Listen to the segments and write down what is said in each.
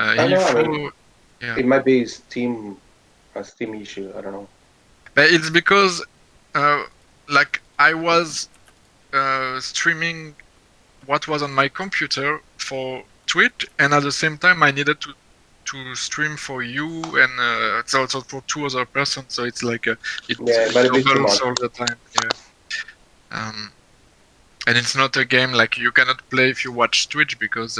I know. I Info, mean, yeah. it might be a Steam issue. I don't know. But it's because, like, I was streaming what was on my computer for Twitch, and at the same time I needed to stream for you and so for two other persons. So it's like it Yeah, it might have been too doubles much. all the time. Yeah. And it's not a game like you cannot play if you watch Twitch because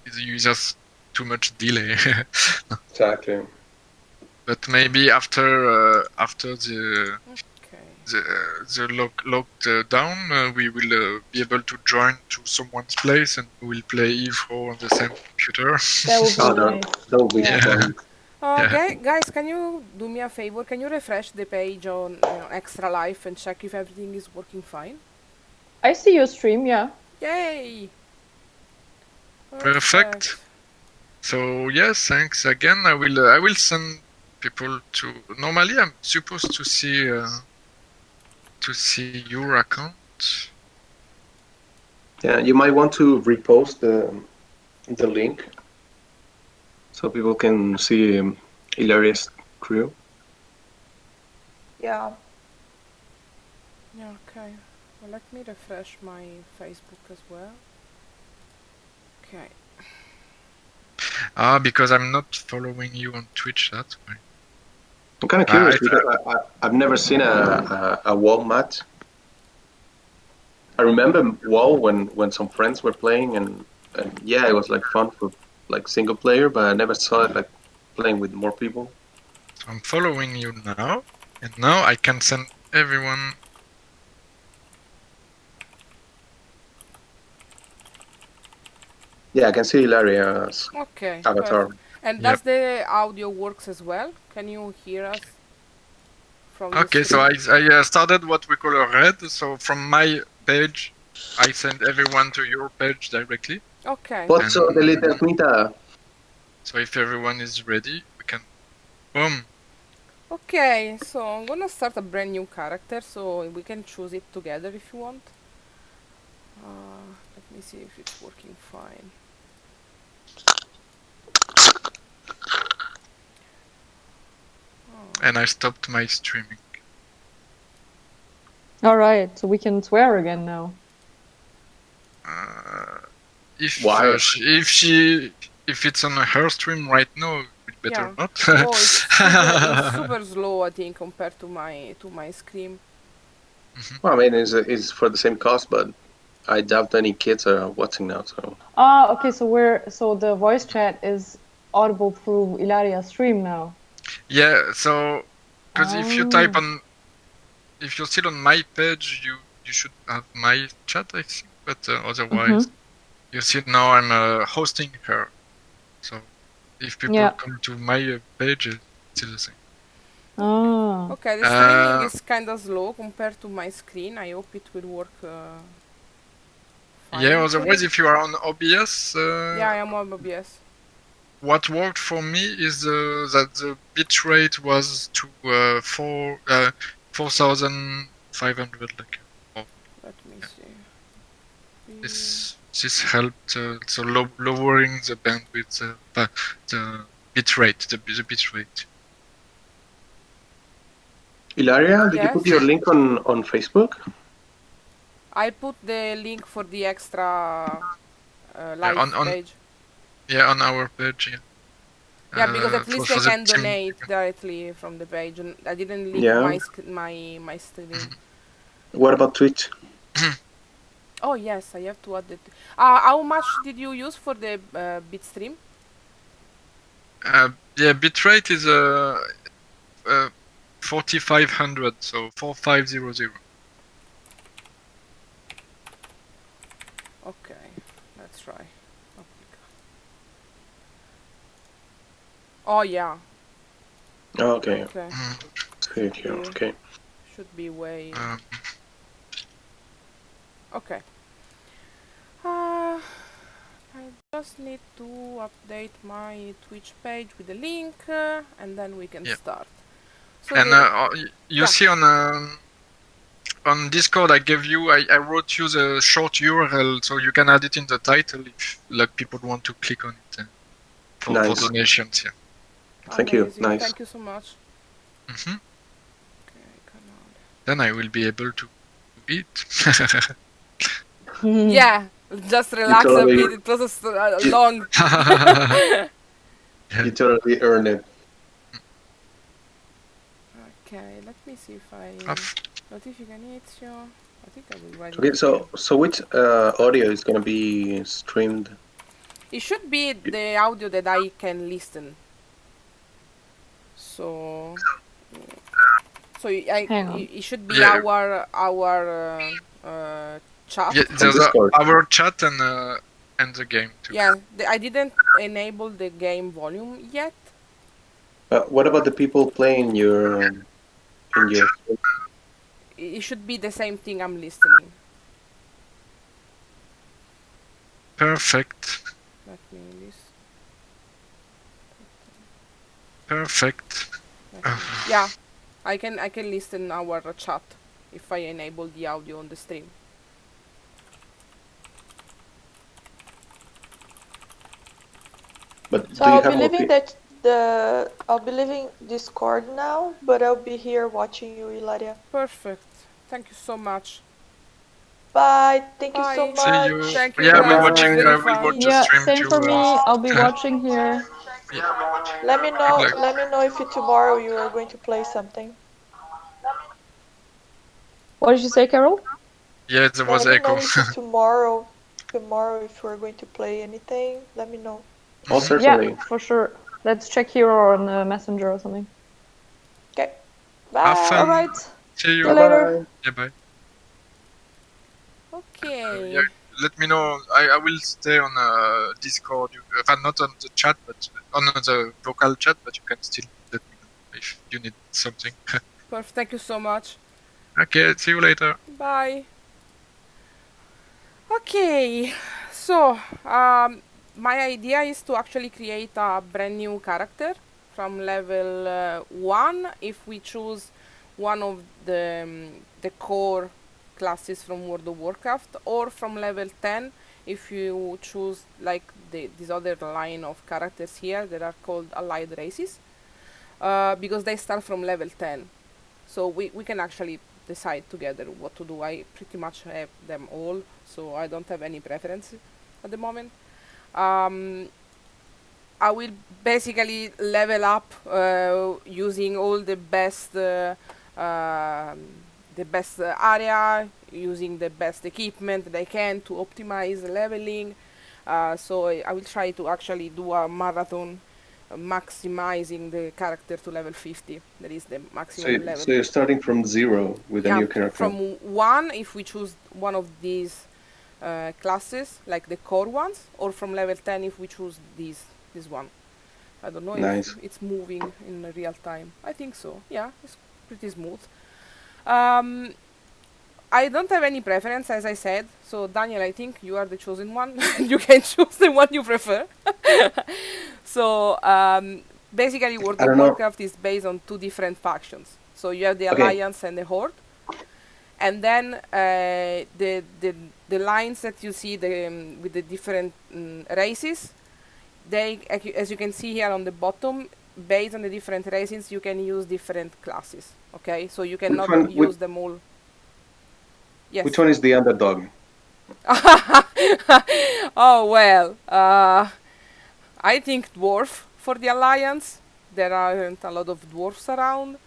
it's just too much delay. Exactly. But maybe after the Okay. the locked down, we will be able to join to someone's place and we will play Evo on the same computer. That would be Oh, nice. that would be Yeah. fun. Yeah. Guys, can you do me a favor? Can you refresh the page on Extra Life and check if everything is working fine? I see your stream, yeah. Yay! Perfect. So yes, thanks again. I will send people to. Normally, I'm supposed to see your account. Yeah, you might want to repost the link so people can see Hilarious crew. Yeah. Yeah, okay. Well, let me refresh my Facebook as well. Okay. Because I'm not following you on Twitch. That's why. I'm kind of curious because I've never seen a WoW match. I remember WoW when some friends were playing and yeah, it was like fun for like single player, but I never saw it like playing with more people. So I'm following you now, and now I can send everyone. Yeah, I can see Hilarious Okay. avatar. Perfect. And Yep. does the audio works as well? Can you hear us from the Okay, so stream? I started what we call a raid. So from my page, I send everyone to your page directly. Okay. Pozzo dell'Eternità. So if everyone is ready, we can. Boom. Okay, so I'm gonna start a brand new character, so we can choose it together if you want. Let me see if it's working fine. And I stopped my streaming. All right, so we can swear again now. Why? If it's on her stream right now, we'd better Yeah. not. Oh, it's super slow, I think, compared to my screen. Well, I mean, it's for the same cost, but I doubt any kids are watching now. So Okay, so the voice chat is audible through Ilaria's stream now. Yeah, so because if you type on, if you're still on my page, you should have my chat, I think. But otherwise, you see now I'm hosting her. So if people come to my page, it's still the same. Oh. Okay, the streaming is kind of slow compared to my screen. I hope it will work fine. Yeah, otherwise if you are on OBS... yeah, I am on OBS. What worked for me is that the bitrate was to 4,500. Like, let me see. This helped so lowering the bandwidth, the bitrate, the bitrate. Ilaria, did you put your link on Facebook? I put the link for the extra live page. Yeah, on our page. Yeah. Yeah, because at least I can donate directly from the page, and I didn't link my stream. What about Twitch? Oh yes, I have to add it. How much did you use for the bitstream? Yeah, bitrate is 4,500, so 4,500. Okay, let's try. Oh yeah. Okay. Okay. Should be way. Okay. I just need to update my Twitch page with the link, and then we can start. So and you see on Discord, I wrote you the short URL, so you can add it in the title if like people want to click on it. for Nice. donations. Yeah. Thank you. Amazing. Nice. Thank you so much. hmm Okay, come on. Then I will be able to eat. Yeah, just relax a totally- bit. It was you- long. You totally earned it. Okay, let me see if I Off. notification. I think I will write Okay, it. so which audio is gonna be streamed? It should be the audio that I can listen. So, Hang on. it should be Yeah. our chat. Yeah, there's Discord. our chat and the game too. Yeah, I didn't enable the game volume yet. What about the people playing your in your? It should be the same thing I'm listening. Perfect. Let me list. Perfect. Yeah, I can listen our chat if I enable the audio on the stream. But So do you I'll have be more leaving I'll be leaving Discord now, but I'll be here watching you, Ilaria. Perfect. Thank you so much. Bye. Thank you so Bye. much. See you. Thank you Yeah, guys. we'll It was watching. very We'll fun. watch the Yeah, stream same too. for me. I'll be watching here. Let me know. Good luck. Let me know if tomorrow you are going to play something. What did you say, Carol? Yeah, there was Let me echo. know if tomorrow if we're going to play anything. Let me know. Oh, certainly. Yeah, for sure. Let's check here or on Messenger or something. Okay. Have Bye. fun. All right. See See you. you later. Yeah, bye. Okay. Yeah, let me know. I will stay on Discord. Not on the chat, but on the vocal chat. But you can still let me know if you need something. Perfect. Thank you so much. Okay, see you later. Bye. Okay. So, my idea is to actually create a brand new character from level 1 if we choose one of the core classes from World of Warcraft, or from level 10 if you choose like this other line of characters here that are called allied races, because they start from level 10. So we can actually decide together what to do. I pretty much have them all, so I don't have any preference at the moment. I will basically level up using all the best area, using the best equipment that I can to optimize leveling. So I will try to actually do a marathon, maximizing the character to level 50. That is the maximum level. So you're starting from 0 with a Yeah, new character. from 1 if we choose one of these classes, like the core ones, or from level 10 if we choose this one. I don't know Nice. if it's moving in real time. I think so. Yeah, it's pretty smooth. I don't have any preference, as I said. So Daniel, I think you are the chosen one. You can choose the one you prefer. So basically, World I of don't know. Warcraft is based on two different factions. So you have the Okay. Alliance and the Horde, and then the lines that you see with the different races. They, as you can see here on the bottom, based on the different races, you can use different classes. Okay, so you cannot use them all. Yes. Which one is the underdog? Oh well, I think dwarf for the alliance. There aren't a lot of dwarfs around.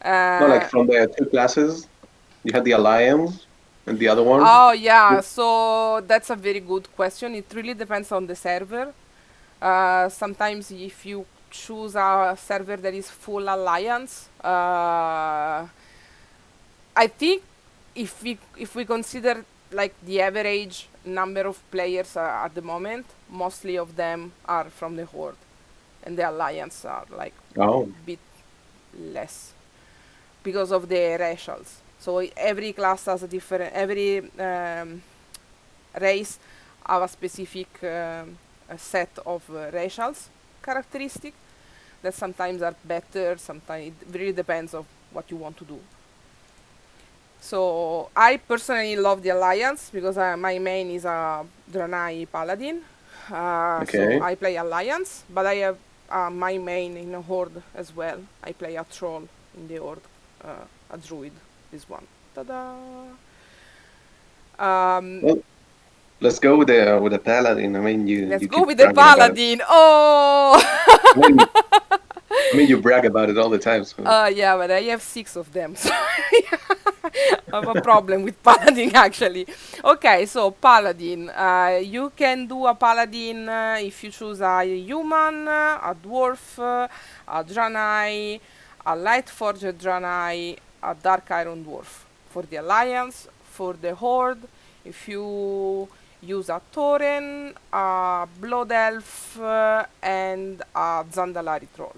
No, like from the two classes, you had the alliance and the other one. Oh yeah, so that's a very good question. It really depends on the server. Sometimes if you choose a server that is full alliance, I think if we consider like the average number of players at the moment, mostly of them are from the Horde, and the alliance are like Oh, a bit less because of the racials. So every class has a different, every race have a specific a set of racials characteristic that sometimes are better, sometimes it really depends on what you want to do. So I personally love the alliance because my main is a Draenei paladin So Okay. I play Alliance, but I have my main in a Horde as well. I play a Troll in the Horde, a Druid, this one. Ta-da! Um, Well, let's go with the paladin. I mean, you let's you go keep with the bragging about it. Paladin! Oh! I mean, I mean, you brag about it all the time. So Yeah, but I have 6 of them, so I have a problem with Paladin actually. Okay, so Paladin. You can do a Paladin if you choose a human, a dwarf, a Draenei, a Lightforged Draenei, a Dark Iron Dwarf. For the Alliance, for the Horde, if you use a Tauren, a Blood Elf, and a Zandalari Troll.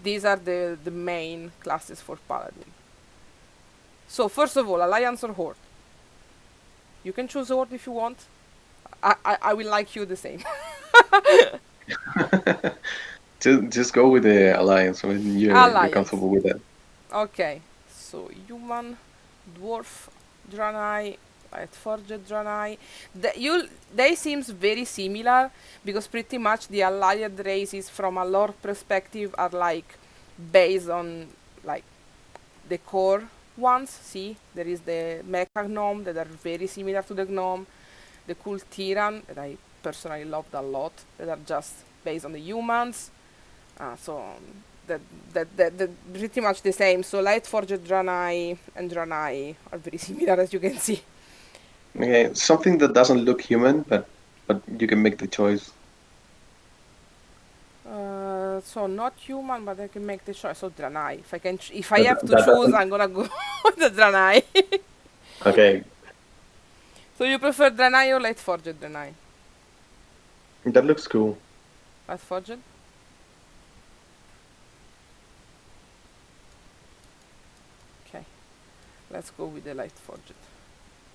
These are the main classes for Paladin. So first of all, Alliance or Horde. You can choose Horde if you want. I will like you the same. just go with the alliance. I mean, you're Alliance. comfortable with that. Okay. So human, dwarf, Draenei, Lightforged Draenei. They seems very similar because pretty much the allied races from a lore perspective are like based on like the core ones. See, there is the mecha gnome that are very similar to the gnome, the cool Tyran that I personally loved a lot, that are just based on the humans. That pretty much the same. So Lightforged Draenei and Draenei are very similar, as you can see. Okay, something that doesn't look human, but you can make the choice. So not human, but I can make the choice. So Draenei. If I But have to that choose, doesn't. I'm gonna go with the Draenei. Okay, So you prefer Draenei or Lightforged Draenei? that looks cool. Lightforged? Okay, let's go with the Lightforged.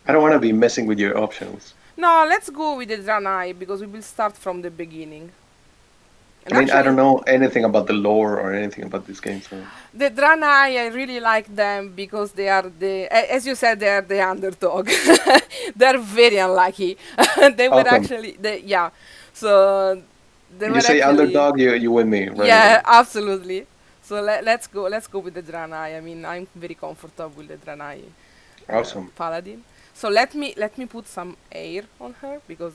I don't want to be messing with your options. No, let's go with the Draenei because we will start from the beginning. And I mean, I don't actually, know anything about the lore or anything about this game, so the Draenei, I really like them because they are as you said, they are the underdog. They're very unlucky. They were awesome. actually, yeah. So they You were say actually, underdog, you win me right yeah, away. absolutely. So let's go with the Draenei. I mean, I'm very comfortable with the Draenei Awesome. Paladin. So let me put some air on her because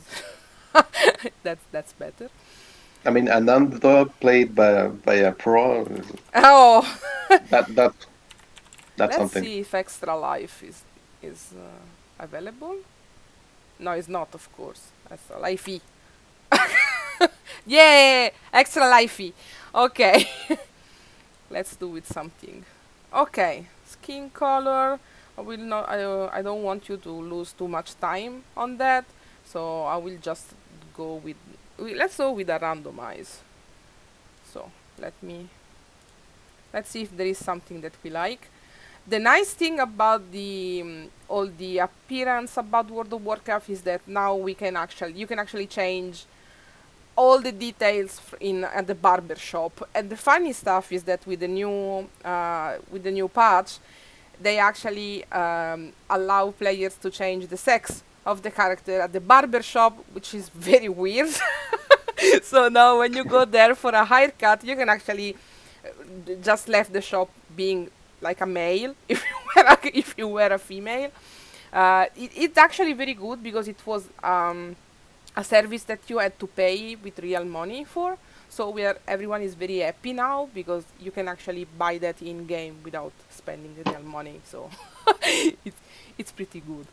that's better. I mean, an underdog played by a pro, Oh, that that that's let's something. see if extra life is available. No, it's not, of course. Extra lifey. Yeah, extra lifey. Okay, let's do with something. Okay, skin color. I will not. I don't want you to lose too much time on that. So I will just go with. Let's go with a randomize. So let me. Let's see if there is something that we like. The nice thing about the all the appearance about World of Warcraft is that now you can actually change all the details in at the barber shop. And the funny stuff is that with the new patch, they actually allow players to change the sex of the character at the barber shop, which is very weird. So now when you go there for a haircut, you can actually just left the shop being like a male if you were a female. It's actually very good because it was a service that you had to pay with real money for. So everyone is very happy now because you can actually buy that in game without spending the real money. So it's it's pretty good.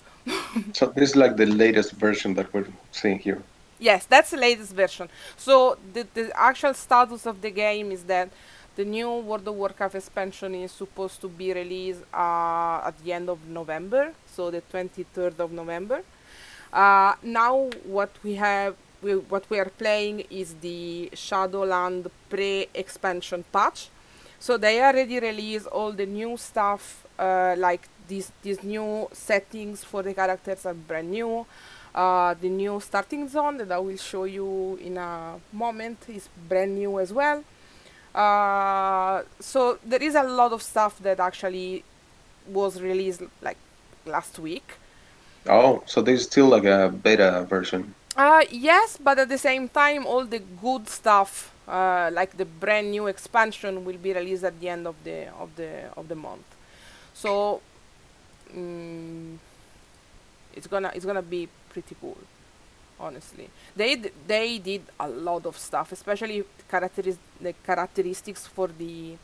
So this is like the latest version that we're seeing here. Yes, that's the latest version. So the actual status of the game is that the new World of Warcraft expansion is supposed to be released at the end of November, so the 23rd of November. Now what we are playing is the Shadowland pre-expansion patch. So they already released all the new stuff, like these new settings for the characters are brand new. The new starting zone that I will show you in a moment is brand new as well. So there is a lot of stuff that actually was released like last week. Oh, so there's still like a beta version. Yes, but at the same time, all the good stuff, like the brand new expansion, will be released at the end of the month. So mm, it's gonna be pretty cool, honestly. They did a lot of stuff, especially the characteristics for the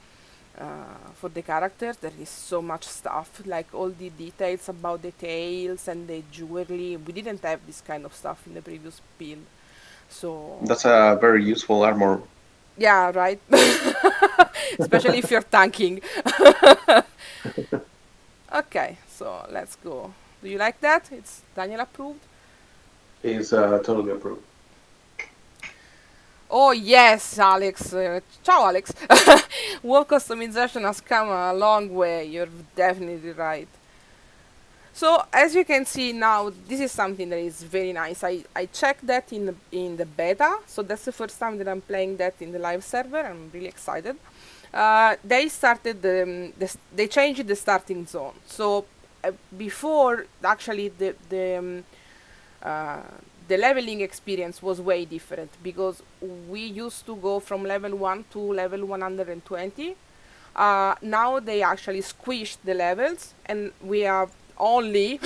characters. There is so much stuff, like all the details about the tails and the jewelry. We didn't have this kind of stuff in the previous build, so That's a very useful armor. yeah, right. Especially if you're tanking. Okay, so let's go. Do you like that? It's Daniel approved. Is totally approved. Oh yes, Alex. Ciao, Alex. Wall customization has come a long way. You're definitely right. So as you can see now, this is something that is very nice. I checked that in the beta, so that's the first time that I'm playing that in the live server. I'm really excited. They started they changed the starting zone. So before actually uh, the leveling experience was way different because we used to go from level 1 to level 120. Now they actually squished the levels and we are only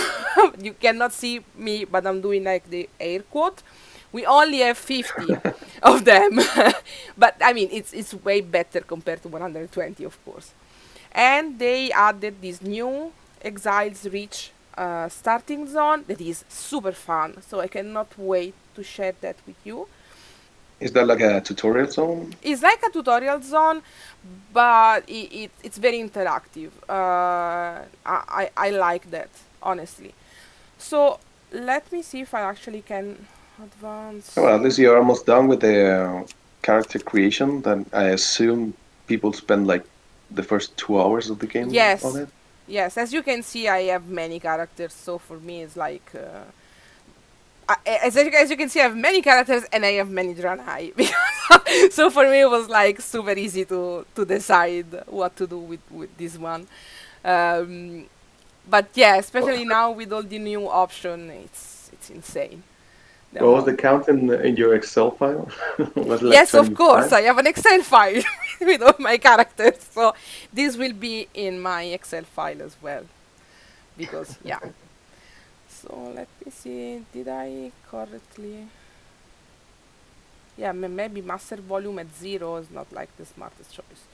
you cannot see me but I'm doing like the air quote, we only have 50 of them. But I mean it's way better compared to 120, of course. And they added this new Exiles Reach starting zone that is super fun, so I cannot wait to share that with you. Is that like a tutorial zone? It's like a tutorial zone, but it's very interactive. I like that, honestly. So let me see if I actually can advance. Well, at least you're almost done with the character creation. Then I assume people spend like the first 2 hours of the game on Yes, it. yes. As you can see, I have many characters, so for me it's like. As you can see, I have many characters and I have many Draenei. So for me, it was like super easy to decide what to do with this one. Um, but yeah, especially now with all the new option, it's insane. The What was the amount. count in your Excel file? Was it like Yes, of course, 25? I have an Excel file with all my characters. So this will be in my Excel file as well. Because yeah. So let me see. Did I correctly? Yeah, maybe master volume at 0 is not like the smartest choice.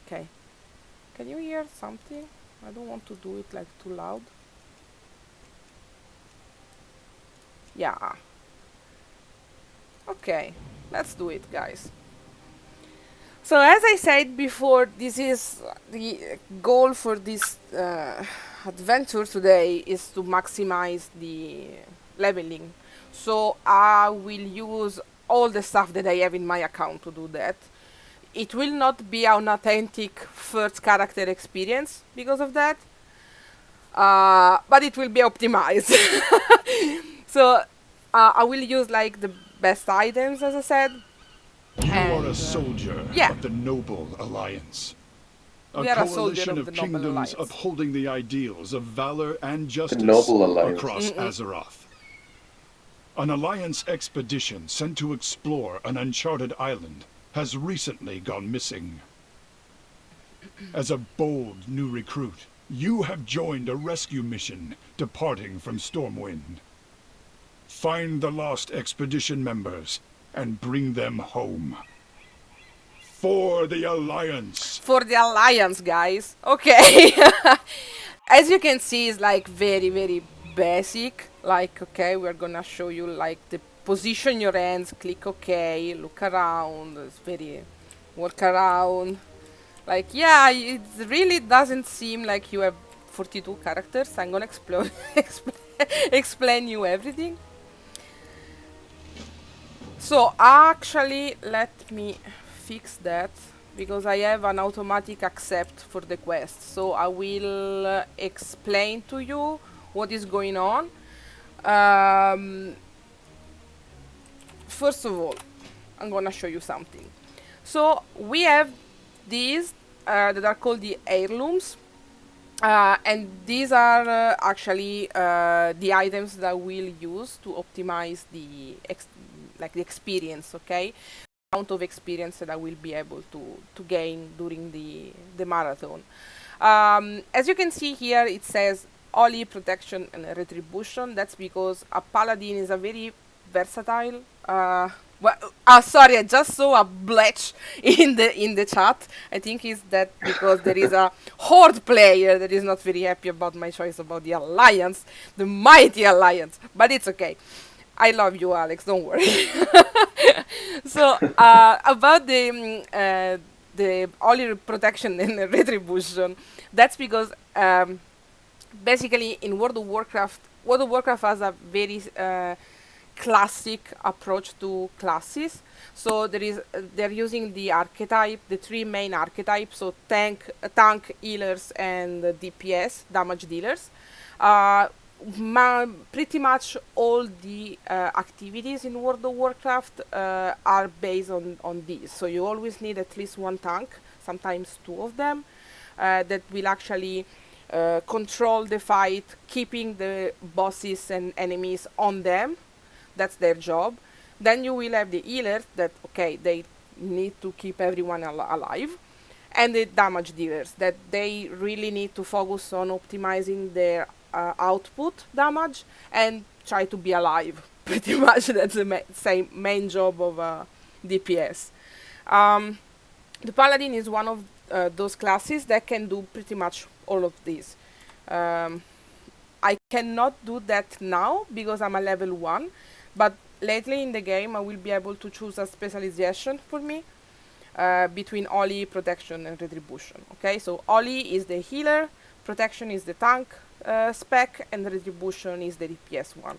Okay. Can you hear something? I don't want to do it like too loud. Yeah. Okay. Let's do it, guys. So as I said before, this is the goal for this adventure today is to maximize the leveling. So I will use all the stuff that I have in my account to do that. It will not be an authentic first character experience because of that, but it will be optimized. So I will use like the best items, as I said. You are And a soldier yeah. of the Noble Alliance. A We are a soldier coalition of of the Noble kingdoms Alliance. upholding the ideals of valor and The justice Noble Alliance. across Azeroth. An Alliance expedition sent to explore an uncharted island has recently gone missing. As a bold new recruit, you have joined a rescue mission departing from Stormwind. Find the lost expedition members and bring them home. For the Alliance! For the Alliance, guys. Okay. As you can see, it's like very, very basic. Like, okay, we're gonna show you like the position your hands, click OK, look around. It's very walk around. Like, yeah, it really doesn't seem like you have 42 characters. I'm gonna explain you everything. So actually, let me fix that because I have an automatic accept for the quest. So I will explain to you what is going on. First of all, I'm gonna show you something. So we have these that are called the heirlooms. And these are actually the items that we'll use to optimize the like the experience, okay? Amount of experience that I will be able to gain during the marathon. As you can see here, it says Oli, protection, and retribution. That's because a paladin is a very versatile. Well, sorry, I just saw a bletch in the chat. I think it's that because there is a horde player that is not very happy about my choice about the alliance, the mighty alliance. But it's okay. I love you, Alex. Don't worry. So about the only protection and retribution, that's because basically in World of Warcraft has a very classic approach to classes. So they're using the archetype, the three main archetypes, so tank, healers, and DPS, damage dealers. Uh, Pretty much all the activities in World of Warcraft are based on these. So you always need at least one tank, sometimes two of them, that will actually control the fight, keeping the bosses and enemies on them. That's their job. Then you will have the healers that, okay, they need to keep everyone alive, and the damage dealers that they really need to focus on optimizing their output damage and try to be alive. Pretty much that's the same main job of DPS. The paladin is one of those classes that can do pretty much all of these. I cannot do that now because I'm a level 1, but lately in the game I will be able to choose a specialization for me between Oli, protection, and retribution. Okay, so Oli is the healer, protection is the tank spec, and retribution is the DPS one.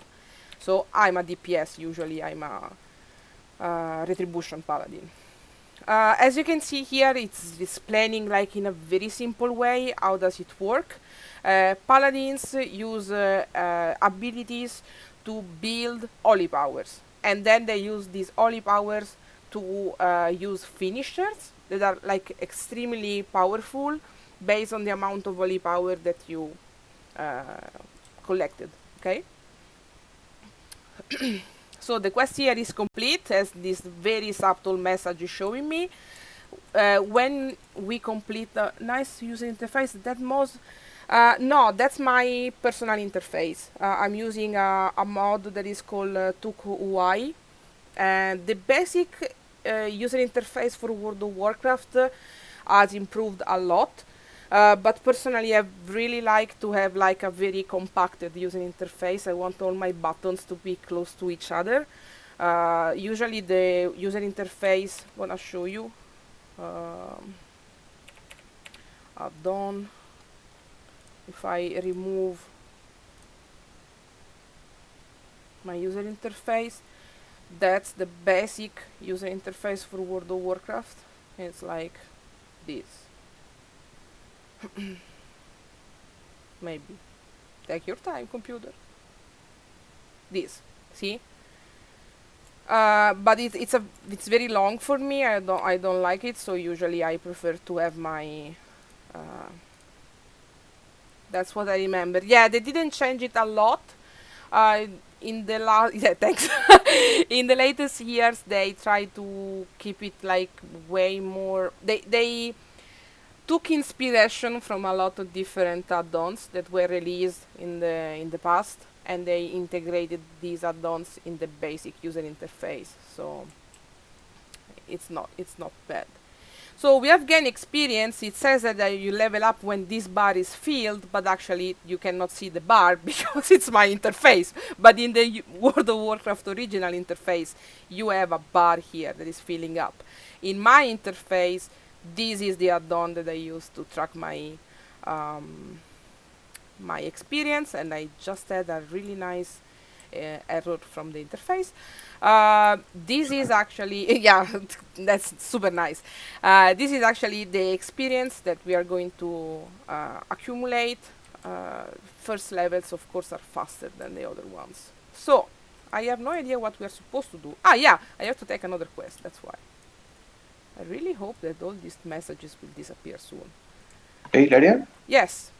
So I'm a DPS, usually I'm a retribution paladin. As you can see here, it's explaining like in a very simple way how does it work. Paladins use abilities to build holy powers, and then they use these holy powers to use finishers that are like extremely powerful based on the amount of holy power that you collected. Okay. So the quest here is complete, as this very subtle message is showing me. When we complete the nice user interface, that most no, that's my personal interface. I'm using a mod that is called Tuk UI, and the basic user interface for World of Warcraft has improved a lot. But personally, I really like to have like a very compacted user interface. I want all my buttons to be close to each other. Usually the user interface, I want to show you. Add-on. If I remove my user interface, that's the basic user interface for World of Warcraft. It's like this. Maybe. Take your time, computer. This. See? But it's very long for me. I don't like it, so usually I prefer to have my that's what I remember. Yeah, they didn't change it a lot. In the last yeah, thanks. In the latest years they try to keep it like way more. They took inspiration from a lot of different add-ons that were released in the past, and they integrated these add-ons in the basic user interface. So it's not bad. So we have gained experience. It says that you level up when this bar is filled, but actually you cannot see the bar because it's my interface. But in the World of Warcraft original interface, you have a bar here that is filling up. In my interface, this is the add-on that I use to track my my experience, and I just had a really nice error from the interface. This is actually yeah, that's super nice. This is actually the experience that we are going to accumulate. First levels, of course, are faster than the other ones. So I have no idea what we are supposed to do. Ah, yeah, I have to take another quest. That's why. I really hope that all these messages will disappear soon. Hey, Laria? Yes.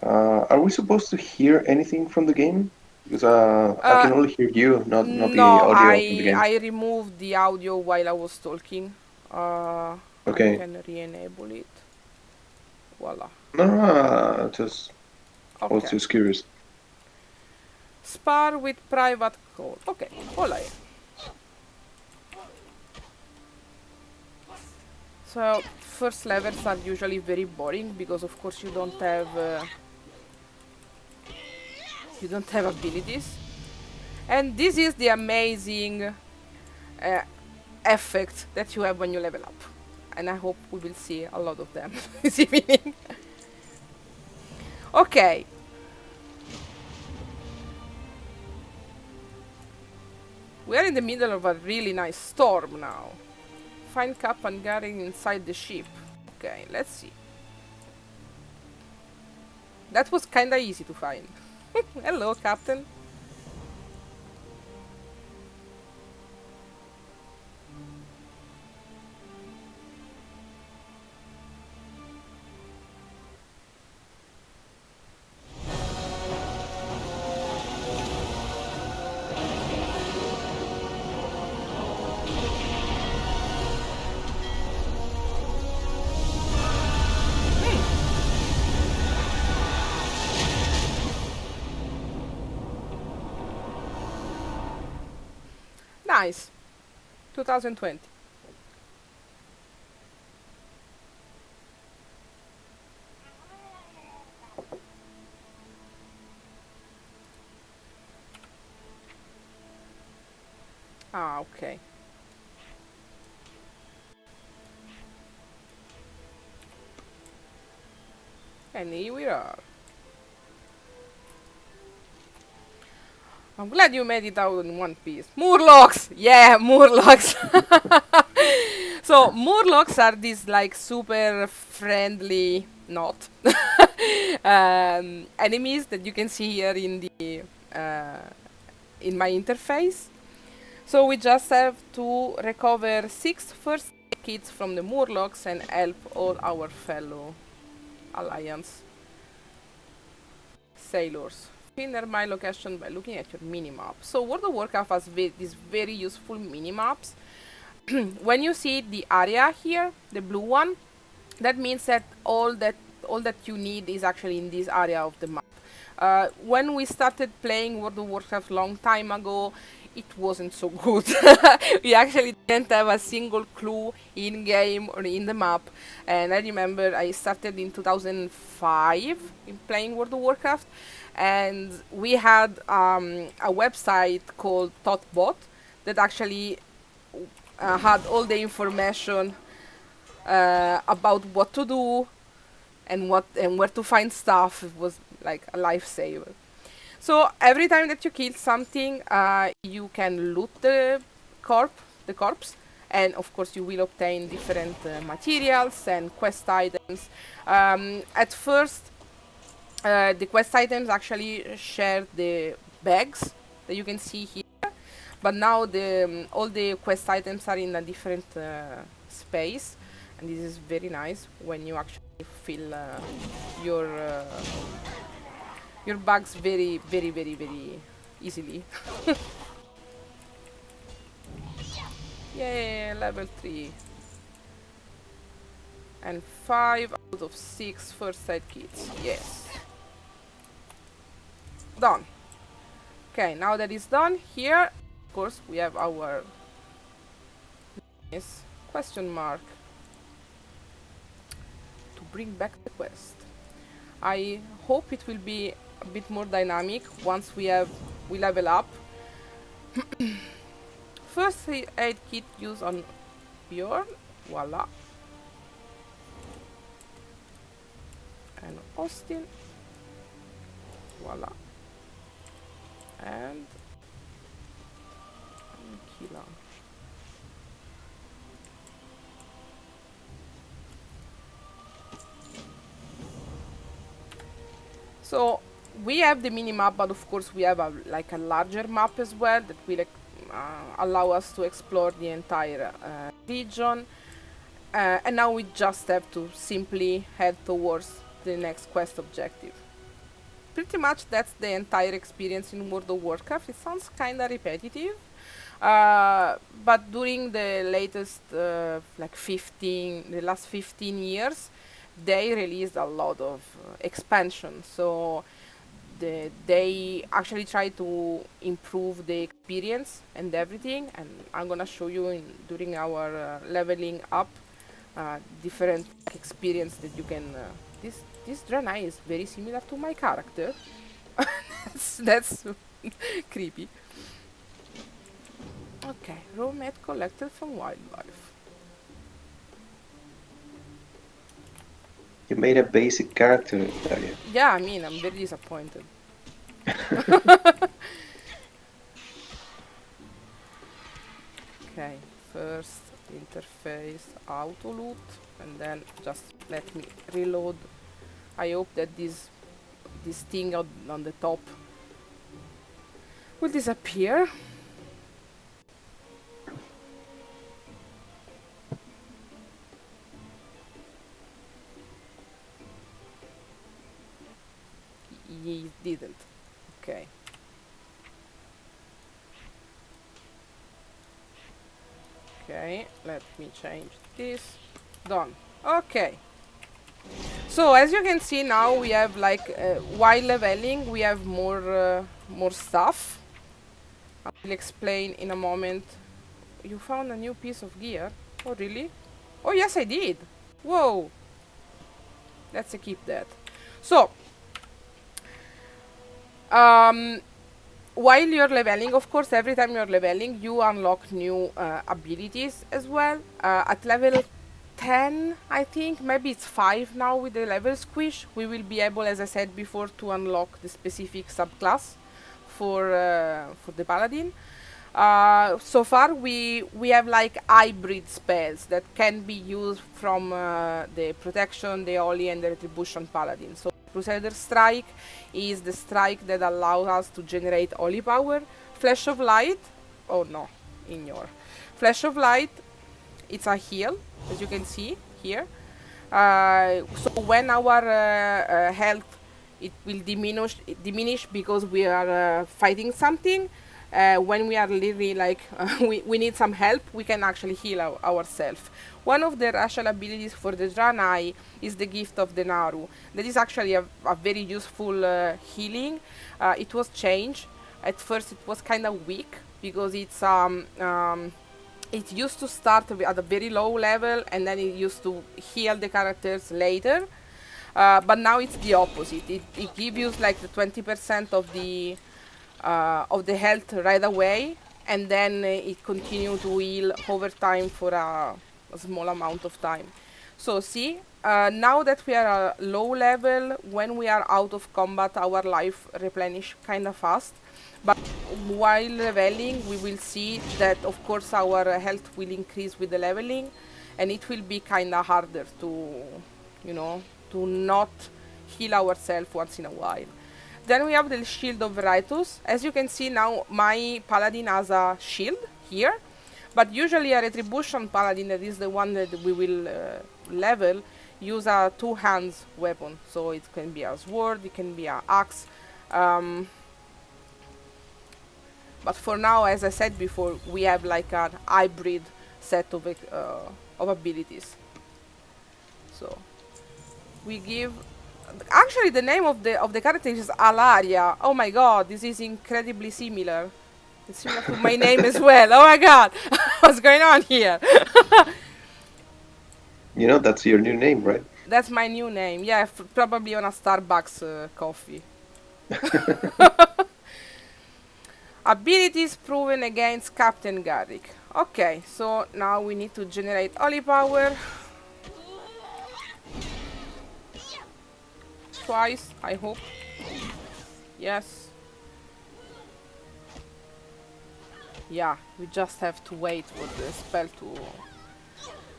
Are we supposed to hear anything from the game? Because I Uh, can only hear you, not the no, audio from the game. I removed the audio while I was talking. I Okay. can re-enable it. Voila. No, no, just I was Okay. just curious. Spar with private code. Okay, voila. So first levels are usually very boring because of course you don't have abilities. And this is the amazing effect that you have when you level up. And I hope we will see a lot of them this evening. Okay. We are in the middle of a really nice storm now. Find Cap and Gary inside the ship. Okay, let's see. That was kinda easy to find. Hello, Captain. Nice. 2020. Ah, okay. And here we are. I'm glad you made it out in one piece. Murlocs! Yeah, Murlocs! So, Murlocs are these like super friendly, not, enemies that you can see here in the in my interface. So we just have to recover 6 first aid kits from the Murlocs and help all our fellow Alliance sailors. Find my location by looking at your minimap. So World of Warcraft has these very useful minimaps. When you see the area here, the blue one, that means that all that you need is actually in this area of the map. When we started playing World of Warcraft long time ago, it wasn't so good. We actually didn't have a single clue in game or in the map. And I remember I started in 2005 in playing World of Warcraft, and we had a website called Thoughtbot that actually had all the information about what to do and where to find stuff. It was like a lifesaver. So every time that you kill something, you can loot the corpse, and of course you will obtain different materials and quest items. At first, the quest items actually share the bags that you can see here, but now all the quest items are in a different space, and this is very nice when you actually fill your uh, your bags very, very, very, very easily. Yay, level 3. And 5 out of 6 first aid kits. Yes. Done. Okay, now that it's done, here, of course, we have our nice question mark to bring back the quest. I hope it will be a bit more dynamic once we level up. First aid kit used on Bjorn, voila. And Austin, voila. And Kila. So we have the mini map, but of course we have a larger map as well that will allow us to explore the entire region. And now we just have to simply head towards the next quest objective. pretty much that's the entire experience in World of Warcraft. It sounds kind of repetitive, but during the latest the last 15 years, they released a lot of expansion. So they actually try to improve the experience and everything. And I'm gonna show you during our leveling up different experience that you can. This Draenei is very similar to my character. That's creepy. Okay, raw meat collected from wildlife. You made a basic character, Daria. Yeah, I mean, I'm very disappointed. Okay, first interface auto loot, and then just let me reload. I hope that this thing on the top will disappear. It didn't. Okay. Okay, let me change this. Done. Okay. So as you can see now, we have like while leveling, we have more stuff. I will explain in a moment. You found a new piece of gear? Oh really? Oh yes, I did. Whoa. Let's keep that. So while you're leveling, of course, every time you're leveling, you unlock new abilities as well. At level 10, I think, maybe it's 5 now with the level squish, we will be able, as I said before, to unlock the specific subclass for the paladin. So far, we have like hybrid spells that can be used from the protection, the holy, and the retribution paladin. So Crusader Strike is the strike that allows us to generate holy power. Flash of Light, oh no, ignore. Flash of Light, it's a heal, as you can see here. So when our health it will diminish because we are fighting something. When we are literally like we need some help, we can actually heal ourselves. One of the racial abilities for the Draenei is the Gift of the Naru. That is actually a very useful healing. It was changed. At first it was kind of weak because it's it used to start at a very low level and then it used to heal the characters later. But now it's the opposite. It gives you like the 20% of the health right away, and then it continues to heal over time for a small amount of time. So see, now that we are low level, when we are out of combat, our life replenish kind of fast. But while leveling, we will see that of course our health will increase with the leveling, and it will be kind of harder to, you know, to not heal ourselves once in a while. Then we have the Shield of Ritus. As you can see now, my paladin has a shield here, but usually a retribution paladin, that is the one that we will level, use a two hands weapon. So it can be a sword, it can be an axe. But for now, as I said before, we have like a hybrid set of abilities. So we give. Actually, the name of the character is Alaria. Oh my god, this is incredibly similar. It's similar to my name as well. Oh my god, what's going on here? You know, that's your new name, right? That's my new name. Yeah, probably on a Starbucks coffee. Abilities proven against Captain Garrick. Okay, so now we need to generate holy power. Twice, I hope. Yes. Yeah, we just have to wait for the spell to...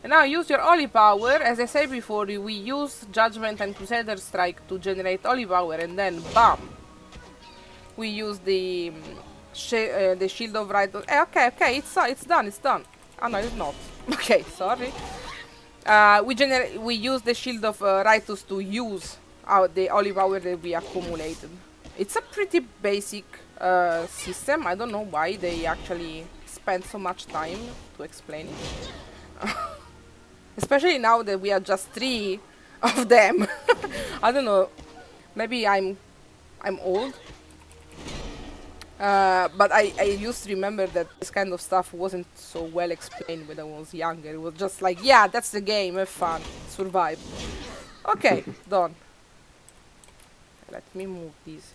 And now use your holy power. As I said before, we use Judgment and Crusader Strike to generate holy power, and then BAM! We use the Shield of Ritus. Okay, it's done. Oh no, it's not. Okay, sorry. We use the Shield of Ritus to use the holy power that we accumulated. It's a pretty basic system. I don't know why they actually spend so much time to explain it. Especially now that we are just 3 of them. I don't know. Maybe I'm old. But I used to remember that this kind of stuff wasn't so well explained when I was younger. It was just like, yeah, that's the game, have fun, survive. Okay, done. Let me move these.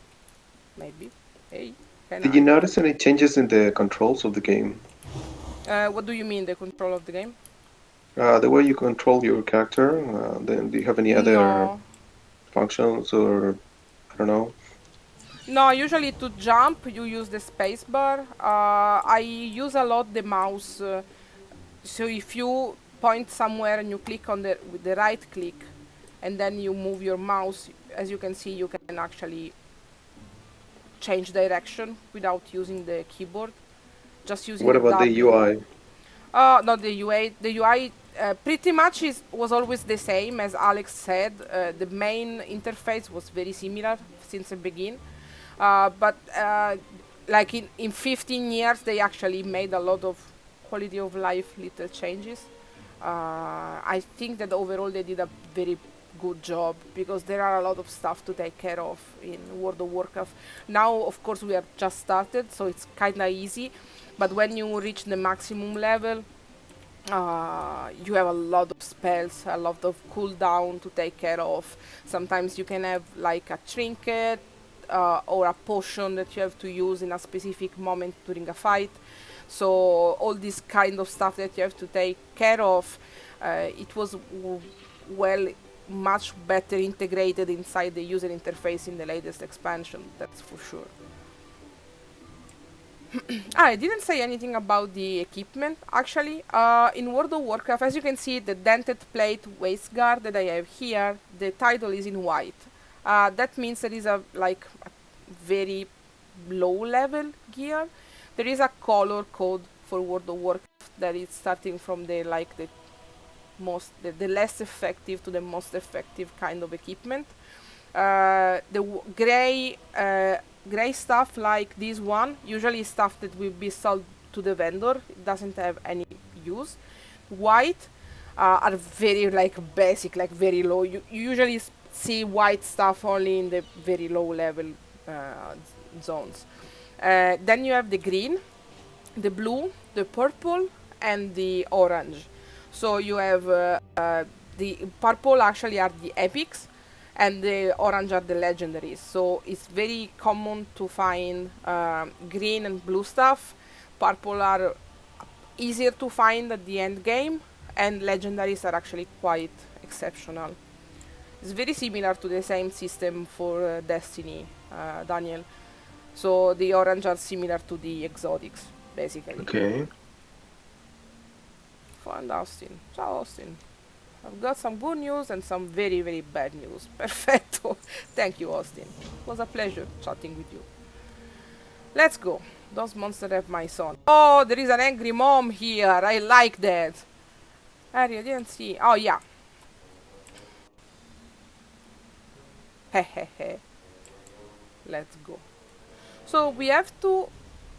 Maybe. Hey, can Did you I? notice any changes in the controls of the game? What do you mean, the control of the game? The way you control your character, then do you have any other No. functions or I don't know? No, usually to jump you use the spacebar. I use a lot the mouse. So if you point somewhere and you click on the with the right click, and then you move your mouse, as you can see, you can actually change direction without using the keyboard. Just using What the about the W. UI? No, the UI. The UI pretty much was always the same as Alex said. The main interface was very similar since the beginning. But like in 15 years, they actually made a lot of quality of life little changes. I think that overall they did a very good job because there are a lot of stuff to take care of in World of Warcraft. Now, of course, we are just started, so it's kind of easy. But when you reach the maximum level, you have a lot of spells, a lot of cooldown to take care of. Sometimes you can have like a trinket or a potion that you have to use in a specific moment during a fight. So all this kind of stuff that you have to take care of, it was well much better integrated inside the user interface in the latest expansion. That's for sure. I didn't say anything about the equipment actually. In World of Warcraft, as you can see, the dented plate waist guard that I have here, the title is in white. That means there is a like a very low level gear. There is a color code for World of Warcraft that is starting from the like the less effective to the most effective kind of equipment. Gray stuff like this one usually is stuff that will be sold to the vendor. It doesn't have any use. White are very like basic, like very low. You usually see white stuff only in the very low level zones. Then you have the green, the blue, the purple, and the orange. So you have the purple actually are the epics, and the orange are the legendaries. So it's very common to find green and blue stuff. Purple are easier to find at the end game, and legendaries are actually quite exceptional. It's very similar to the same system for Destiny, Daniel. So the orange are similar to the exotics, basically. Okay. Find Austin. Ciao, Austin. I've got some good news and some very, very bad news. Perfetto. Thank you, Austin. It was a pleasure chatting with you. Let's go. Those monsters have my son. Oh, there is an angry mom here. I like that. Harry, I didn't see. Oh, yeah. Hehehe. Let's go. So we have to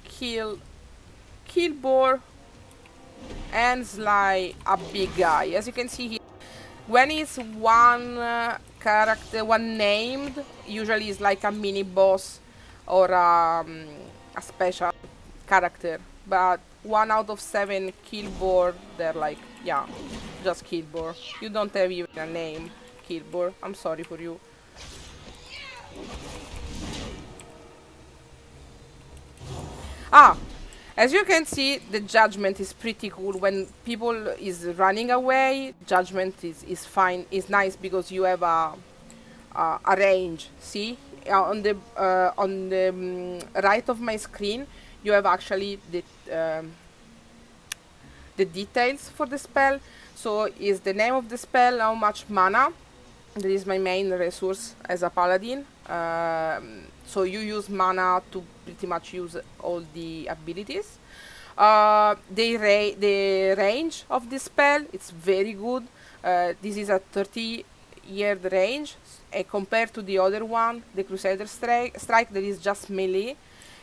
kill Killbore and Sly, a big guy. As you can see here, when it's one character, one named, usually it's like a mini boss or a special character. But 1 out of 7 Killbore, they're like, yeah, just Killbore. You don't have even a name, Killbore. I'm sorry for you. Ah, as you can see, the judgment is pretty cool. When people is running away, judgment is fine, is nice because you have a range. See, on the right of my screen, you have actually the details for the spell. So is the name of the spell, how much mana. That is my main resource as a paladin. So you use mana to pretty much use all the abilities. The range of this spell, it's very good. This is a 30 year the range, compared to the other one, the Crusader strike that is just melee.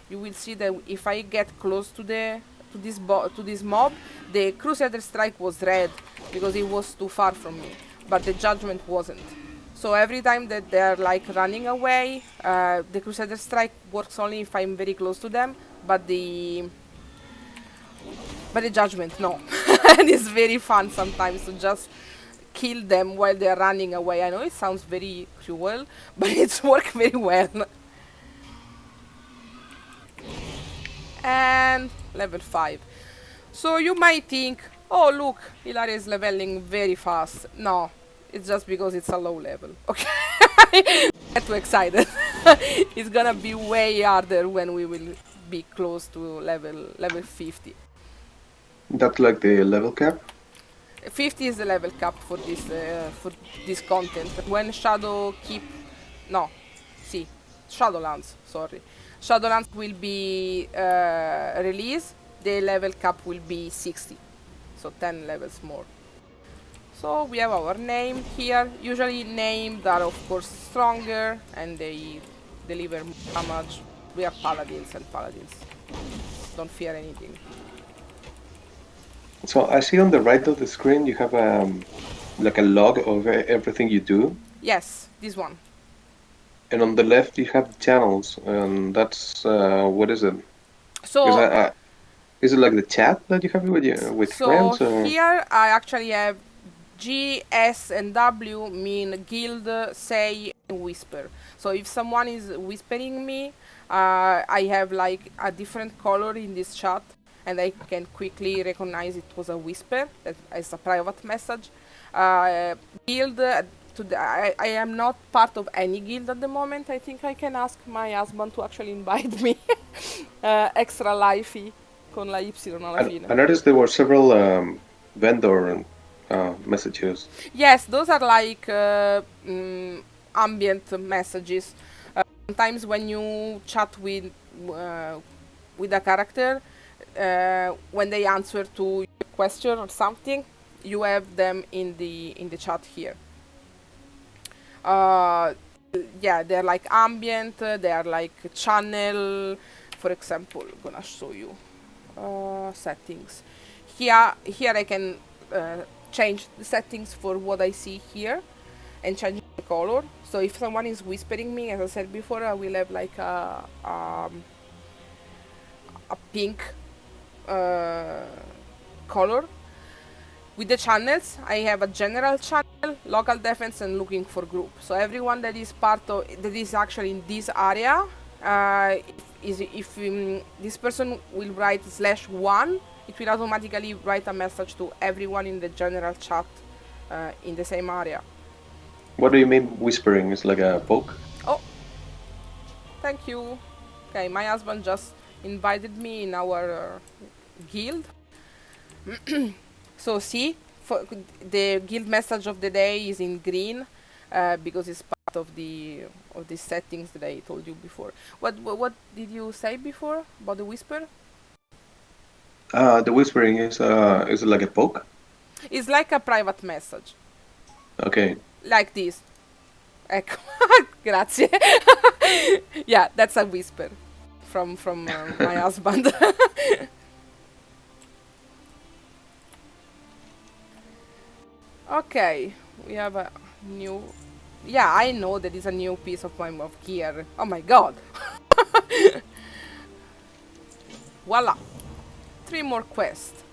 You will see that if I get close to this mob, the Crusader strike was red because it was too far from me, but the Judgment wasn't. So every time that they're like running away, the Crusader strike works only if I'm very close to them, but the Judgment, no. And it's very fun sometimes to just kill them while they're running away. I know it sounds very cruel, but it's worked very well. And level 5. So you might think, oh look, Ilaria is leveling very fast. No, it's just because it's a low level. Okay, get too excited. It's gonna be way harder when we will be close to level 50. That's like the level cap? 50 is the level cap for this content. When Shadowlands, sorry. Shadowlands will be released, the level cap will be 60. So 10 levels more. So we have our name here. Usually named are of course stronger and they deliver more damage. We are paladins and paladins. Don't fear anything. So I see on the right of the screen you have like a log of everything you do. Yes, this one. And on the left you have channels, and that's what is it? So is it like the chat that you have with friends? So here I actually have G, S, and W mean guild, say, and whisper. So if someone is whispering me, I have like a different color in this chat, and I can quickly recognize it was a whisper, that is a private message. Guild. I am not part of any guild at the moment. I think I can ask my husband to actually invite me. Extra lifey con la Y alla fine. I noticed there were several vendor messages. Yes, those are like ambient messages. Sometimes when you chat with a character, when they answer to your question or something, you have them in the chat here. Yeah, they're like ambient, they are like channel. For example, I'm gonna show you settings. Here I can change the settings for what I see here and change the color. So if someone is whispering me, as I said before, I will have like a pink color. With the channels, I have a general channel, local defense, and looking for group. So everyone that is actually in this area, if this person will write /1, it will automatically write a message to everyone in the general chat in the same area. What do you mean whispering? Is like a poke? Oh, thank you. Okay, my husband just invited me in our guild. So see, the guild message of the day is in green because it's part of the settings that I told you before. What did you say before about the whisper? The whispering is it like a poke? It's like a private message. Okay. Like this. Ecco, grazie. Yeah, that's a whisper from my husband. Okay, we have a new... Yeah, I know that is a new piece of gear. Oh my god! Voila! 3 more quests.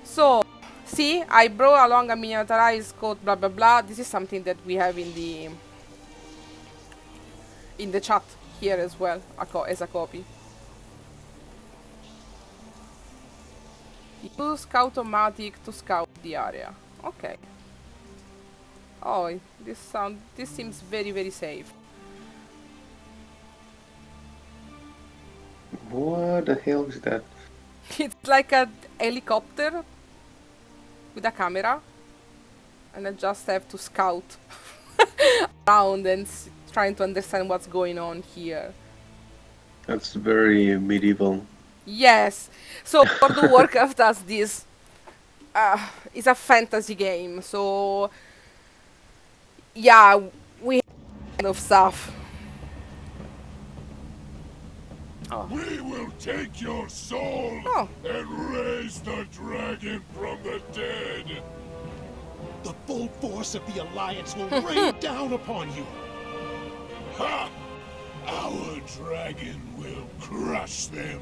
So, see, I brought along a miniaturized code, blah blah blah. This is something that we have in the chat here as well, as a copy. Use Scout-O-Matic to scout the area. Okay. Oh, this seems very, very safe. What the hell is that? It's like a helicopter with a camera, and I just have to scout around and trying to understand what's going on here. That's very medieval. Yes. So World of Warcraft does this. It's a fantasy game, so Yeah, we have kind of stuff. Oh. We will take your soul Oh. and raise the dragon from the dead. The full force of the Alliance will rain down upon you. Ha! Our dragon will crush them.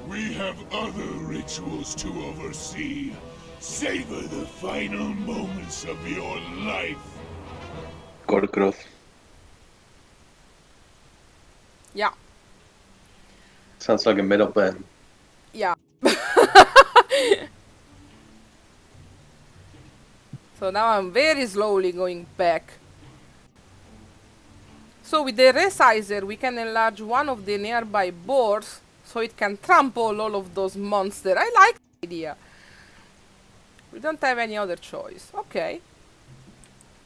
We have other rituals to oversee. Savor the final moments of your life. Warcraft. Yeah. Sounds like a metal band. Yeah. So now I'm very slowly going back. So with the resizer we can enlarge one of the nearby boars so it can trample all of those monsters. I like the idea. We don't have any other choice. Okay.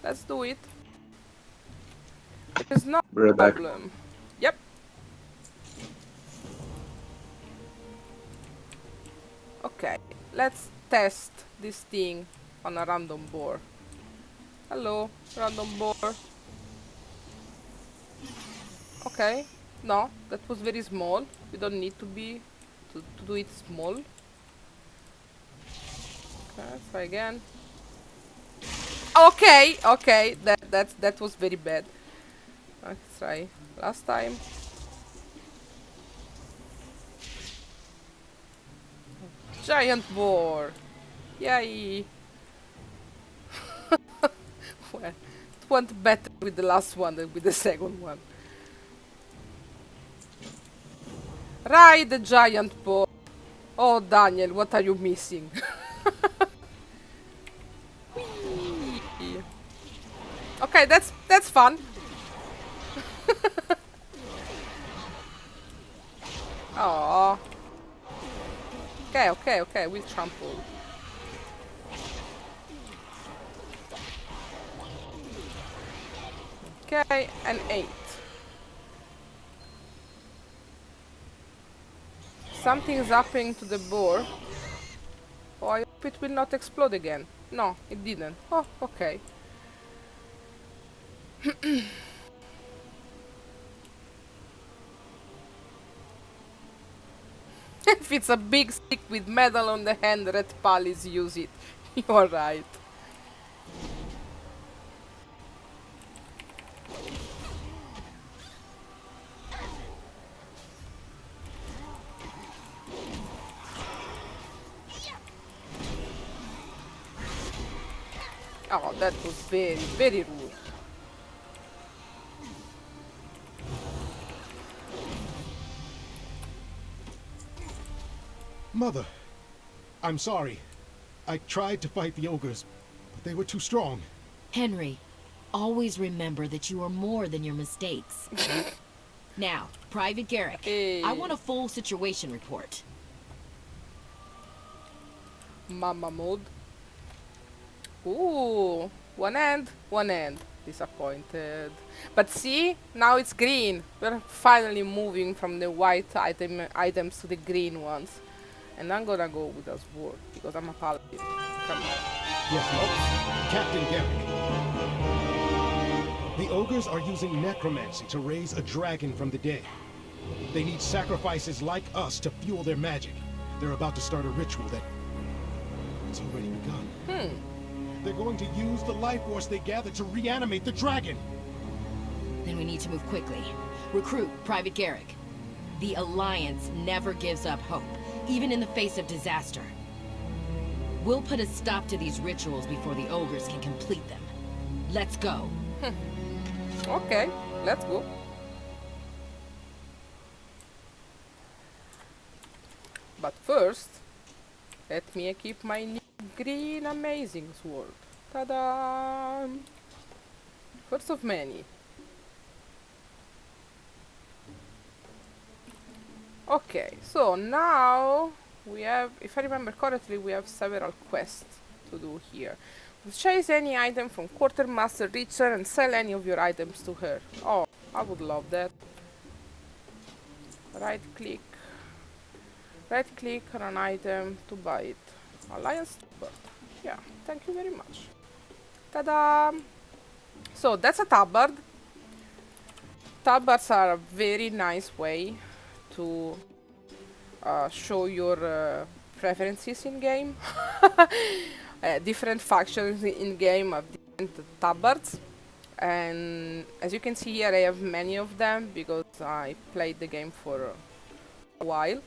Let's do it. There's no Right back. problem. Yep. Okay. Let's test this thing on a random boar. Hello, random boar. Okay. No, that was very small. We don't need to be to do it small. Okay, let's try again. Okay, okay, that was very bad. Let's try last time. Giant boar. Yay. Well, it went better with the last one than with the second one. Ride the giant boar. Oh, Daniel, what are you missing? Whee! Okay, that's fun. Oh. Okay, okay, okay, we'll trample. Okay, an 8. Something's happening to the boar. Oh, I hope it will not explode again. No, it didn't. Oh, okay. If it's a big stick with metal on the hand, red pals use it. You're right. Oh, that was very, very rude. Mother, I'm sorry. I tried to fight the ogres, but they were too strong. Henry, always remember that you are more than your mistakes. Now, Private Garrick, Hey. I want a full situation report. Mama mode. Ooh, one end, one end. Disappointed. But see, now it's green. We're finally moving from the white items to the green ones. And I'm gonna go with a sword because I'm a paladin. Come on. Yes, Mother. Captain Garrick. The ogres are using necromancy to raise a dragon from the dead. They need sacrifices like us to fuel their magic. They're about to start a ritual that... it's already begun. They're going to use the life force they gathered to reanimate the dragon. Then we need to move quickly. Recruit Private Garrick. The Alliance never gives up hope, even in the face of disaster. We'll put a stop to these rituals before the ogres can complete them. Let's go. Okay, let's go. But first, let me equip my new green amazing sword. Ta-da! First of many. Okay, so now we have, if I remember correctly, we have several quests to do here. Chase any item from Quartermaster Richer and sell any of your items to her. Oh, I would love that. Right click on an item to buy it. Alliance, but yeah, thank you very much. Ta-da! So that's a tabard. Tabards are a very nice way to show your preferences in game. Different factions in game have different tabards, and as you can see here, I have many of them because I played the game for a while.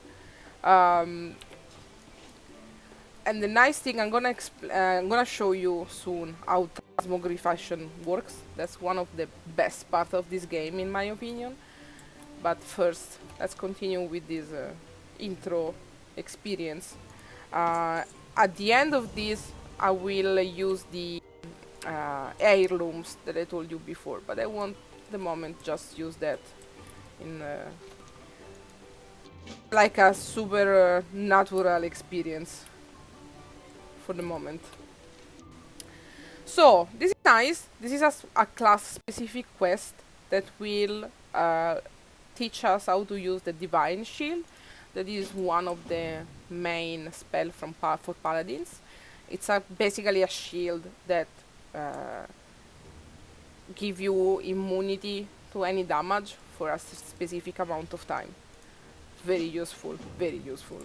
And the nice thing, I'm gonna show you soon how transmogrification works. That's one of the best part of this game, in my opinion. But first, let's continue with this intro experience. At the end of this, I will use the heirlooms that I told you before, but I won't, at the moment, just use that in like a super natural experience for the moment. So, this is nice. This is a class-specific quest that will teach us how to use the Divine Shield. That is one of the main spell from for paladins. It's basically a shield that give you immunity to any damage for a specific amount of time. Very useful, very useful.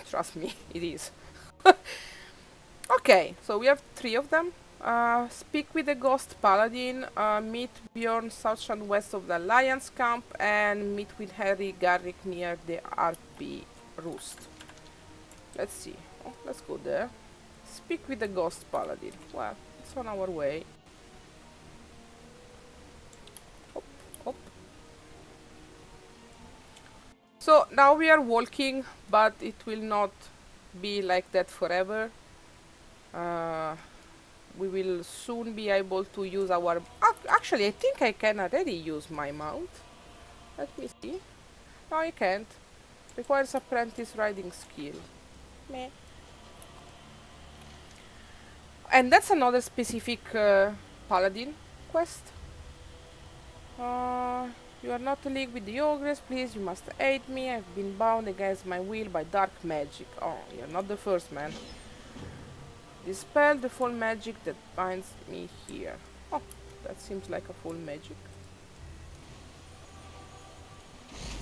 Trust me, it is. Okay, so we have 3 of them. Speak with the Ghost Paladin, meet Bjorn south and west of the Alliance camp, and meet with Harry Garrick near the RP Roost. Let's see. Oh, let's go there. Speak with the Ghost Paladin. Well, it's on our way. Hop, hop. So now we are walking, but it will not be like that forever. We will soon be able to use our... actually, I think I can already use my mount. Let me see. No, I can't. Requires apprentice riding skill. Meh. And that's another specific paladin quest. You are not in league with the ogres, please, you must aid me. I've been bound against my will by dark magic. Oh, you're not the first, man. Dispel the full magic that binds me here. Oh, that seems like a full magic.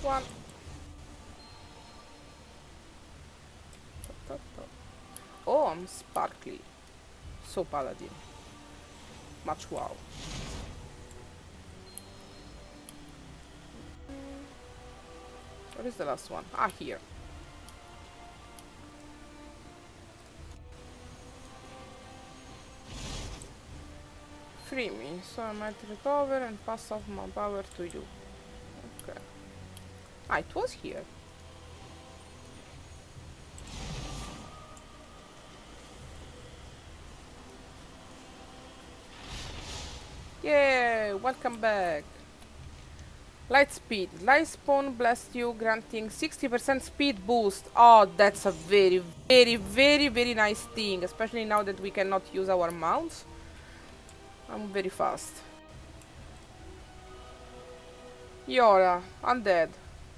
1. Oh, I'm sparkly. So paladin. Much wow. What is the last one? Ah, here. Free me, so I might recover and pass off my power to you. Okay. Ah, it was here. Yay! Welcome back. Light speed. Light spawn blast you, granting 60% speed boost. Oh, that's a very, very, very, very nice thing, especially now that we cannot use our mounts. I'm very fast. Yora, undead.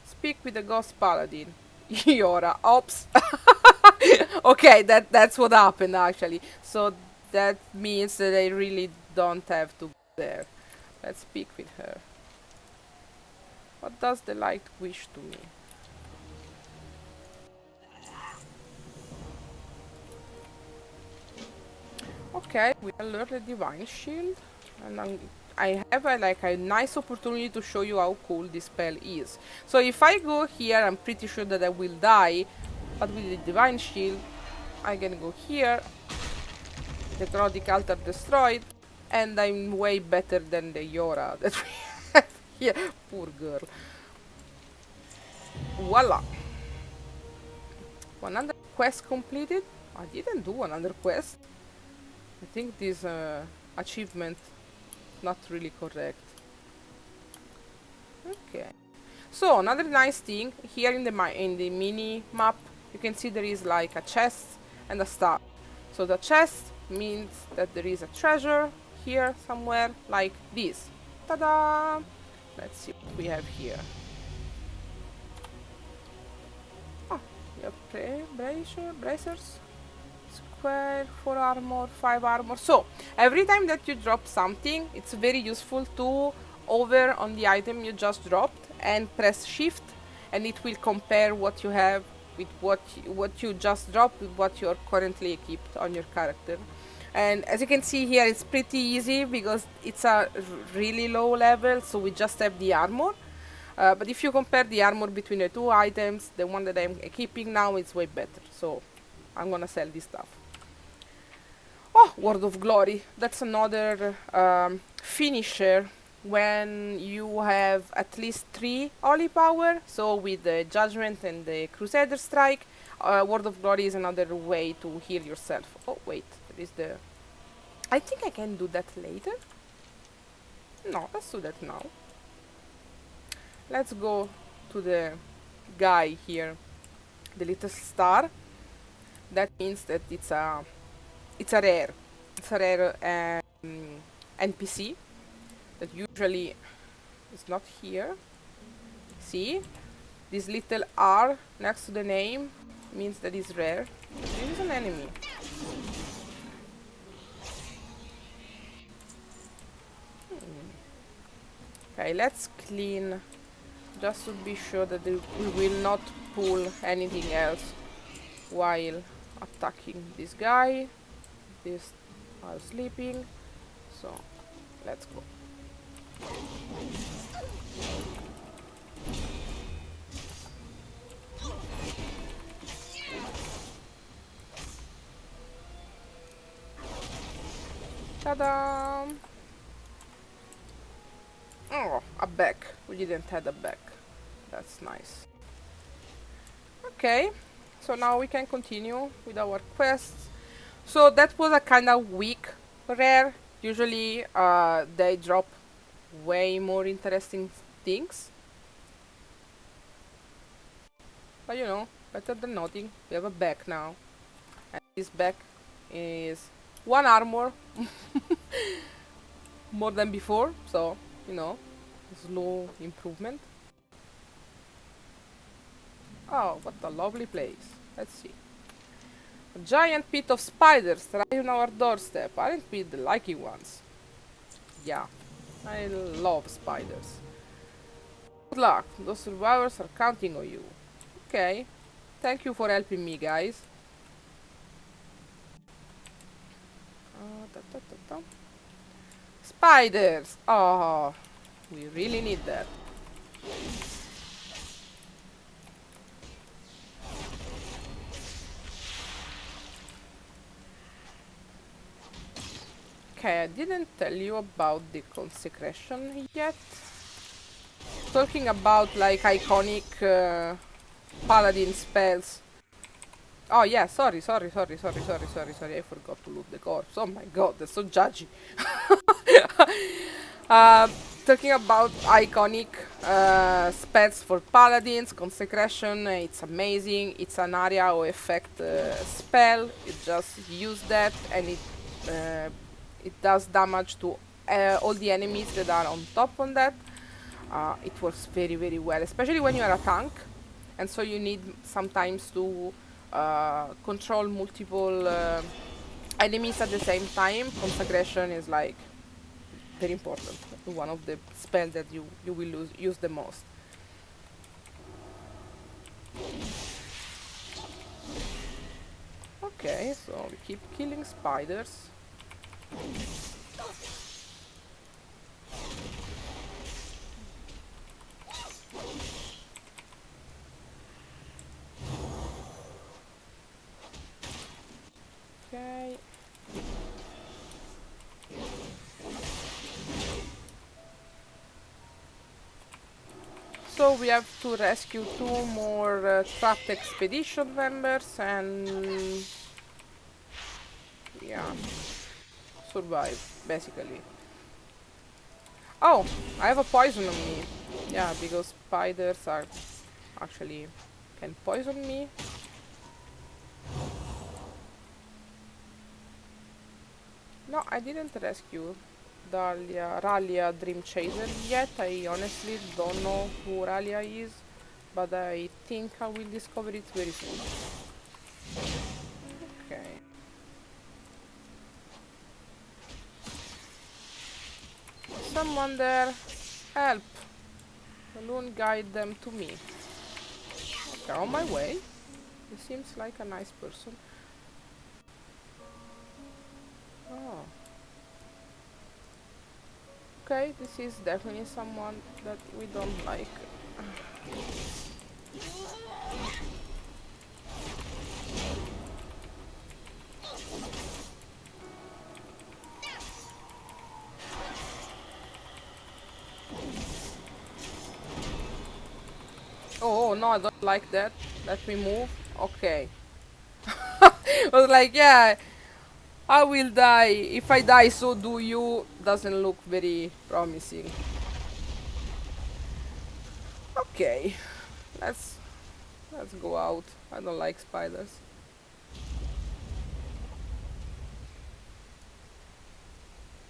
Speak with the ghost paladin. Yora, ops. Okay, that's what happened actually. So that means that I really don't have to go there. Let's speak with her. What does the light wish to me? Okay, we learned the Divine Shield, and I have a nice opportunity to show you how cool this spell is. So if I go here, I'm pretty sure that I will die, but with the Divine Shield, I can go here, Necrotic Altar destroyed, and I'm way better than the Yora that we have here. Poor girl. Voila! 100 quest completed. I didn't do another quest. I think this achievement not really correct. Okay. So another nice thing here in the mini map, you can see there is like a chest and a star. So the chest means that there is a treasure here somewhere like this. Ta-da! Let's see what we have here. Oh, we have bracers. It's square, 4 armor, 5 armor. So every time that you drop something, it's very useful to hover on the item you just dropped and press shift, and it will compare what you have with what you just dropped with what you're currently equipped on your character. And as you can see here, it's pretty easy because it's a really low level, so we just have the armor. But if you compare the armor between the two items, the one that I'm equipping now is way better. So I'm gonna sell this stuff. Oh, Word of Glory. That's another finisher when you have at least 3 holy power. So with the Judgment and the Crusader Strike, Word of Glory is another way to heal yourself. Oh, wait. There is the... I think I can do that later. No, let's do that now. Let's go to the guy here. The little star. That means that it's a rare. It's a rare NPC that usually is not here. See? This little R next to the name means that it's rare. This is an enemy. Okay, let's clean just to be sure that we will not pull anything else while attacking this guy. These are sleeping, so let's go. Ta-da! Oh, a back. We didn't have a back. That's nice. Okay, so now we can continue with our quests. So that was a kind of weak rare. Usually they drop way more interesting things. But you know, better than nothing. We have a back now. And this back is 1 armor more than before, so you know, slow improvement. Oh, what a lovely place. Let's see. A giant pit of spiders right on our doorstep. Aren't we the lucky ones? Yeah, I love spiders. Good luck. Those survivors are counting on you. Okay. Thank you for helping me, guys. Spiders! Oh, we really need that. Okay, I didn't tell you about the consecration yet. Talking about like iconic paladin spells. Oh yeah, sorry, I forgot to loot the corpse. Oh my god, that's so judgy. Talking about iconic spells for paladins, consecration, it's amazing. It's an area or effect spell. You just use that and it does damage to all the enemies that are on top on that. It works very, very well, especially when you are a tank, and so you need sometimes to control multiple enemies at the same time. Consecration is like very important, one of the spells that you will use the most. Okay, so we keep killing spiders. Okay. So we have to rescue 2 more trapped expedition members and yeah, survive basically. Oh, I have a poison on me. Yeah, because spiders are actually can poison me. No, I didn't rescue Ralia Dream Chaser yet. I honestly don't know who Ralia is, but I think I will discover it very soon. Okay. someone there? Help! Balloon guide them to me. Okay, on my way. He seems like a nice person. Oh. Okay, this is definitely someone that we don't like. Oh no, I don't like that. Let me move. Okay. I was like, yeah, I will die. If I die, so do you. Doesn't look very promising. Okay, let's go out. I don't like spiders.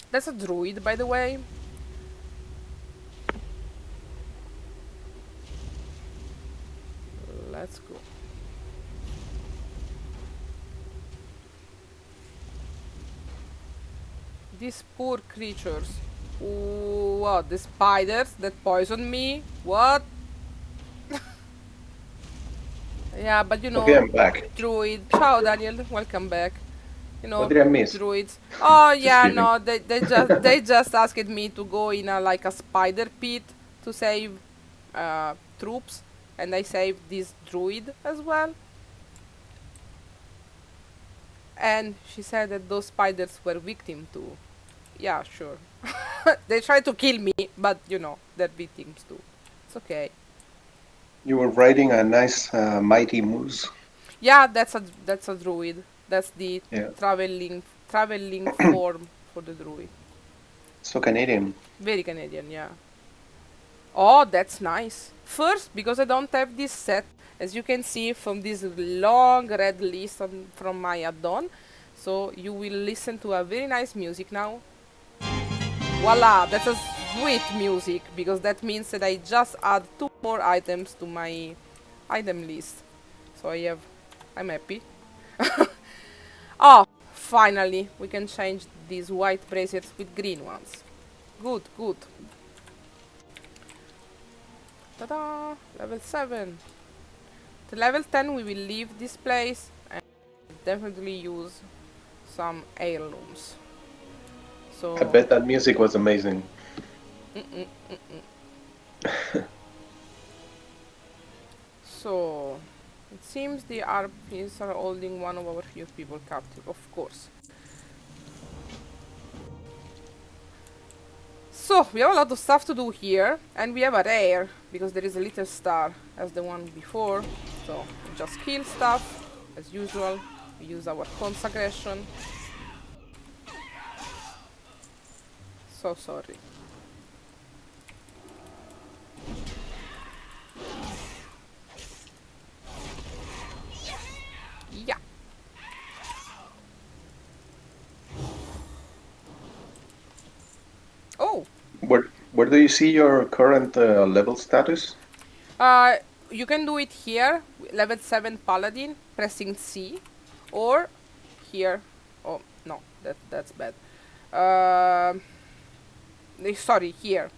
That's a druid, by the way. Let's go. These poor creatures. Ooh, what? The spiders that poisoned me? What? Yeah, but you know, Okay, I'm back. druid. Ciao, Daniel. Welcome back. You know, What did I miss? druids. Oh Just yeah, kidding. no, they just asked me to go in a like a spider pit to save troops, and I saved this druid as well. And she said that those spiders were victim too. Yeah, sure. They tried to kill me, but you know, they're victims too. It's okay. You were riding a nice mighty moose. Yeah, that's a druid. That's the Yeah. traveling form for the druid. So Canadian. Very Canadian, yeah. Oh, that's nice. First, because I don't have this set, as you can see from this long red list from my add-on. So you will listen to a very nice music now. Voila, that's a sweet music, because that means that I just add 2 more items to my item list. So I'm happy. Oh, finally, we can change these white bracelets with green ones. Good, good. Ta-da! Level 7. To level 10 we will leave this place and definitely use some heirlooms. So I bet that music was amazing. So it seems the RPs are holding one of our few people captive, of course. So we have a lot of stuff to do here, and we have a rare because there is a little star as the one before. So we just kill stuff as usual. We use our consecration. So sorry. Yeah. Oh. Where do you see your current level status? You can do it here, level 7 paladin, pressing C, or here. Oh no, that's bad. Sorry, here.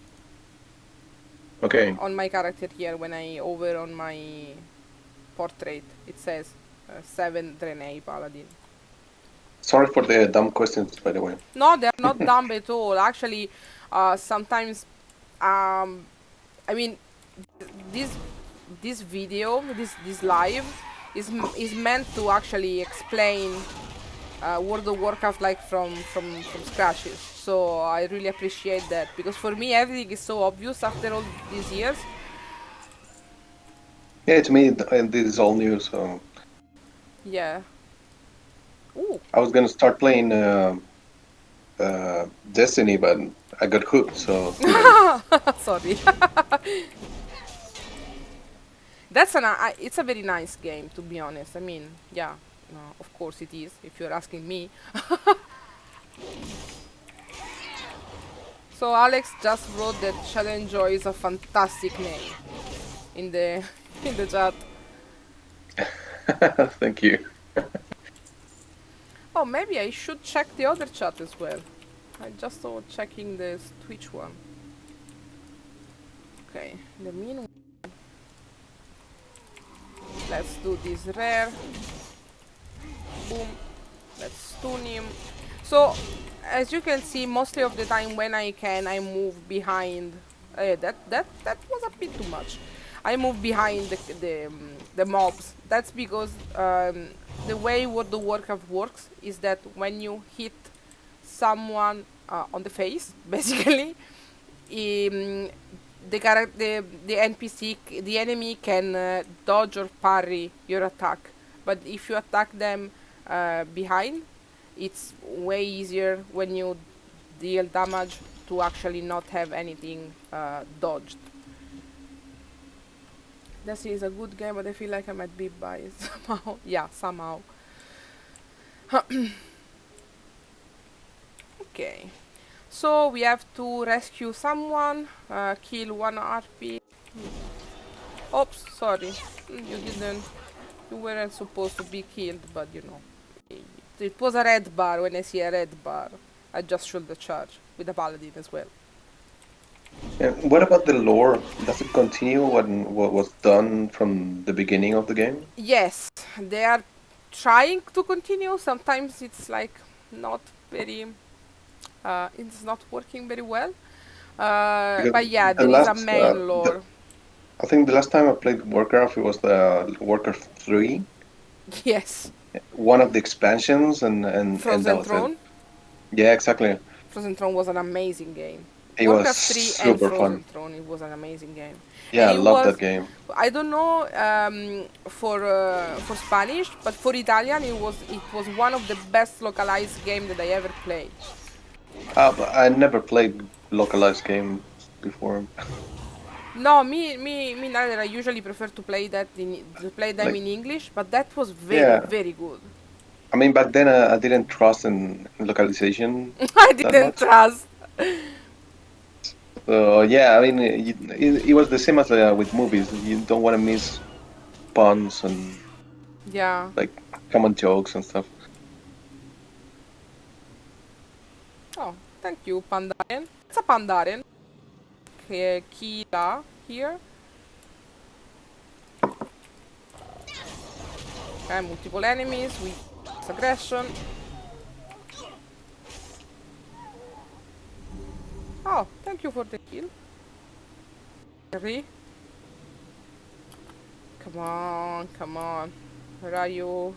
Okay. On my character here, when I over on my portrait, it says 7 Draenei paladin. Sorry for the dumb questions, by the way. No, they're not dumb at all. Actually, sometimes, I mean, this video, this live, is meant to actually explain World of Warcraft like from scratches. So I really appreciate that, because for me everything is so obvious after all these years. Yeah, to me, this is all new, so... Yeah. Ooh. I was gonna start playing Destiny, but I got hooked, so... Sorry. It's a very nice game, to be honest. I mean, yeah, no, of course it is, if you're asking me. So Alex just wrote that Shadow Joy is a fantastic name in the in the chat. Thank you. Oh, maybe I should check the other chat as well. I just saw checking this Twitch one. Okay, in the meanwhile, let's do this rare. Boom. Let's stun him. So, as you can see, mostly of the time when I can, I move behind. That was a bit too much. I move behind the mobs. That's because the way World of Warcraft works is that when you hit someone on the face, basically, the NPC, the enemy can dodge or parry your attack. But if you attack them behind, it's way easier when you deal damage to actually not have anything dodged. This is a good game, but I feel like I might be biased somehow. Yeah, somehow. Okay. So we have to rescue someone, kill one RP. Oops, sorry. You weren't supposed to be killed, but you know. It was a red bar. When I see a red bar, I just shoot the charge with the paladin as well. And what about the lore? Does it continue what was done from the beginning of the game? Yes, they are trying to continue. Sometimes it's like not very. It's not working very well. Because But yeah, the there is a last, main lore. I think the last time I played Warcraft, it was the Warcraft 3, Yes. one of the expansions, and that Frozen was it. Throne. Yeah, exactly. Frozen Throne was an amazing game. It was Warcraft 3 and super Frozen fun. Throne, it was an amazing game. Yeah, And I it love was, that game. I don't know for Spanish, but for Italian it was one of the best localized game that I ever played. But I never played localized games before. No, me neither. I usually prefer to play them Like, in English, but that was very, yeah. very good. I mean, back then I didn't trust in localization I that didn't much. trust. So yeah, I mean, it was the same as with movies. You don't want to miss puns and Yeah. like common jokes and stuff. Oh, thank you, Pandaren. It's a Pandaren. Kira here. Okay, multiple enemies with aggression. Oh, thank you for the kill. Harry. Come on, come on. Where are you?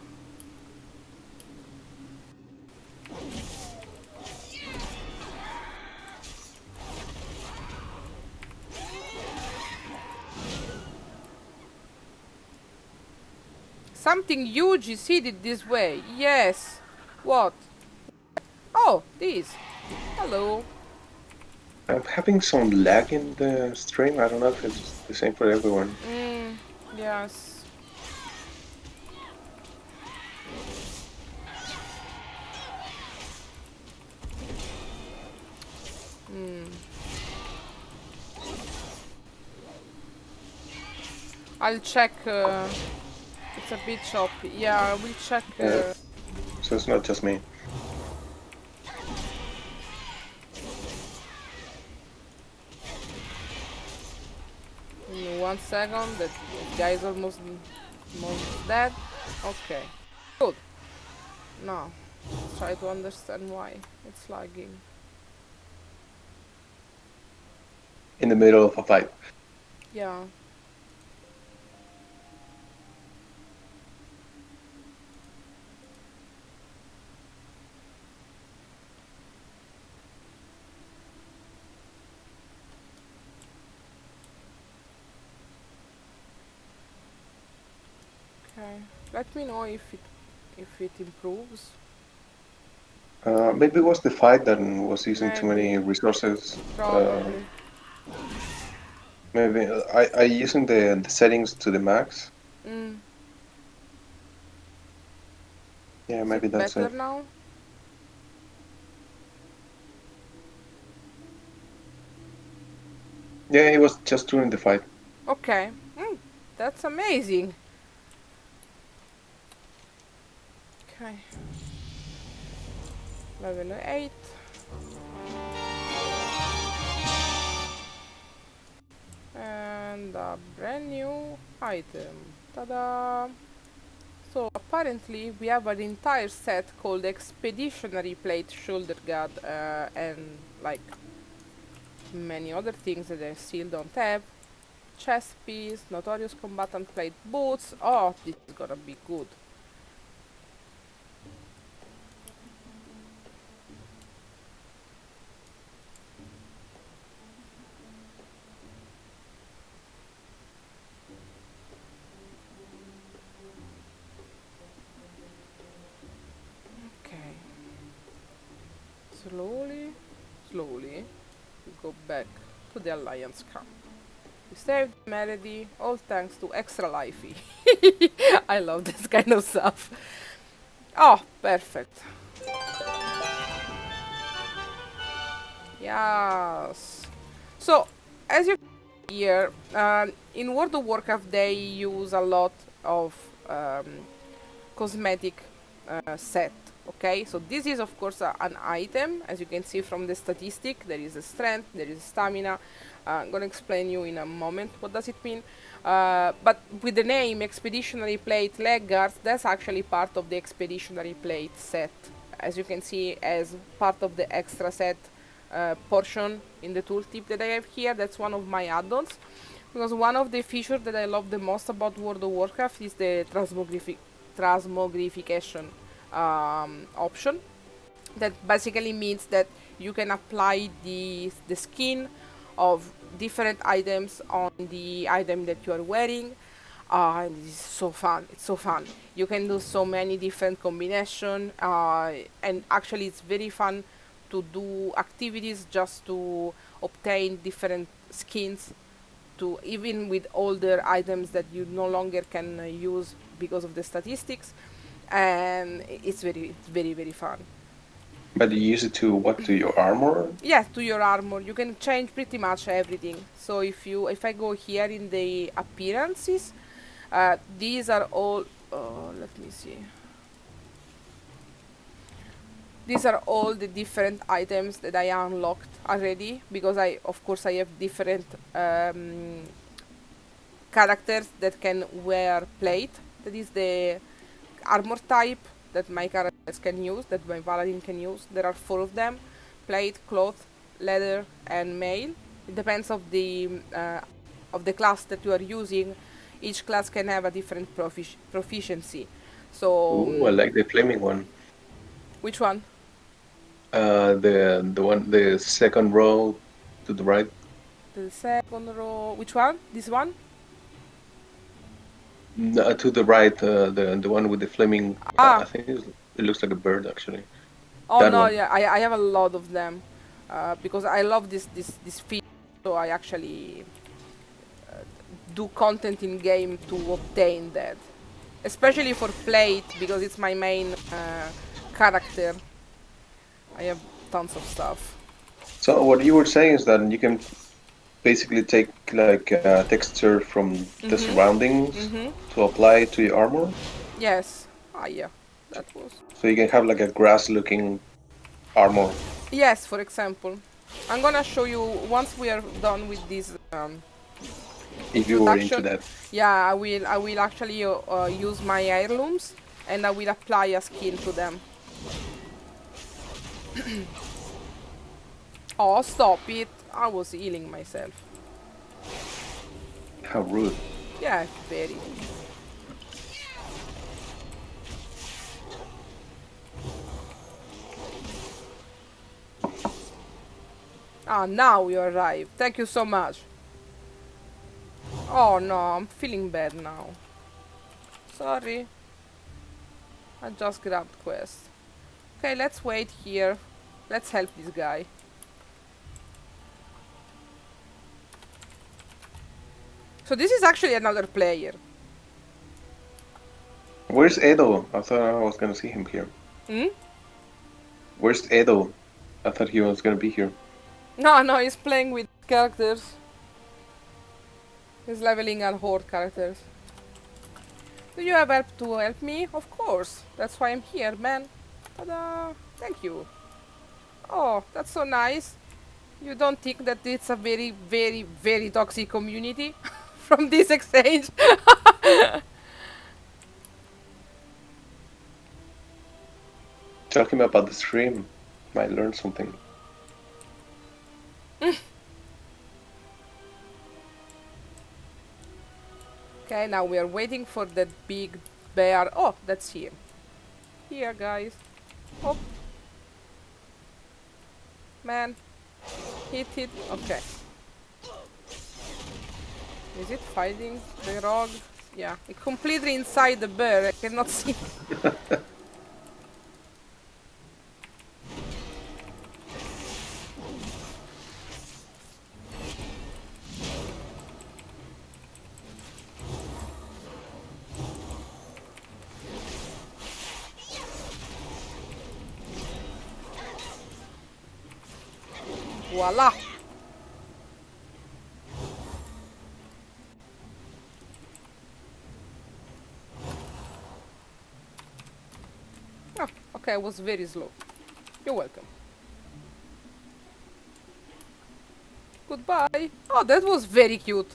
Something huge is headed this way. Yes. What? Oh, this. Hello. I'm having some lag in the stream. I don't know if it's the same for everyone. Yes. I'll check. It's a bit choppy. Yeah, we'll check. So it's not just me. In 1 second. That guy's almost dead. Okay. Good. Now, let's try to understand why it's lagging. In the middle of a fight. Yeah. Okay. Let me know if it improves. Maybe it was the fight that was using too Maybe. many resources. Probably. Maybe I using the settings to the max. Yeah, maybe that's better it. now? Yeah, it was just during the fight. Okay. That's amazing. Okay. Level 8. And a brand new item. Ta-da! So apparently we have an entire set called Expeditionary Plate Shoulder Guard and like many other things that I still don't have. Chest piece, Notorious Combatant Plate Boots. Oh, this is gonna be good. Okay. Slowly, slowly, we go back to the Alliance camp. We saved Melody, all thanks to Extra Lifey. I love this kind of stuff. Oh, perfect. Yes. So, as you can see here, in World of Warcraft they use a lot of cosmetic set. Okay, so this is of course an item. As you can see from the statistic, there is a strength, there is stamina. I'm gonna explain you in a moment what does it mean. But with the name Expeditionary Plate Leg Guards, that's actually part of the Expeditionary Plate set. As you can see, as part of the extra set portion in the tooltip that I have here, that's one of my add-ons. Because one of the features that I love the most about World of Warcraft is the transmogrification option. That basically means that you can apply the skin of different items on the item that you are wearing. And this is so fun. It's so fun. You can do so many different combinations, and actually it's very fun to do activities just to obtain different skins, to even with older items that you no longer can use because of the statistics, and it's very fun. But you use it to what? To your armor? Yes, to your armor. You can change pretty much everything. So if I go here in the appearances, these are all. Let me see. These are all the different items that I unlocked already, because of course I have different characters that can wear plate. That is the armor type that my characters can use, that my paladin can use. There are 4 of them: plate, cloth, leather, and mail. It depends of the class that you are using. Each class can have a different proficiency. So Ooh, I like the flaming one. which one? The second row to the right. The second row. Which one? This one? No, to the right, the one with the flaming. Ah. I think it looks like a bird actually. Oh That no, one. yeah, I have a lot of them, because I love this feature. So I actually do content in game to obtain that, especially for plate, because it's my main character. I have tons of stuff. So what you were saying is that you can basically take like texture from the surroundings to apply to your armor. Yes. Ah, yeah. That was. So you can have like a grass-looking armor. Yes, for example. I'm gonna show you once we are done with this. If you were into that. Yeah, I will actually use my heirlooms, and I will apply a skin to them. Oh, stop it. I was healing myself. How rude. Yeah, very. Ah, now you arrived. Thank you so much. Oh no, I'm feeling bad now. Sorry. I just grabbed quest. Okay, let's wait here. Let's help this guy. So this is actually another player. Where's Edo? I thought I was gonna see him here. Where's Edo? I thought he was gonna be here. No, he's playing with characters. He's leveling our horde characters. Do you have help to help me? Of course. That's why I'm here, man. Ta-da! Thank you. Oh, that's so nice. You don't think that it's a very, very, very toxic community from this exchange? Talking about the stream, might learn something. Okay, now we are waiting for that big bear. Oh, that's him. Here, guys. Oh. Man. Hit it. Okay. Is it fighting the rogue? Yeah. It's completely inside the bear. I cannot see. Voila. Oh, okay, I was very slow. You're welcome. Goodbye. Oh, that was very cute.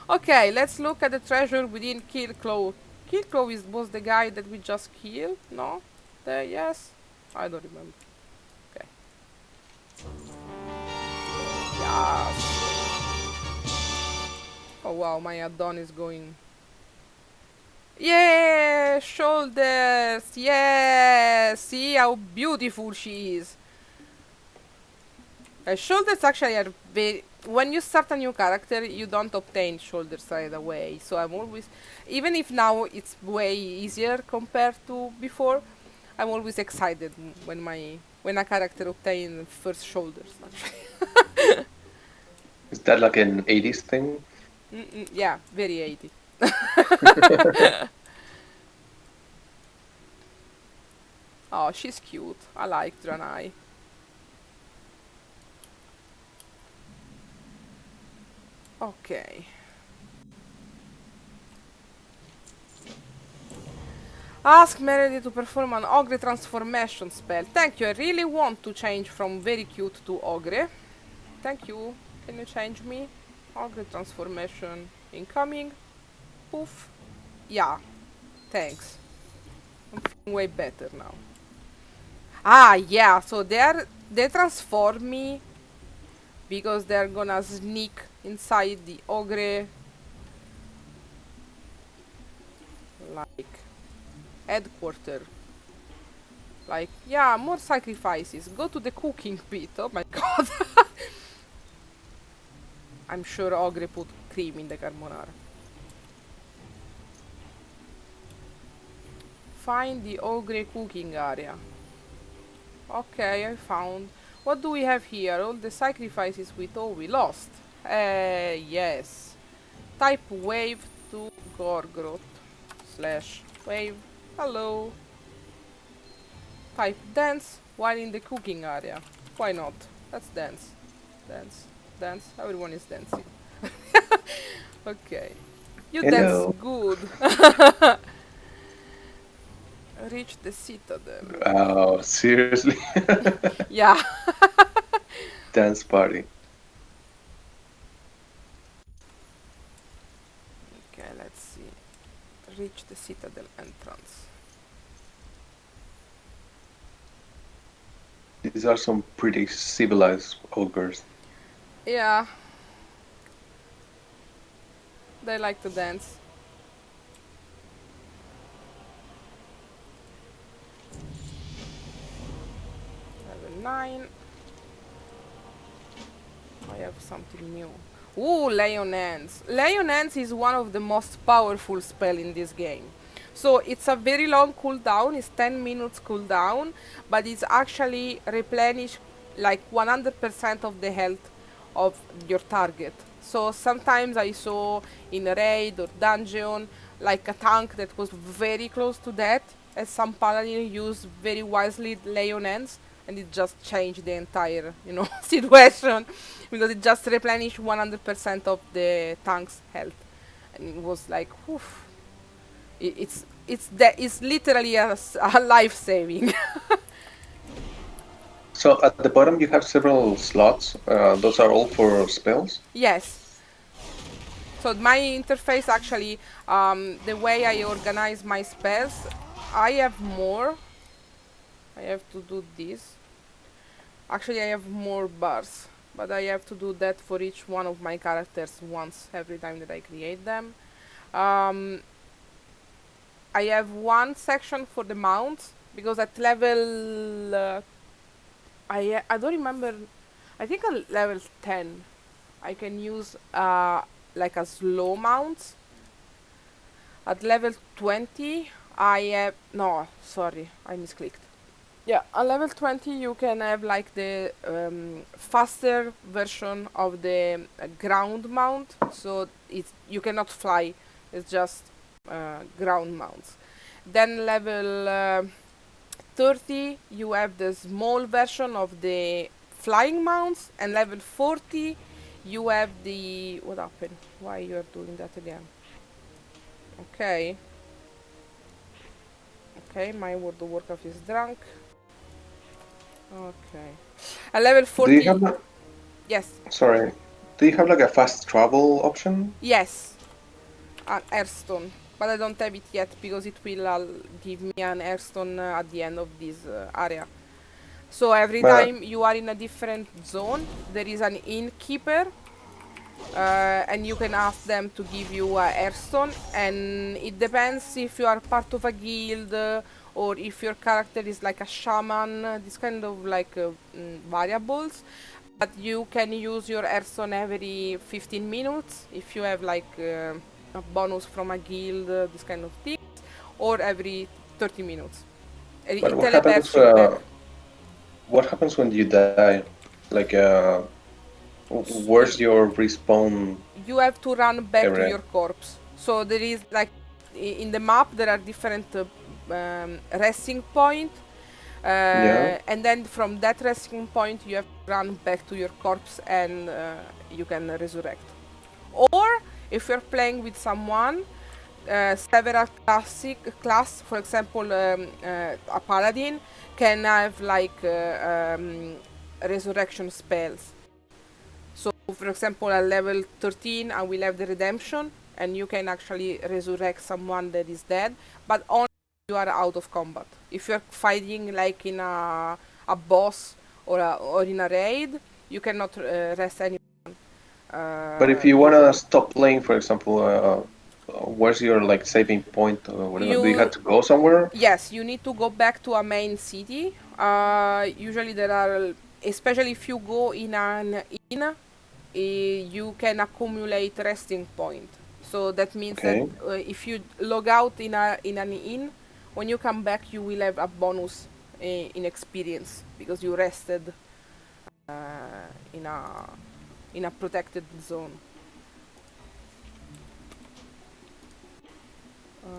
Okay, let's look at the treasure within Killclaw. Killclaw was the guy that we just killed? No? Yes? I don't remember. Okay. Yes. Oh wow, my add-on is going. Yeah, shoulders. Yeah, see how beautiful she is. Shoulders actually are very. When you start a new character, you don't obtain shoulders right away. So I'm always, even if now it's way easier compared to before, I'm always excited when a character obtains first shoulders. Actually. Is that like an 80s thing? Yeah, very 80. Oh, she's cute. I like Draenei. Okay. Ask Melody to perform an ogre transformation spell. Thank you. I really want to change from very cute to ogre. Thank you. Can you change me? Ogre transformation incoming. Poof. Yeah. Thanks. I'm feeling way better now. Ah, yeah. So they transform me because they're gonna sneak inside the ogre, like headquarter. Like, yeah, more sacrifices. Go to the cooking pit. Oh my god. I'm sure ogre put cream in the carbonara. Find the ogre cooking area. Okay, I found. What do we have here? All the sacrifices we thought we lost. Yes. Type wave to Gorgroth. / wave. Hello. Type dance while in the cooking area. Why not? Let's dance. Dance. Dance. Everyone is dancing. Okay. You Hello. dance good. Reach the citadel. Oh, seriously? Yeah. Dance party. Okay, let's see. Reach the citadel entrance. These are some pretty civilized ogres. Yeah. They like to dance. Level 9. I have something new. Ooh, Leon Hands. Leon Hands is one of the most powerful spell in this game. So it's a very long cooldown, it's 10 minutes cooldown, but it's actually replenish like 100% of the health of your target. So sometimes I saw in a raid or dungeon like a tank that was very close to death, and some paladin used very wisely Leon Hands, and it just changed the entire, situation, because it just replenished 100% of the tank's health, and it was like, whew. it's literally a life saving. So at the bottom you have several slots. Those are all for spells? Yes. So my interface actually, the way I organize my spells, I have more. I have to do this. Actually, I have more bars, but I have to do that for each one of my characters once every time that I create them. Um, I have one section for the mounts because at level I don't remember. I think at level 10 I can use like a slow mount. At level 20 I have no, sorry, I misclicked. Yeah, at level 20 you can have like the faster version of the ground mount, so you cannot fly. It's just ground mounts. Then level 30 you have the small version of the flying mounts, and level 40 you have the what happened? Why you are doing that again? Okay. Okay, my World of Warcraft is drunk. Okay. At level Do you 40, have like, yes, sorry, do you have like a fast travel option? yes, an airstone, but I don't have it yet because it will give me an airstone at the end of this area. So every But time you are in a different zone, there is an innkeeper, and you can ask them to give you a airstone, and it depends if you are part of a guild or if your character is like a shaman, this kind of like variables. But you can use your airstone every 15 minutes if you have like a bonus from a guild, this kind of thing, or every 30 minutes. but It teleports you back. what happens when you die? Like You, where's your respawn you have to run back to area? your corpse. So there is like in the map there are different resting point, Yeah. and then from that resting point you have to run back to your corpse and you can resurrect. Or if you're playing with someone, several class, for example, a paladin can have like resurrection spells. So, for example, at level 13, I will have the redemption, and you can actually resurrect someone that is dead, but only if you are out of combat. If you're fighting like in a boss or in a raid, you cannot rest anyone. But if you wanna Usually, stop playing, for example, where's your like saving point or whatever? Do you have you to go somewhere? yes, you need to go back to a main city. Usually there are, especially if you go in an inn, you can accumulate resting point. So that means that Okay. if you log out in an inn, when you come back, you will have a bonus in experience because you rested in a protected zone.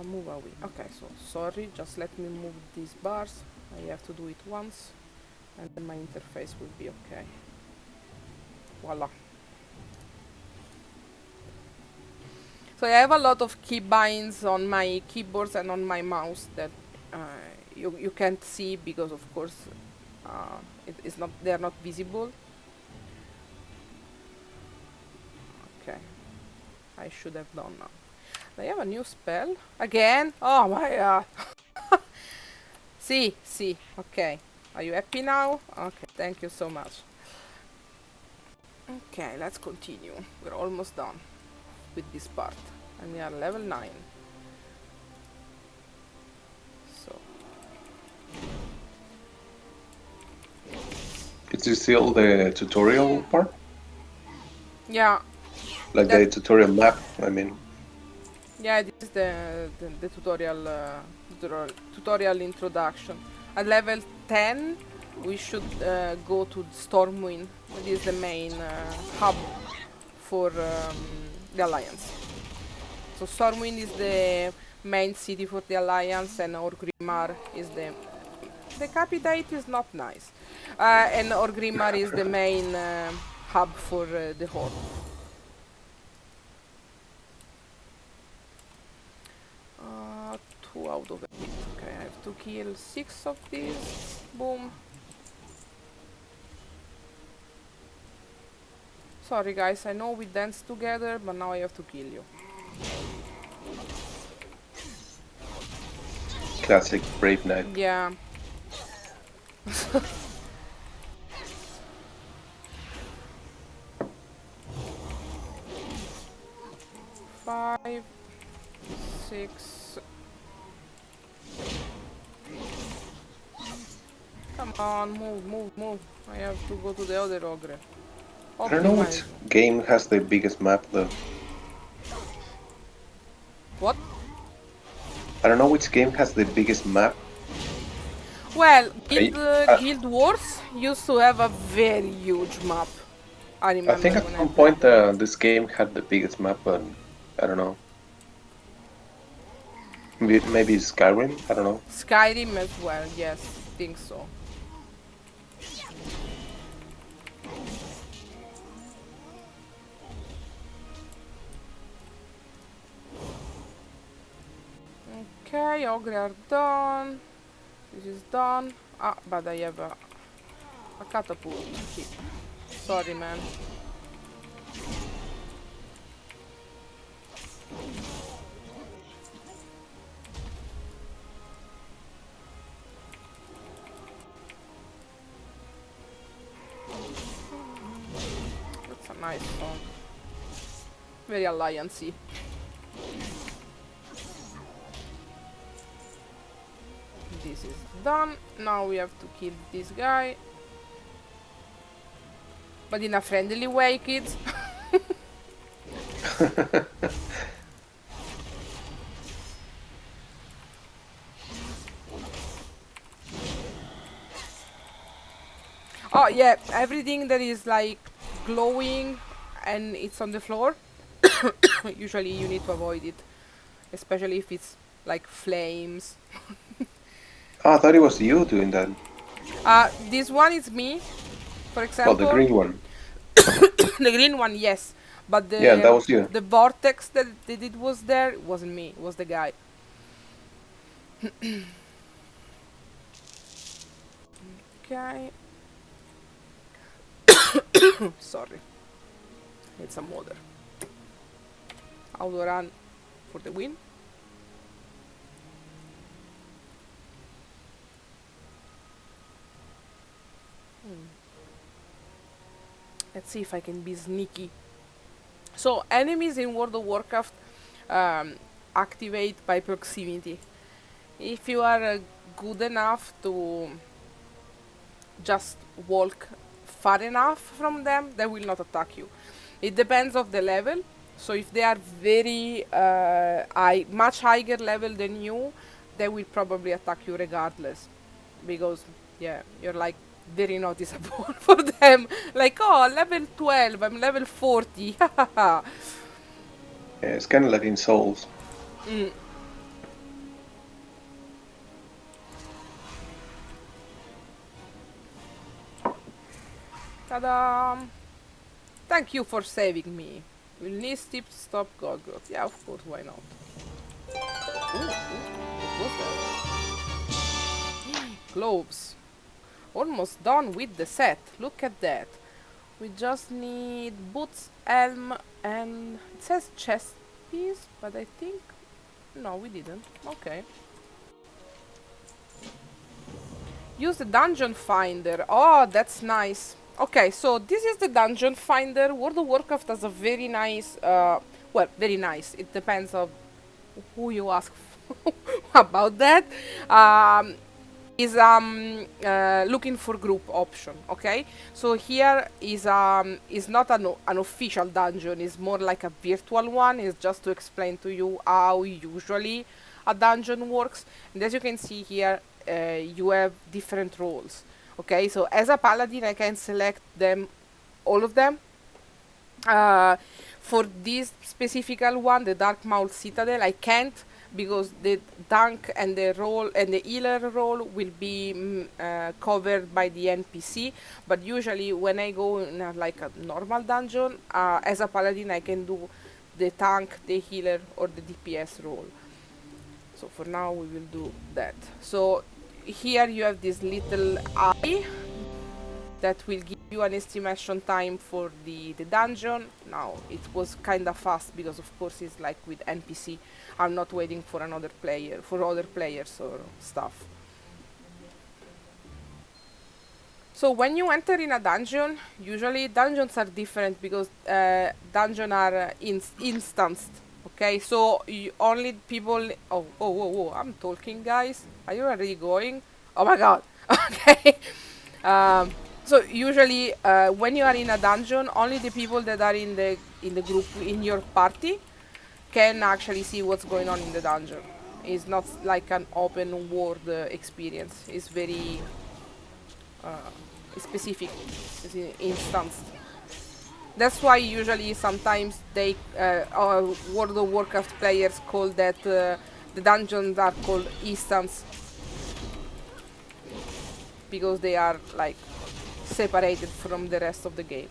Move away. Okay, so sorry, just let me move these bars. I have to do it once, and then my interface will be okay. Voila. So I have a lot of keybinds on my keyboards and on my mouse that you can't see because, of course, it is not. They are not visible. Okay, I should have done now. I have a new spell again. Oh my god. See. Okay. Are you happy now? Okay. Thank you so much. Okay, let's continue. We're almost done with this part, and we are level 9. So Is this still the tutorial part? yeah, Like the tutorial map, I mean. yeah, this is the tutorial introduction. At level 10, we should go to Stormwind. That is the main hub for the Alliance. So Stormwind is the main city for the Alliance, and Orgrimmar is the capitate is not nice, and Orgrimmar is the main hub for the Horde. 2 out of 8. Okay, I have to kill 6 of these. Boom. Sorry guys, I know we danced together, but now I have to kill you. Classic Brave Knight. Yeah. Five, 6. Come on, move. I have to go to the other ogre. I don't know which game has the biggest map though. What? I don't know which game has the biggest map. Well, Guild Wars used to have a very huge map. I remember. I think at when some I point played. this game had the biggest map, but I don't know. Maybe Skyrim? I don't know. Skyrim as well, yes, think so. Okay, ogre are done. This is done. Ah, but I have a catapult. Keep. Sorry, man. That's a nice song. Very alliance-y. This is done. Now we have to kill this guy. But in a friendly way, kids. Oh yeah, everything that is like glowing and it's on the floor, usually you need to avoid it. Especially if it's like flames. Oh, I thought it was you doing that. This one is me, for example. Well, the green one. The green one, yes. But Yeah, that was you. the vortex that it was there, it wasn't me, it was the guy. Okay. Sorry. Need some water. Auto run for the win. Let's see if I can be sneaky. So enemies in World of Warcraft activate by proximity. If you are good enough to just walk far enough from them, they will not attack you. It depends of the level. So if they are very much higher level than you, they will probably attack you regardless. Because yeah, you're like very noticeable for them. Like, oh, level 12, I'm level 40. Yeah, it's kind of like in Souls. Ta-da! Thank you for saving me. Will need tip stop god growth. Yeah, of course, why not? Ooh, what was that? Gloves. Almost done with the set. Look at that. We just need boots, helm, and it says chest piece, but I think no, we didn't. Okay. Use the dungeon finder. Oh, that's nice. Okay, so this is the dungeon finder. World of Warcraft has a very nice, well, very nice. It depends on who you ask about that. Is looking for group option. Okay, so here is not an official dungeon. It's more like a virtual one. It's just to explain to you how usually a dungeon works. And as you can see here, you have different roles. Okay, so as a paladin, I can select them, all of them. For this specific one, the Dark Maul Citadel, I can't, because the tank and the role and the healer role will be covered by the NPC. But usually when I go in like a normal dungeon, as a paladin I can do the tank, the healer, or the DPS role. So for now we will do that. So here you have this little eye that will give you an estimation time for the dungeon. Now it was kind of fast because of course it's like with NPC. I'm not waiting for another player, for other players or stuff. So when you enter in a dungeon, usually dungeons are different because dungeons are instanced. Okay, so only people. Oh, I'm talking, guys. Are you already going? Oh my god. Okay. So usually, when you are in a dungeon, only the people that are in the group in your party can actually see what's going on in the dungeon. It's not like an open world experience. It's very specific, it's instanced. That's why usually sometimes they World of Warcraft players call that the dungeons are called instance because they are like separated from the rest of the game.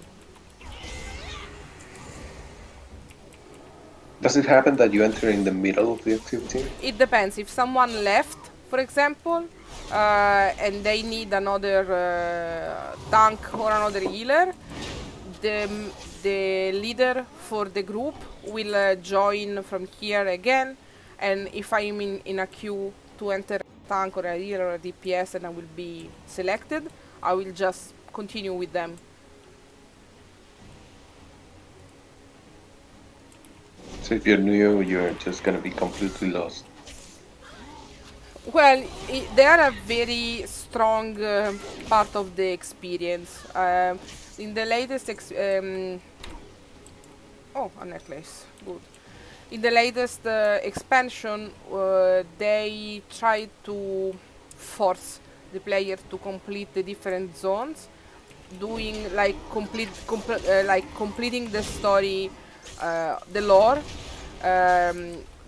Does it happen that you enter in the middle of the activity? It depends. If someone left, for example, and they need another tank or another healer, the leader for the group will join from here again, and if I'm in a queue to enter a tank or a healer or a DPS and I will be selected, I will just continue with them. So if you're new, you're just gonna be completely lost. Well, they are a very strong part of the experience. In the latest oh, a necklace, good. In the latest expansion, they tried to force the player to complete the different zones, doing like completing the story, the lore,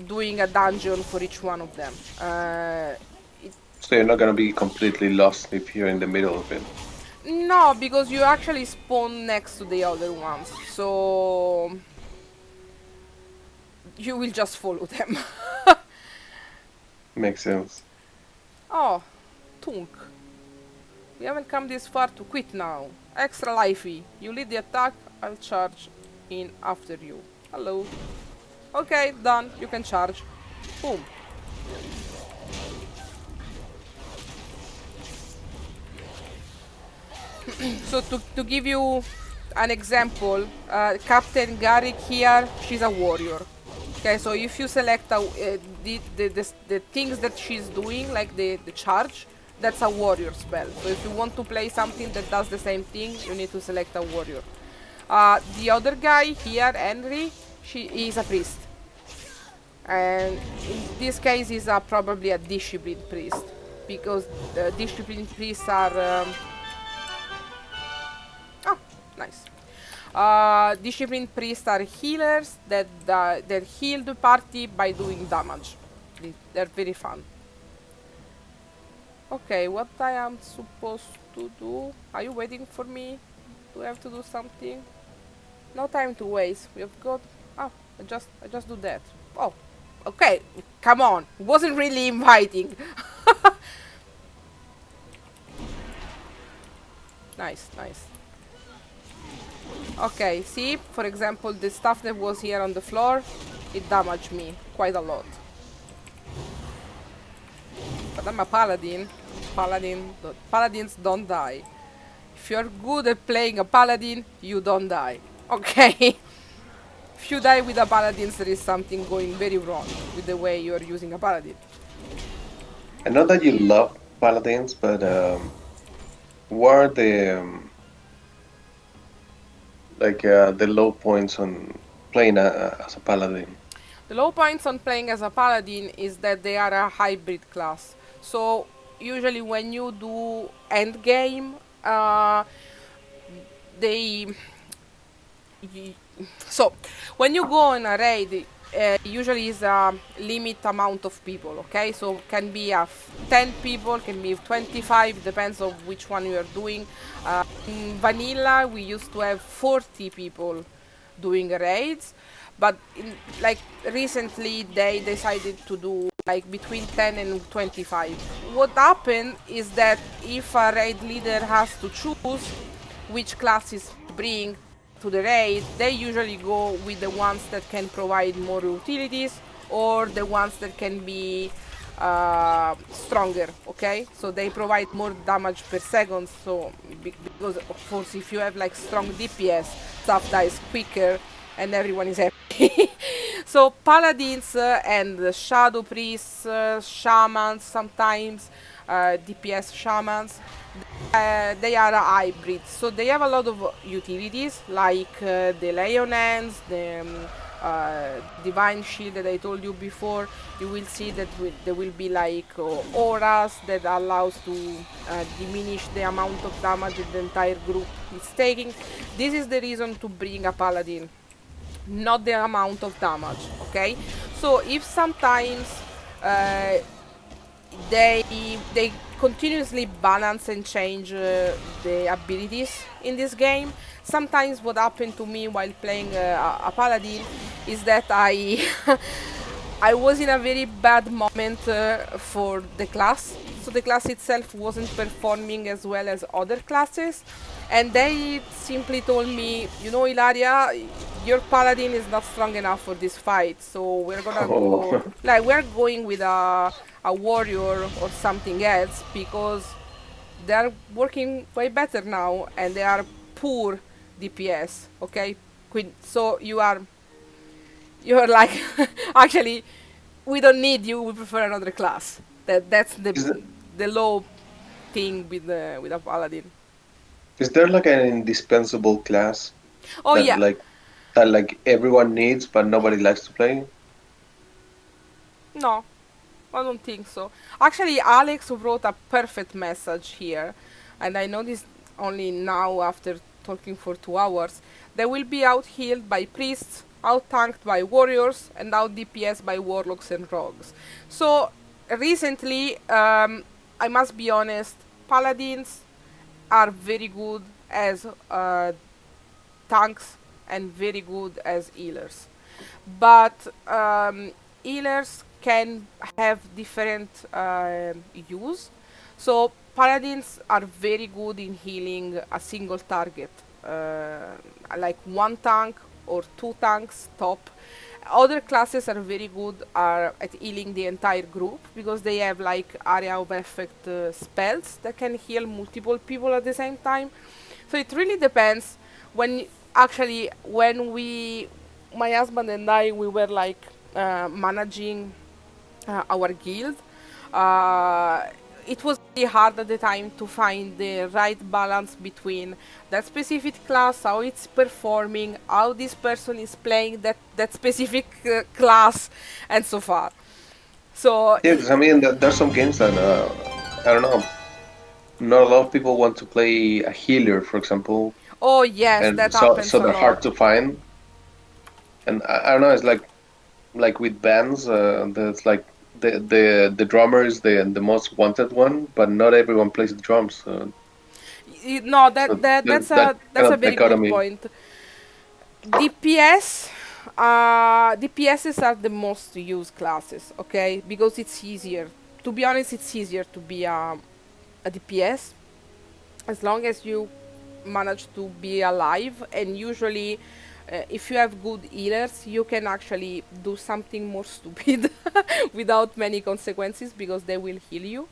doing a dungeon for each one of them. So you're not gonna be completely lost if you're in the middle of it. No, because you actually spawn next to the other ones, so you will just follow them. Makes sense. Oh, Tunk. We haven't come this far to quit now. Extra lifey. You lead the attack, I'll charge in after you. Hello. Okay, done. You can charge. Boom. So to give you an example, Captain Garrick here, she's a warrior. Okay, so if you select the things that she's doing, like the charge, that's a warrior spell. So if you want to play something that does the same thing, you need to select a warrior. The other guy here, Henry, she is a priest. And in this case, he's probably a disciplined priest. Because disciplined priests are... oh, nice. Disciplined priests are healers that heal the party by doing damage. They're very fun. Okay, what I am supposed to do? Are you waiting for me? Do I have to do something? No time to waste. We have got... oh, I just do that. Oh, okay. Come on. It wasn't really inviting. Nice, nice. Okay, see, for example, the stuff that was here on the floor, it damaged me quite a lot. But I'm a paladin. Paladins don't die. If you're good at playing a paladin, you don't die. Okay? If you die with a paladin, there is something going very wrong with the way you're using a paladin. I know that you love paladins, but what are the the low points on playing as a paladin? The low points on playing as a paladin is that they are a hybrid class. So usually when you do end game, so when you go on a raid, usually is a limit amount of people. Okay, so can be 10 people, can be 25, depends on which one you are doing. In vanilla, we used to have 40 people doing raids, but like recently they decided to do like between 10 and 25. What happened is that if a raid leader has to choose which classes to bring to the raid, they usually go with the ones that can provide more utilities or the ones that can be stronger, okay? So they provide more damage per second, so because of course if you have like strong DPS, stuff dies quicker and everyone is happy. So paladins and shadow priests, shamans sometimes, DPS shamans, they are a hybrid, so they have a lot of utilities like the Leonance, the Divine Shield that I told you before. You will see that there will be like auras that allows to diminish the amount of damage that the entire group is taking. This is the reason to bring a paladin, not the amount of damage, okay? So if sometimes uh, they continuously balance and change the abilities in this game. Sometimes what happened to me while playing a paladin is that I I was in a very bad moment for the class. So the class itself wasn't performing as well as other classes, and they simply told me, you know, Ilaria, your paladin is not strong enough for this fight, so we're gonna go, Oh. like, we're going with a warrior or something else because they're working way better now and they are poor DPS, okay? So you're like, actually, we don't need you. We prefer another class. That's Is it, the low thing with a paladin. is there like an indispensable class Oh that yeah, like everyone needs but nobody likes to play? no, I don't think so. Actually, Alex wrote a perfect message here, and I noticed only now after talking for 2 hours. They will be out healed by priests, out tanked by warriors, and out DPS by warlocks and rogues. So recently, I must be honest, paladins are very good as tanks and very good as healers. But healers can have different use. So paladins are very good in healing a single target, like one tank or two tanks top. Other classes are very good are at healing the entire group because they have like area of effect spells that can heal multiple people at the same time. So it really depends. When actually when we, my husband and I, we were like managing our guild. Uh, it was really hard at the time to find the right balance between that specific class, how it's performing, how this person is playing that specific class, and so far. So, Yeah, because I mean, there's some games that I don't know. Not a lot of people want to play a healer, for example, oh yes, and that so happens a they're lot. hard to find. And I don't know. It's like with bands, there's like the drummer is the most wanted one, but not everyone plays the drums. No, So that that's kind a of very good dichotomy. point. DPS, DPSs are the most used classes, okay? Because it's easier. To be honest, it's easier to be a DPS as long as you manage to be alive. And usually, if you have good healers, you can actually do something more stupid without many consequences because they will heal you.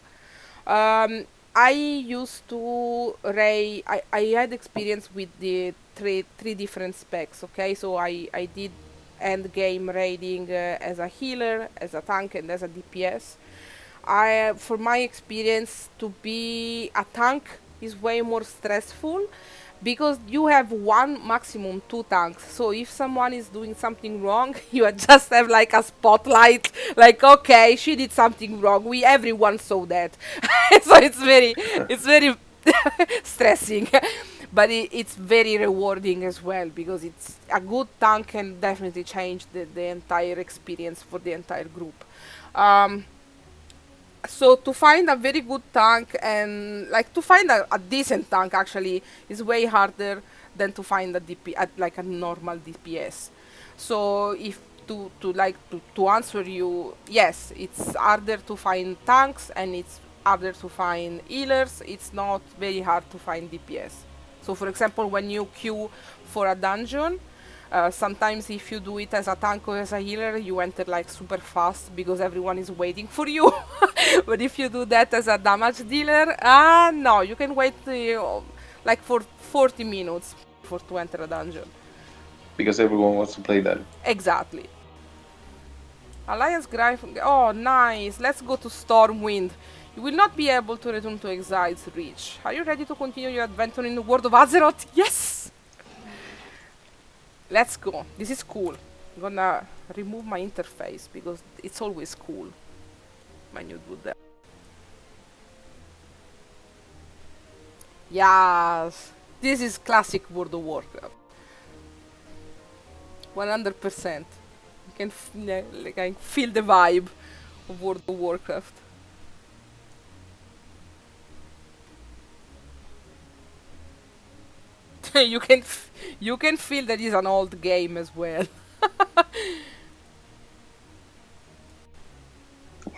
I used to I had experience with the three different specs. Okay, so I did end game raiding as a healer, as a tank, and as a DPS. I, for my experience, to be a tank is way more stressful because you have one maximum two tanks. So if someone is doing something wrong, you just have like a spotlight, like, okay, she did something wrong. We everyone saw that. So it's very stressing. But it's very rewarding as well because it's a good tank can definitely change the entire experience for the entire group. Um, so to find a very good tank and like to find a decent tank actually is way harder than to find a like a normal DPS. So if to answer you, yes, it's harder to find tanks and it's harder to find healers. It's not very hard to find DPS. So for example, when you queue for a dungeon, sometimes if you do it as a tank or as a healer, you enter like super fast because everyone is waiting for you. But if you do that as a damage dealer, no, you can wait like for 40 minutes for to enter a dungeon. Because everyone wants to play that. Exactly. Alliance Gryphon. Oh, nice. Let's go to Stormwind. You will not be able to return to Exile's Reach. Are you ready to continue your adventure in the world of Azeroth? Yes! Let's go. This is cool. I'm gonna remove my interface because it's always cool when you do that. Yes! This is classic World of Warcraft. 100%. You can feel the vibe of World of Warcraft. you can feel that it's an old game as well.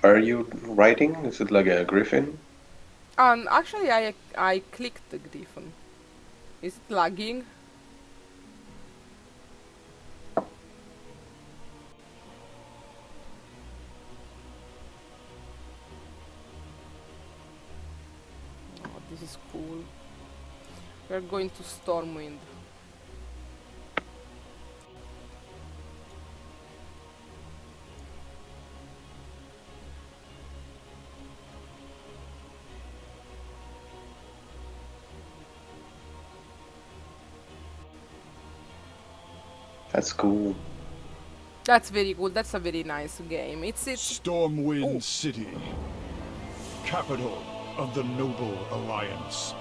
Are you writing? Is it like a griffin? Actually, I clicked the Griffin. Is it lagging? Oh, this is cool. We're going to Stormwind. That's cool. That's very cool. That's a very nice game. It's Stormwind Oh. City, capital of the Noble Alliance.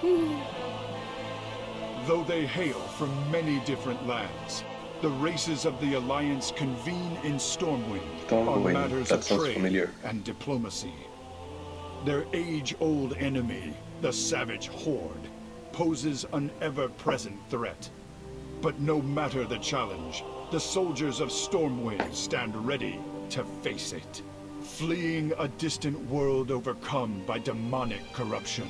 Though they hail from many different lands, the races of the Alliance convene in Stormwind on matters That of sounds trade familiar. and diplomacy. Their age-old enemy, the Savage Horde, poses an ever-present threat. But no matter the challenge, the soldiers of Stormwind stand ready to face it, fleeing a distant world overcome by demonic corruption.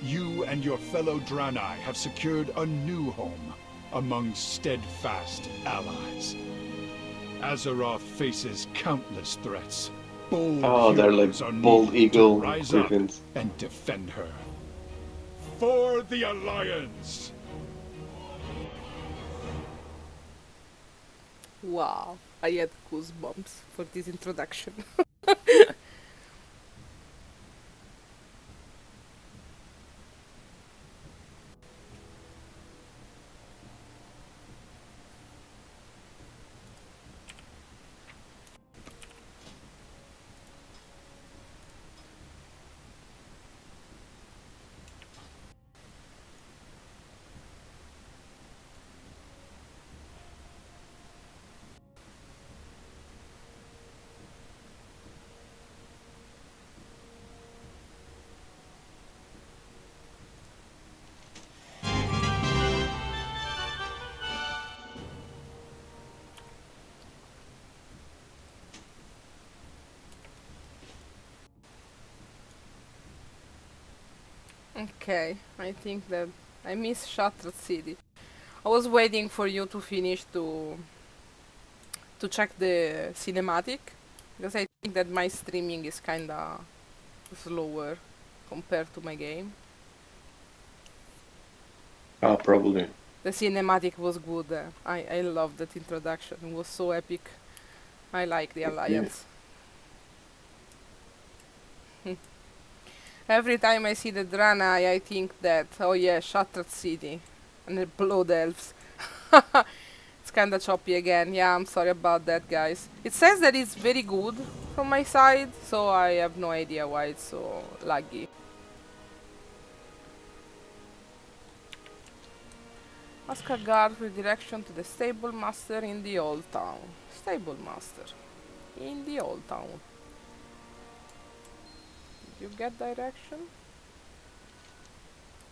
You and your fellow Draenei have secured a new home among steadfast allies. Azeroth faces countless threats. Bold They're heroes like are bald needed to eagle rise griffins. up and defend her. For the Alliance! Wow, I had goosebumps for this introduction. Okay, I think that I miss Shattered City. I was waiting for you to finish to check the cinematic because I think that my streaming is kinda slower compared to my game. Probably. The cinematic was good. I loved that introduction. It was so epic. I like the Alliance. Every time I see the Draenei, I think that, oh yeah, Shattered City and the Blood Elves. It's kinda choppy again. Yeah, I'm sorry about that, guys. It says that it's very good from my side, so I have no idea why it's so laggy. Ask a guard for direction to the stable master in the old town. Stable master in the old town. Did you get direction?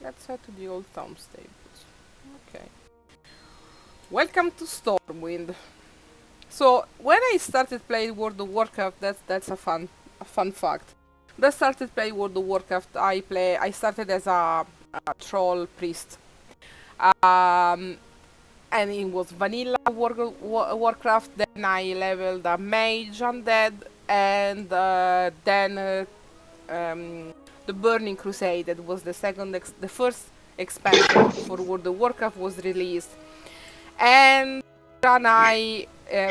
Let's head to the old town stables. Okay. Welcome to Stormwind. So when I started playing World of Warcraft, that's a fun fact. When I started playing World of Warcraft, I started as a troll priest. Um, and it was vanilla Warcraft. Then I leveled a mage undead, and then the Burning Crusade. That was the first expansion for World of Warcraft was released, and Draenei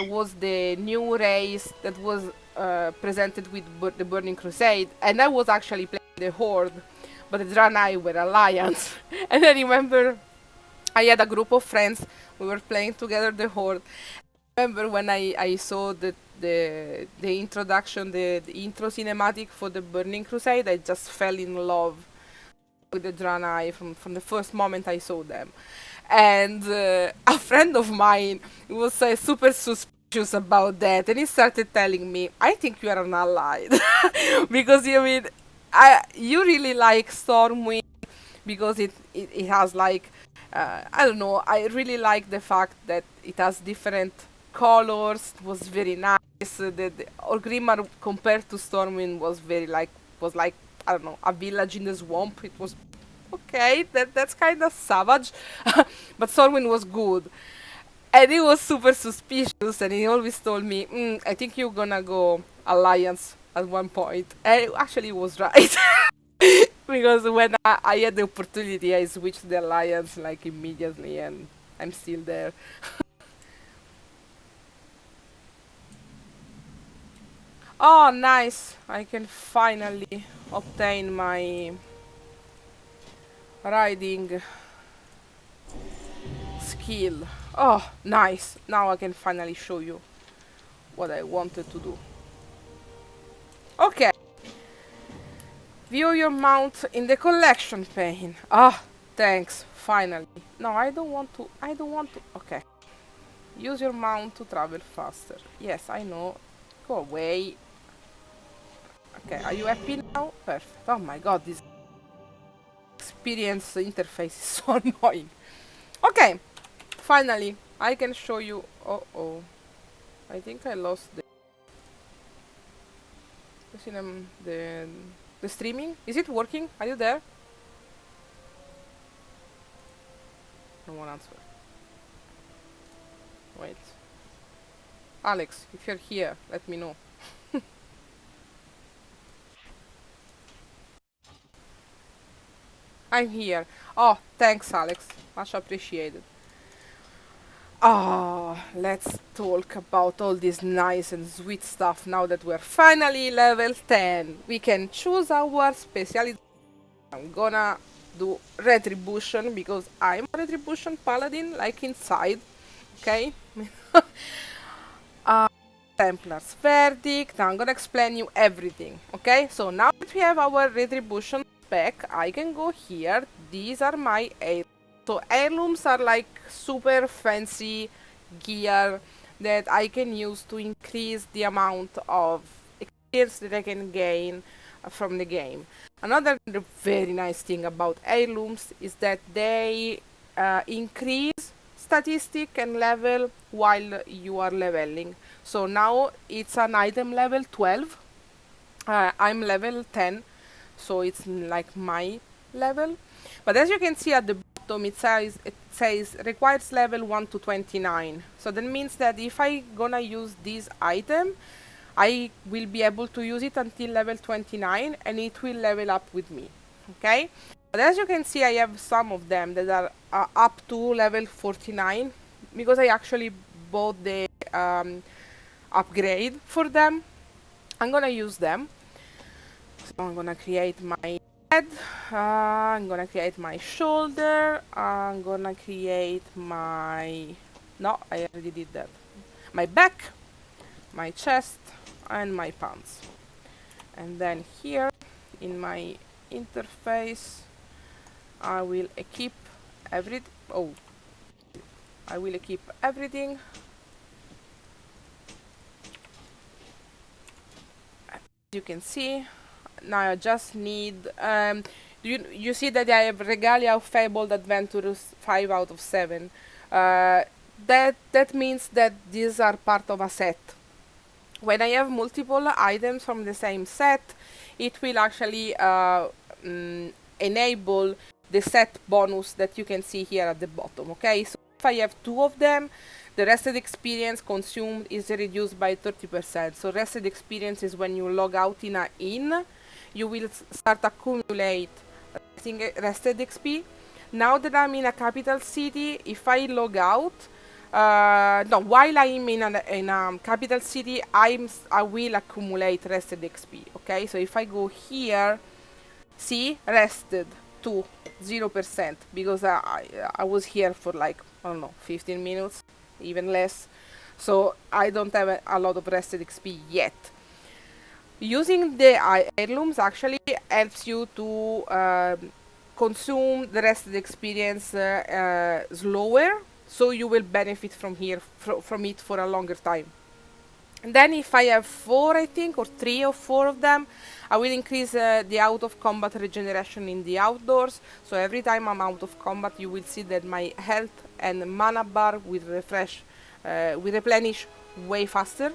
was the new race that was presented with the Burning Crusade, and I was actually playing the Horde, but the Draenei were Alliance. And I remember I had a group of friends. We were playing together the Horde. I remember when I saw the introduction, the intro cinematic for the Burning Crusade, I just fell in love with the Draenei from the first moment I saw them. And a friend of mine was super suspicious about that, and he started telling me, "I think you are an ally," because you really like Stormwind because it has like I don't know. I really like the fact that it has different colors. It was very nice. The Orgrimmar compared to Stormwind was like I don't know, a village in the swamp. It was okay. That's kind of savage, but Stormwind was good. And he was super suspicious, and he always told me, "I think you're gonna go Alliance at one point." And he actually was right. Because when I had the opportunity, I switched the alliance like immediately, and I'm still there. Oh, nice! I can finally obtain my riding skill. Oh, nice! Now I can finally show you what I wanted to do. Okay. View your mount in the collection pane. Ah, thanks. Finally. No, I don't want to. Okay. Use your mount to travel faster. Yes, I know. Go away. Okay, are you happy now? Perfect. Oh my god, this experience interface is so annoying. Okay, finally, I can show you. Oh. I think I lost the streaming. Is it working? Are you there? No one answer. Wait. Alex, if you're here, let me know. I'm here. Oh, thanks, Alex. Much appreciated. Let's talk about all this nice and sweet stuff now that we're finally level 10. We can choose our specialty. I'm gonna do Retribution because I'm a Retribution Paladin, like inside. Okay? Templar's Verdict. Now I'm gonna explain you everything. Okay? So now that we have our Retribution spec, I can go here. These are my heirlooms. So heirlooms are like super fancy gear that I can use to increase the amount of experience that I can gain from the game. Another very nice thing about heirlooms is that they increase statistic and level while you are leveling. So now it's an item level 12. I'm level 10, so it's like my level. But as you can see at the bottom, it says requires level 1 to 29. So that means that if I gonna use this item, I will be able to use it until level 29, and it will level up with me. Okay? But as you can see, I have some of them that are up to level 49 because I actually bought the upgrade for them. I'm gonna use them. So I'm gonna create my head, I'm gonna create my shoulder, I'm gonna create my... No, I already did that. My back, my chest, and my pants. And then here, in my interface, I will equip everything. I will equip everything. As you can see, now I just need you see that I have Regalia of Fabled Adventurers 5 out of 7. that means that these are part of a set. When I have multiple items from the same set, it will actually enable the set bonus that you can see here at the bottom. Okay, so if I have 2 of them, the rested experience consumed is reduced by 30%. So rested experience is when you log out in a inn, you will start accumulate rested XP. Now that I'm in a capital city, if I log out, no, while I'm in a capital city, I will accumulate rested XP. Okay, so if I go here, see, rested to 0% because I was here for like, I don't know, 15 minutes, even less. So I don't have a lot of rested XP yet. Using the heirlooms actually helps you to consume the rested experience slower, so you will benefit from from it for a longer time. And then if I have 4, I think, or 3 or 4 of them, I will increase the out of combat regeneration in the outdoors. So every time I'm out of combat, you will see that my health and mana bar will will replenish way faster.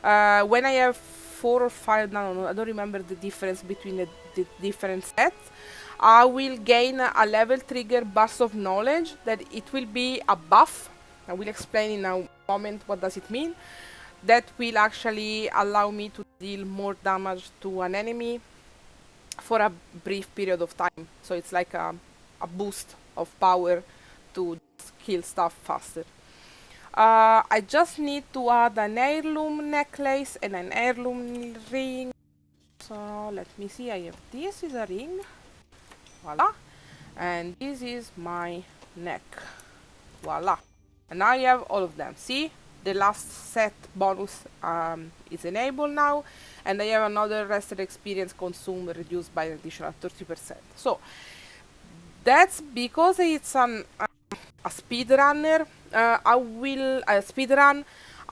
When I have 4 or 5, no, I don't remember the difference between the different sets. I will gain a level trigger burst of knowledge that it will be a buff. I will explain in a moment what does it mean. That will actually allow me to deal more damage to an enemy for a brief period of time. So it's like a boost of power to kill stuff faster. I just need to add an heirloom necklace and an heirloom ring. So let me see, I have this is a ring. Voila. And this is my neck. Voila. And now I have all of them. See? The last set bonus is enabled now. And I have another rested experience consumed reduced by an additional 30%. So that's because it's a speedrunner. I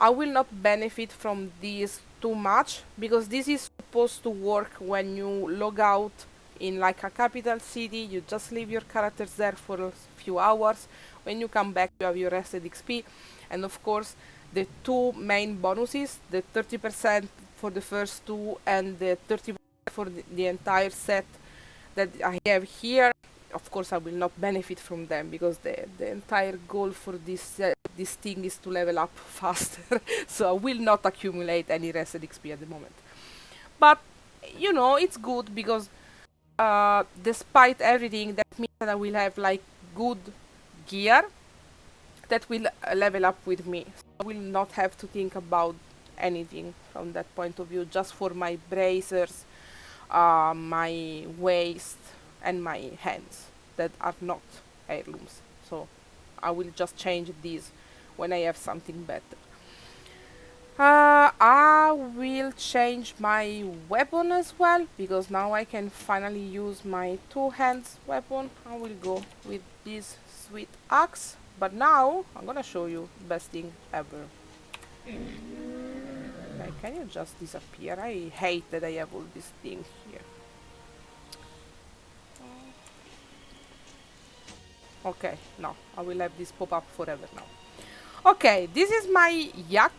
will not benefit from this too much because this is supposed to work when you log out in like a capital city. You just leave your characters there for a few hours. When you come back, you have your rested XP, and of course the 2 main bonuses, the 30% for the first 2 and the 30% for the entire set that I have here. Of course, I will not benefit from them because the entire goal for this thing is to level up faster. So I will not accumulate any rested XP at the moment. But you know, it's good because despite everything, that means that I will have like good gear that will level up with me. So I will not have to think about anything from that point of view, just for my bracers, my waist, and my hands that are not heirlooms. So I will just change these when I have something better. I will change my weapon as well because now I can finally use my 2 hands weapon. I will go with this sweet axe, but now I'm gonna show you the best thing ever. Okay, can you just disappear? I hate that I have all these things here. Okay, no, I will have this pop up forever now. Okay, this is my yak.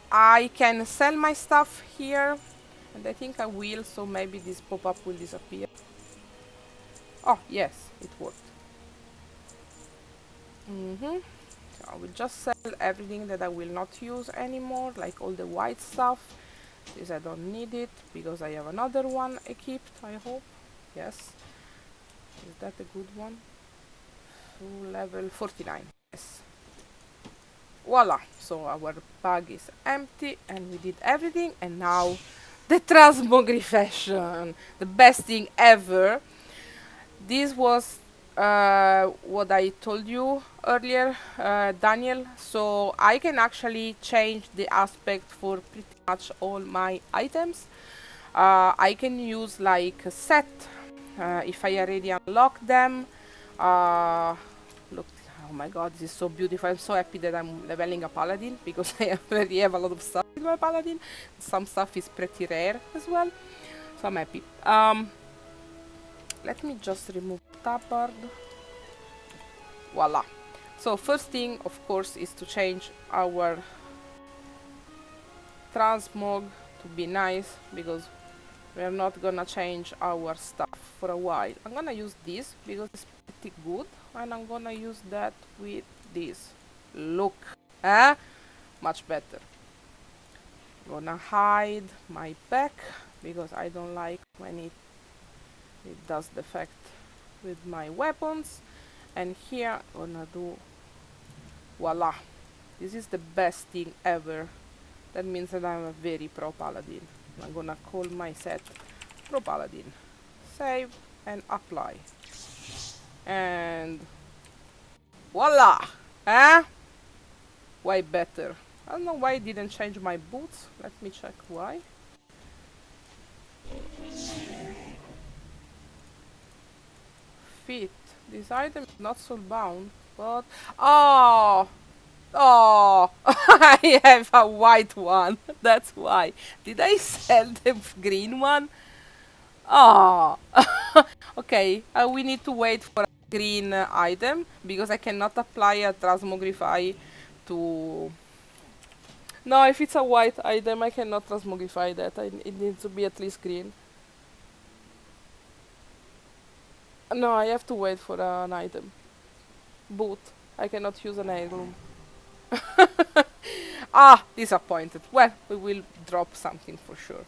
I can sell my stuff here, and I think I will, so maybe this pop-up will disappear. Oh, yes, it worked. So I will just sell everything that I will not use anymore, like all the white stuff. This I don't need it, because I have another one equipped, I hope. Yes. Is that a good one? Full level 49, yes. Voila, so our bag is empty and we did everything, and now the transmogrification, the best thing ever. This was what I told you earlier, Daniel, so I can actually change the aspect for pretty much all my items. I can use like a set if I already unlock them. Look, oh my god, this is so beautiful. I'm so happy that I'm leveling a paladin because I already have a lot of stuff with my paladin. Some stuff is pretty rare as well, so I'm happy. Let me just remove tabard. Voila. So first thing, of course, is to change our transmog to be nice, because we're not gonna change our stuff for a while. I'm gonna use this because it's pretty good, and I'm gonna use that with this. Look, much better. Gonna hide my pack because I don't like when it does the effect with my weapons. And here gonna do, voila. This is the best thing ever. That means that I'm a very pro paladin. I'm gonna call my set pro paladin. Save and apply. And voila! Way better. I don't know why I didn't change my boots. Let me check why. Fit. This item is not soulbound, but oh, I have a white one. That's why. Did I sell the green one? Oh, okay. We need to wait for a green item because I cannot apply a transmogrify to. No, if it's a white item, I cannot transmogrify that. It needs to be at least green. No, I have to wait for an item. Boot. I cannot use an heirloom. Ah, disappointed. Well, we will drop something for sure.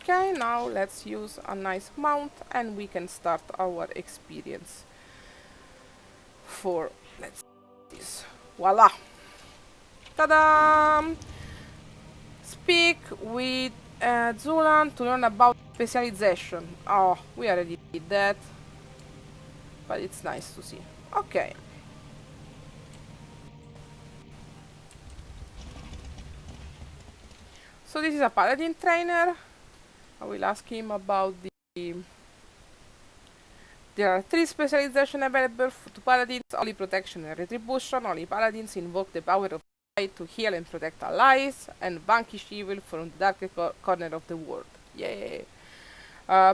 Okay, now let's use a nice mount and we can start our experience for, let's do this. Voila! Ta-da! Speak with Zulan to learn about specialization. Oh, we already did that. But it's nice to see. Okay. So this is a paladin trainer. I will ask him about the... There are 3 specializations available to paladins: only protection and retribution. Only paladins invoke the power of light to heal and protect allies and vanquish evil from the darkest corner of the world. Yay!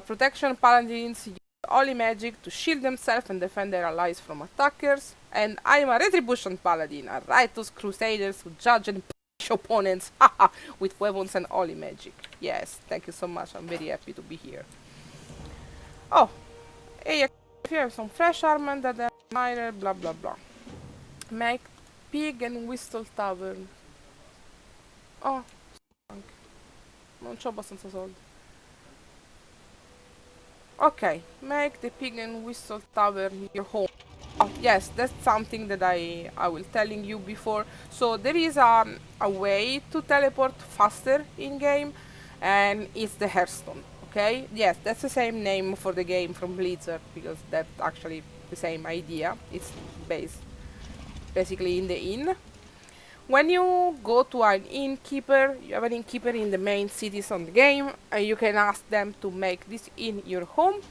Protection paladins use holy magic to shield themselves and defend their allies from attackers. And I'm a retribution paladin, a righteous crusaders who judge and punish opponents with weapons and holy magic. Yes, thank you so much. I'm very happy to be here. Oh, hey, if you have some fresh armor that admire, blah blah blah. Make pig and whistle tavern. Oh, non c'ho abbastanza soldi. Okay, make the pig and whistle tavern your home. Oh, yes, that's something that I was telling you before. So there is a way to teleport faster in game, and it's the Hearthstone. Okay, yes, that's the same name for the game from Blizzard because that's actually the same idea. It's basically in the inn. When you go to an innkeeper, you have an innkeeper in the main cities on the game, and you can ask them to make this inn your home.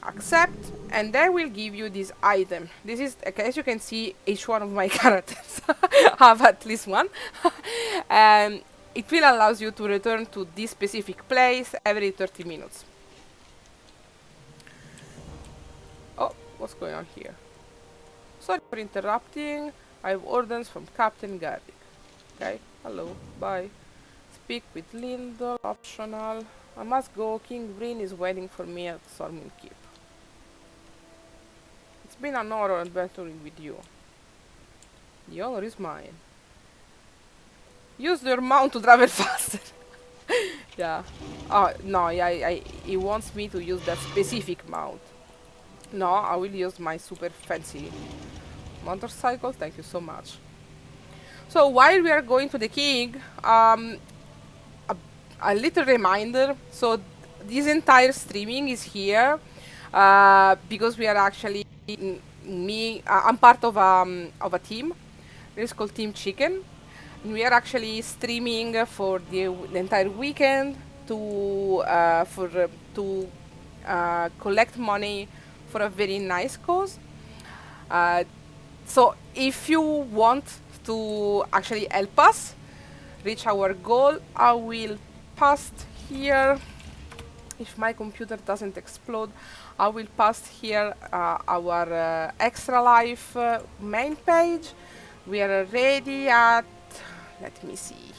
Accept, and they will give you this item. This is, okay, as you can see, each one of my characters have at least one. And it will allow you to return to this specific place every 30 minutes. Oh, what's going on here? Sorry for interrupting. I have orders from Captain Garrick. Okay, hello, bye. Speak with Lindel, optional. I must go. King Breen is waiting for me at Stormwind Keep. It's been an honor adventuring with you. The honor is mine. Use your mount to travel faster. Yeah. Oh, no, yeah, he wants me to use that specific mount. No, I will use my super fancy motorcycle. Thank you so much. So while we are going to the king, a little reminder. So this entire streaming is here because we are actually I'm part of a team. It's called Team Chicken. And we are actually streaming for the entire weekend to collect money for a very nice cause. So if you want to actually help us reach our goal, I will post here if my computer doesn't explode, I will paste here our extra life main page. We are already at, let me see,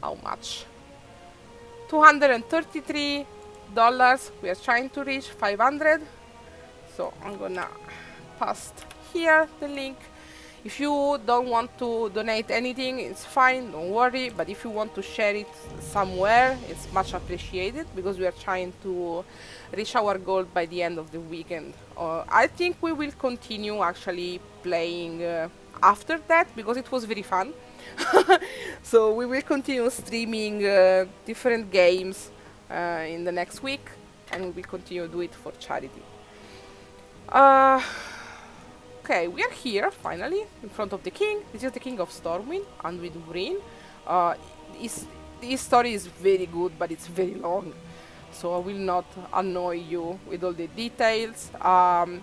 how much? $233. We are trying to reach 500. So I'm gonna paste here the link. If you don't want to donate anything, it's fine, don't worry. But if you want to share it somewhere, it's much appreciated because we are trying to reach our goal by the end of the weekend. I think we will continue actually playing after that because it was very fun. So we will continue streaming different games in the next week, and we will continue to do it for charity. Okay, we are here finally in front of the king. This is the king of Stormwind, Anduin Durin. His story is very good, but it's very long, so I will not annoy you with all the details. At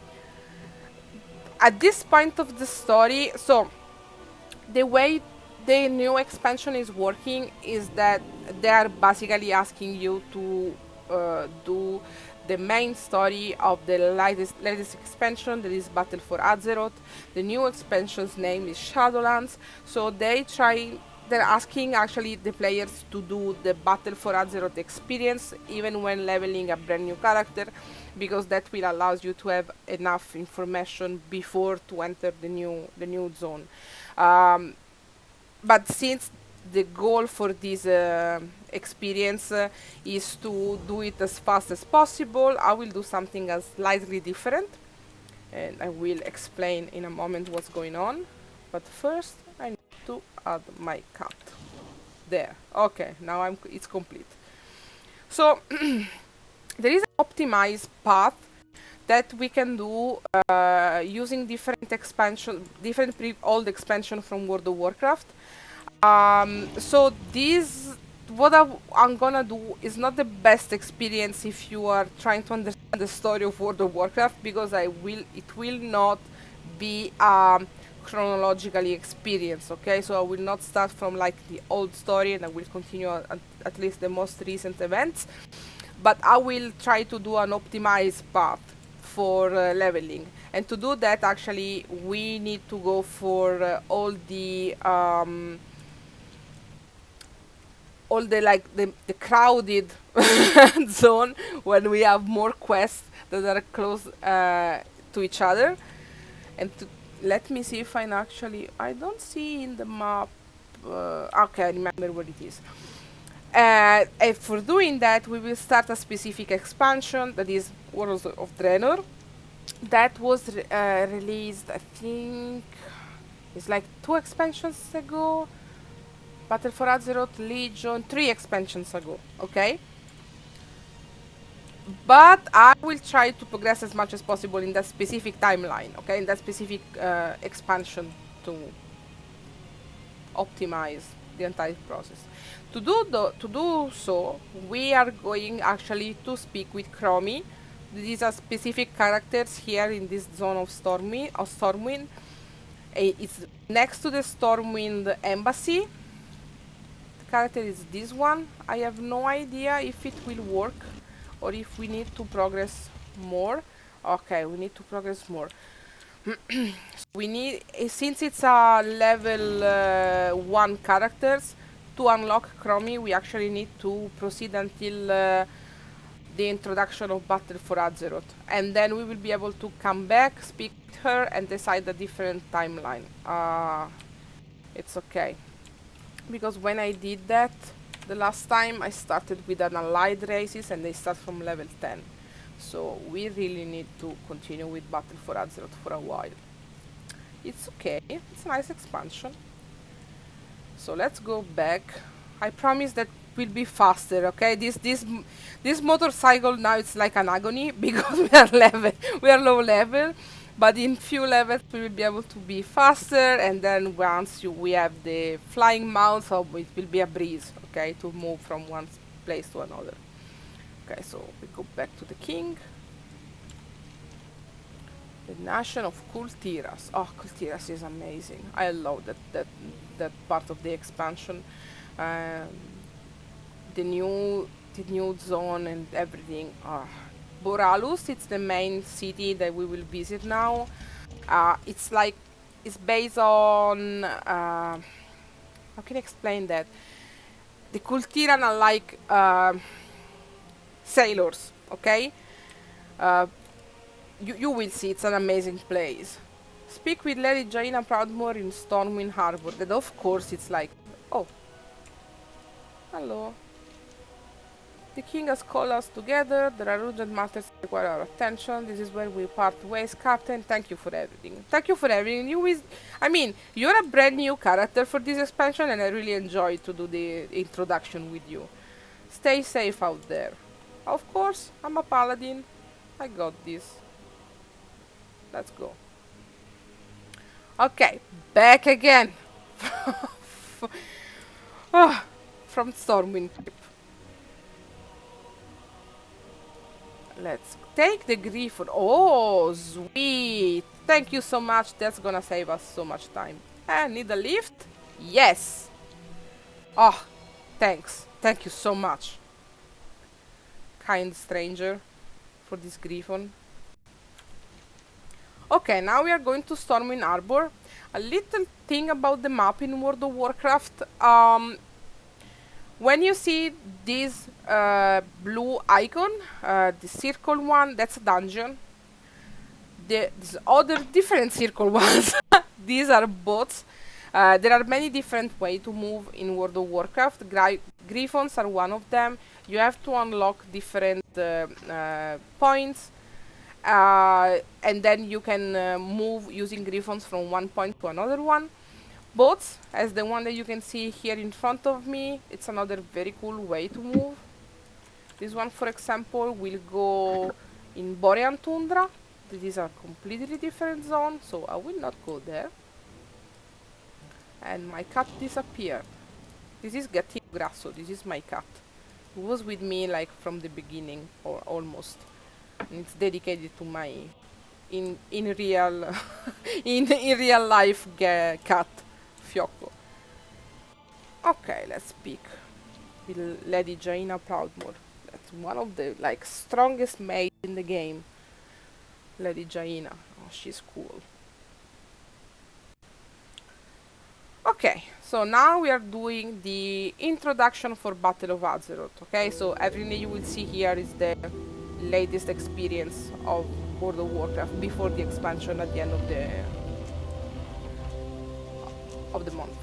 this point of the story, so the way the new expansion is working is that they are basically asking you to do the main story of the latest expansion, that is Battle for Azeroth. The new expansion's name is Shadowlands, so they're asking actually the players to do the Battle for Azeroth experience even when leveling a brand new character, because that will allow you to have enough information before to enter the new zone. But since the goal for this experience is to do it as fast as possible, I will do something as slightly different, and I will explain in a moment what's going on. But first I need to add my cat. There. Okay, now it's complete. So there is an optimized path that we can do using different old expansion from World of Warcraft. So what I'm gonna do is not the best experience if you are trying to understand the story of World of Warcraft, because it will not be chronologically experience. Okay, so I will not start from like the old story, and I will continue at least the most recent events, but I will try to do an optimized path for leveling. And to do that, actually we need to go for all the the crowded zone when we have more quests that are close to each other. And let me see if I don't see in the map. Okay, I remember what it is. And for doing that, we will start a specific expansion, that is World of Draenor. That was released, I think, it's like 2 expansions ago. Battle for Azeroth, Legion, 3 expansions ago, okay? But I will try to progress as much as possible in that specific timeline, okay? In that specific expansion to optimize the entire process. To do so, we are going actually to speak with Chromie. These are specific characters here in this zone of Stormwind. It's next to the Stormwind embassy. Character is this one. I have no idea if it will work or if we need to progress more. Okay, we need to progress more. We need, since it's a level 1 characters, to unlock Chromie we actually need to proceed until the introduction of Battle for Azeroth, and then we will be able to come back, speak with her, and decide a different timeline. It's okay, because when I did that the last time, I started with an allied races and they start from level 10. So we really need to continue with Battle for Azeroth for a while. It's okay, it's a nice expansion. So let's go back. I promise that will be faster, okay? This motorcycle now, it's like an agony because we are low level. But in few levels we will be able to be faster, and then once we have the flying mount, so it will be a breeze, okay, to move from one place to another. Okay, so we go back to the king. The nation of Kultiras. Oh, Kultiras is amazing. I love that part of the expansion. The new the new zone and everything. Boralus, it's the main city that we will visit now. It's like, it's based on, how can I explain that? The Kultiran are like sailors, okay? Uh, you will see, it's an amazing place. Speak with Lady Jaina Proudmoore in Stormwind Harbor. That of course it's like, oh, hello. The king has called us together. There are urgent matters that require our attention. This is where we part ways, Captain. Thank you for everything. Thank you for everything. I mean, you're a brand new character for this expansion, and I really enjoy to do the introduction with you. Stay safe out there. Of course, I'm a paladin. I got this. Let's go. Okay, back again. From Stormwind. Let's take the Griffon. Oh, sweet. Thank you so much. That's gonna save us so much time. And need a lift? Yes. Oh, thanks. Thank you so much. Kind stranger for this Griffon. Okay, now we are going to Stormwind Harbor. A little thing about the map in World of Warcraft. When you see this blue icon, the circle one, that's a dungeon. There's other different circle ones. These are bots. There are many different ways to move in World of Warcraft. Griffons are one of them. You have to unlock different points. And then you can move using Griffons from one point to another one. Boats, as the one that you can see here in front of me, it's another very cool way to move. This one, for example, will go in Borean Tundra. This is a completely different zone, so I will not go there. And my cat disappeared. This is Gattino Grasso, this is my cat. It was with me like from the beginning, or almost. And it's dedicated to my in real in real life cat Fiocco. Okay, let's pick with Lady Jaina Proudmoore. That's one of the like strongest maids in the game. Lady Jaina. Oh, she's cool. Okay, so now we are doing the introduction for Battle of Azeroth. Okay, so everything you will see here is the latest experience of World of Warcraft before the expansion at the end of the month.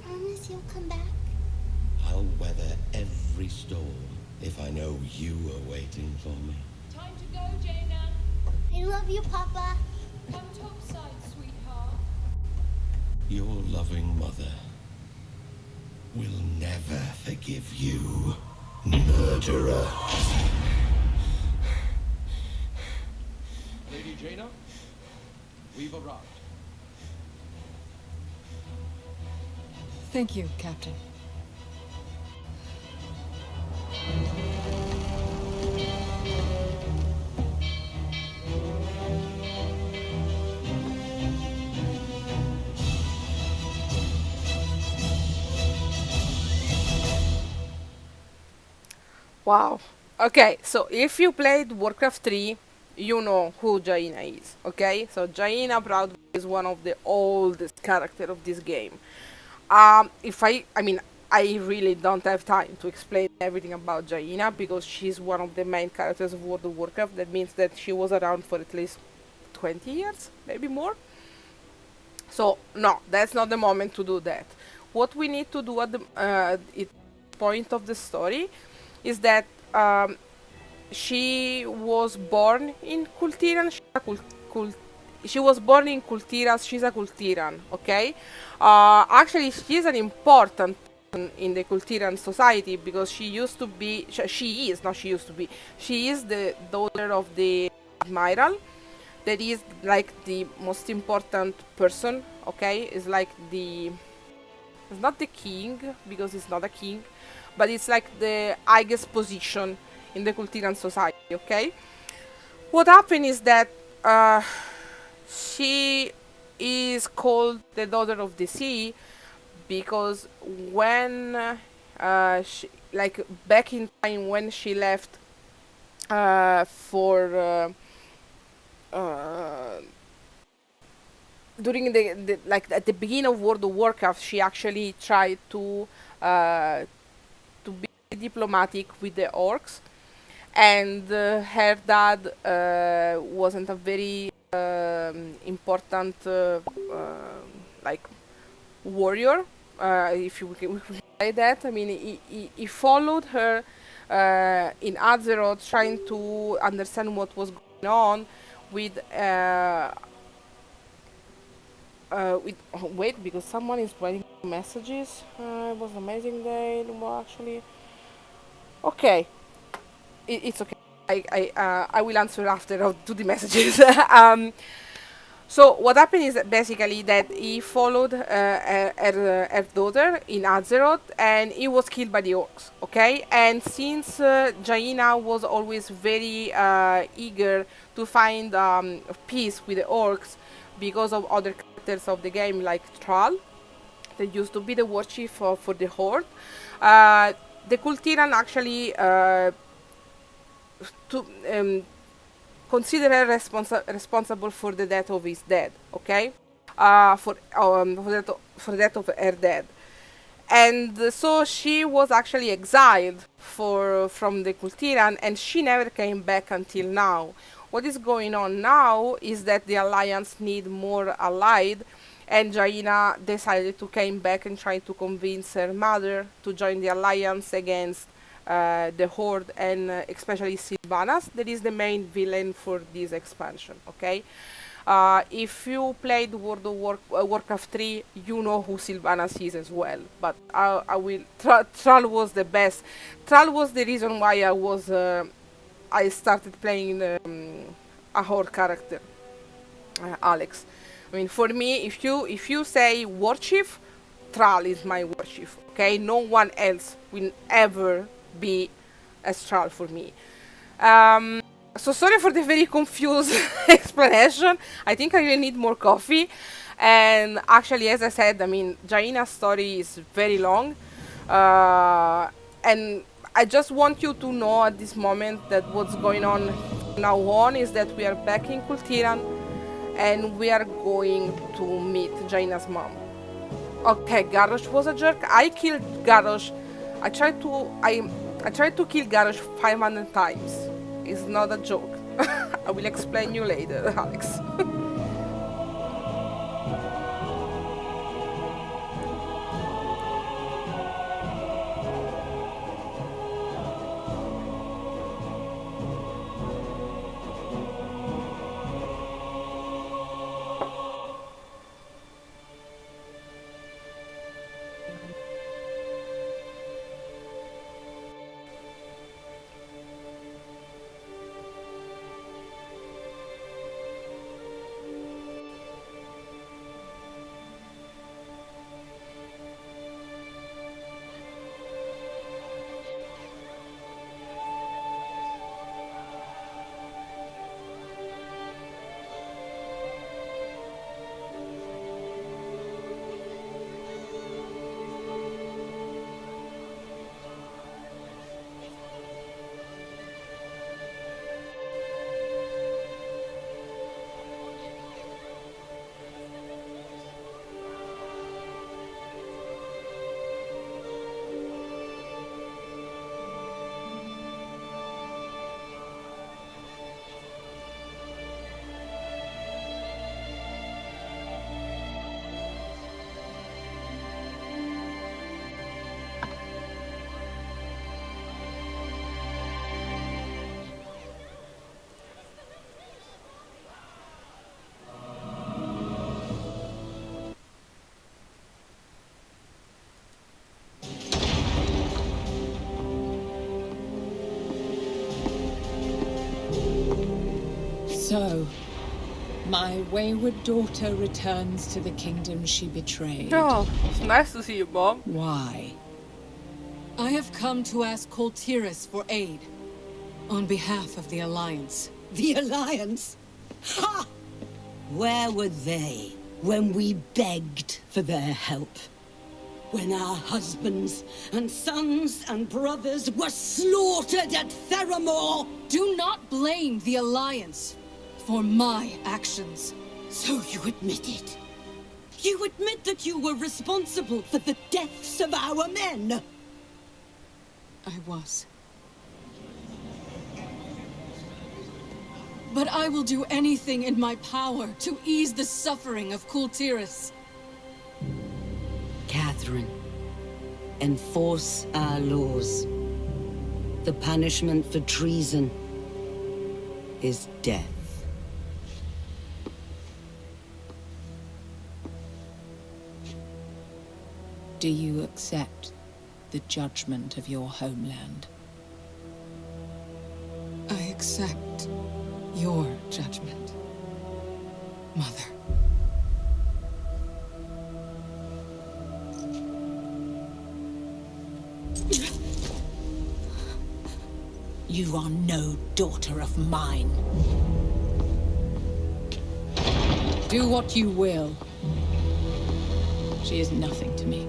Promise you'll come back? I'll weather every storm if I know you are waiting for me. Time to go, Jaina. I love you, Papa. Come topside, sweetheart. Your loving mother will never forgive you, murderer. Lady Jaina, we've arrived. Thank you, Captain. Wow. Okay, so if you played Warcraft 3, you know who Jaina is. Okay, so Jaina Proud is one of the oldest characters of this game. I mean, I really don't have time to explain everything about Jaina because she's one of the main characters of World of Warcraft. That means that she was around for at least 20 years, maybe more. So, no, that's not the moment to do that. What we need to do at the point of the story is that she was born in Kultiran. She was born in Kultiras. She's a Kultiran, okay? Actually, she's an important in the Kultiran society, because she used to be, she is, not she used to be, she is the daughter of the admiral. That is like the most important person, okay? It's like the, it's not the king, because it's not a king, but it's like the highest position in the Kultiran society, okay? What happened is that she is called the daughter of the sea because when she, like back in time when she left for during the like at the beginning of World of Warcraft, she actually tried uh, to be diplomatic with the orcs, and her dad wasn't a very important like warrior, if you can say that. I mean, he followed her in Azeroth, trying to understand what was going on with oh, wait, because someone is writing messages. It was an amazing day. Well, actually, okay, it's okay. I will answer after to the messages. So what happened is that basically that he followed her daughter in Azeroth, and he was killed by the orcs. Okay, and since Jaina was always very eager to find peace with the orcs because of other characters of the game like Thrall, that used to be the war chief for the Horde, the Kultiran actually to consider her responsible for the death of his dad, okay? For the death of her dad. And so she was actually exiled from the Kultiran, and she never came back until now. What is going on now is that the Alliance need more allied, and Jaina decided to came back and try to convince her mother to join the Alliance against the Horde, and especially Sylvanas, that is the main villain for this expansion, okay? If you played World of Warcraft 3, you know who Sylvanas is as well. But I will. Thrall was the best. Thrall was the reason why I started playing a Horde character, Alex. I mean, for me, if you say War Chief, Thrall is my War Chief. Okay, no one else will ever be as Thrall for me. So sorry for the very confused explanation. I think I will need more coffee. And actually, as I said, I mean, Jaina's story is very long. And I just want you to know at this moment that what's going on from now on is that we are back in Kultiran and we are going to meet Jaina's mom. Okay, Garrosh was a jerk. I killed Garrosh. I tried to kill Garrosh 500 times. It's not a joke. I will explain you later, Alex. So, my wayward daughter returns to the kingdom she betrayed. Oh, it's nice to see you, Mom. Why? I have come to ask Coltiris for aid. On behalf of the Alliance. The Alliance? Ha! Where were they when we begged for their help? When our husbands and sons and brothers were slaughtered at Theramore? Do not blame the Alliance for my actions. So you admit it? You admit that you were responsible for the deaths of our men? I was. But I will do anything in my power to ease the suffering of Coltiris. Catherine, enforce our laws. The punishment for treason is death. Do you accept the judgment of your homeland? I accept your judgment, Mother. You are no daughter of mine. Do what you will. She is nothing to me.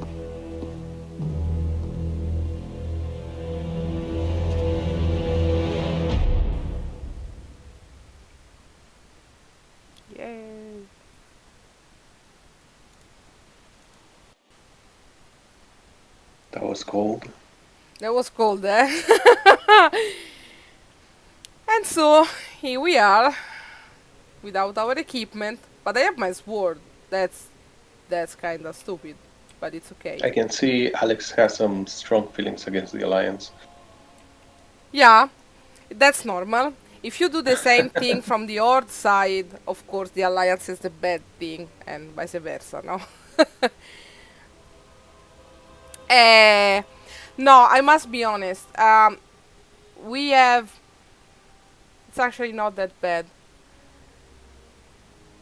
Yay. That was cold. That was cold, eh? And so, here we are, without our equipment, but I have my sword. That's kinda stupid, but it's okay. I can see Alex has some strong feelings against the Alliance. Yeah, that's normal. If you do the same thing from the Horde side, of course the Alliance is the bad thing, and vice versa, no? Eh, no, I must be honest. We have... It's actually not that bad.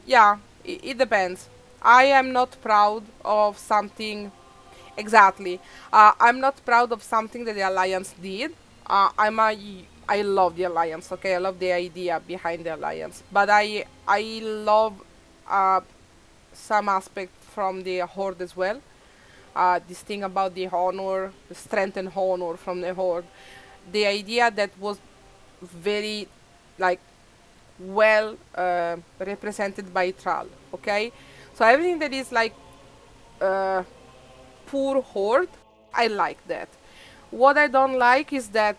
Yeah, it depends. I am not proud of something... Exactly. I'm not proud of something that the Alliance did. I love the Alliance, okay? I love the idea behind the Alliance. But I love some aspect from the Horde as well. This thing about the honor, the strength and honor from the Horde. The idea that was very, like, well represented by Thrall, okay? So everything that is like poor Horde, I like that. What I don't like is that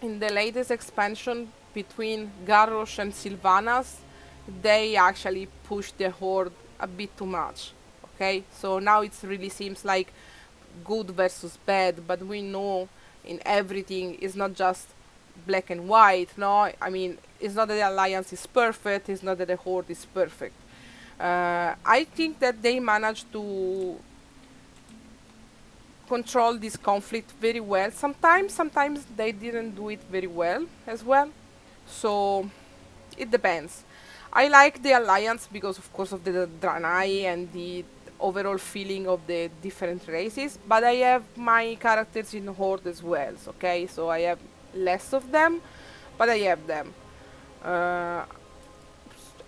in the latest expansion between Garrosh and Sylvanas, they actually push the Horde a bit too much. Okay, so now it really seems like good versus bad, but we know in everything it's not just black and white. No, I mean it's not that the Alliance is perfect. It's not that the Horde is perfect. I think that they managed to control this conflict very well. Sometimes they didn't do it very well as well. So it depends. I like the Alliance because of course of the Draenei and the overall feeling of the different races, but I have my characters in Horde as well, okay? So I have less of them, but I have them.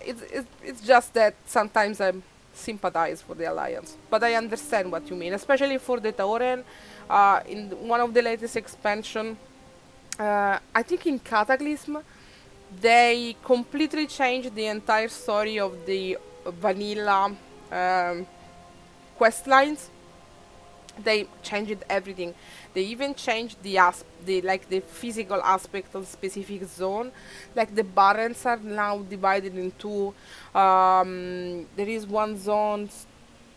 It's just that sometimes I sympathize for the Alliance, but I understand what you mean, especially for the Tauren. In one of the latest expansion, I think in Cataclysm, they completely changed the entire story of the vanilla quest lines. They changed everything. They even changed the physical aspect of specific zone. Like the barrens are now divided in two. There is one zone.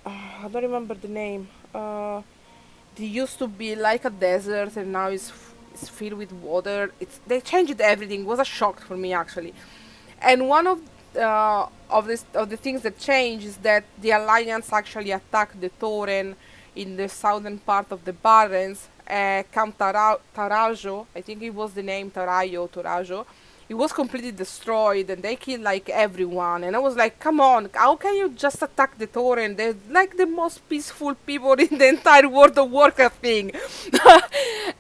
I don't remember the name. It used to be like a desert, and now it's filled with water. They changed everything. It was a shock for me actually. And one of the things that changed is that the Alliance actually attacked the Tauren in the southern part of the Barrens. Count Tarajo, I think it was the name Tarajo. It it was completely destroyed and they killed like everyone, and I was like, come on, how can you just attack the torrent? They're like the most peaceful people in the entire World of Warcraft thing.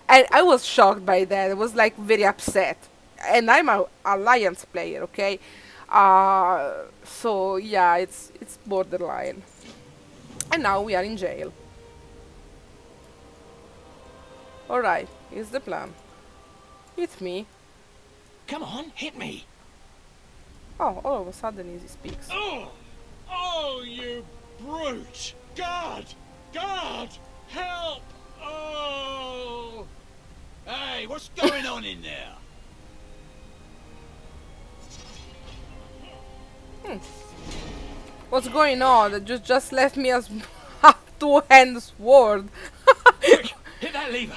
And I was shocked by that. I was like very upset, and I'm a alliance player, okay? So yeah, it's borderline. And now we are in jail. Alright, here's the plan. Hit me. Come on, hit me. Oh, all of a sudden he speaks. Oh! Oh, you brute! God! God! Help! Oh! Hey, what's going on in there? What's going on? They just left me as a two-hand sword. Quick! Hit that lever!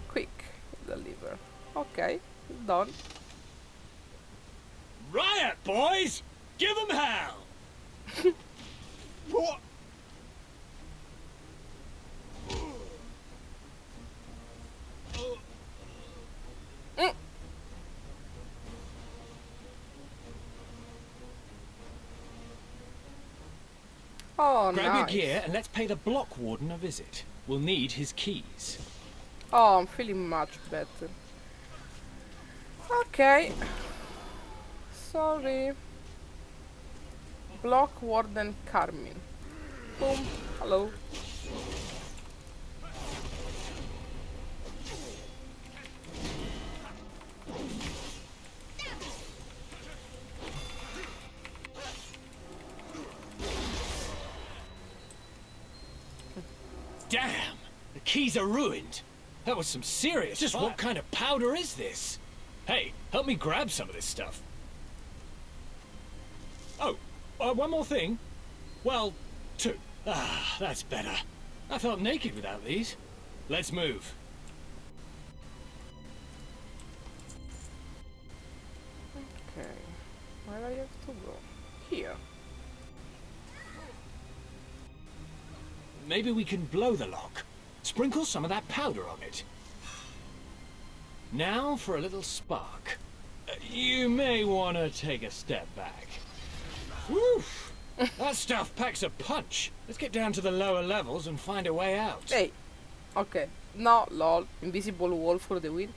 Quick, hit the lever. Okay, it's done. Riot, boys! Give them hell! What? Oh, Grab nice. your gear and let's pay the block warden a visit. We'll need his keys. Oh, I'm feeling much better. Okay. Sorry. Block warden Carmen. Boom. Hello. Damn! The keys are ruined. That was some serious Just what kind of powder is this? Hey, help me grab some of this stuff. Oh, one more thing. Well, two. Ah, that's better. I felt naked without these. Let's move. Okay. Where do I have to go? Here. Maybe we can blow the lock. Sprinkle some of that powder on it. Now for a little spark. You may want to take a step back. Woof! That stuff packs a punch. Let's get down to the lower levels and find a way out. Hey. Okay. No, lol. Invisible wall for the win.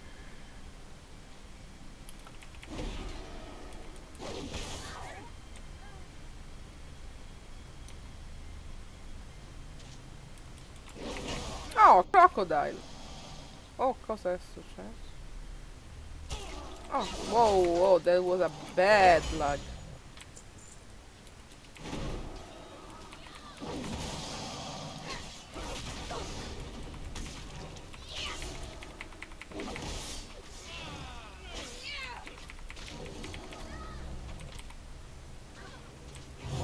Oh, crocodile. Oh, cosa è successo? Oh, whoa, whoa, that was a bad lag.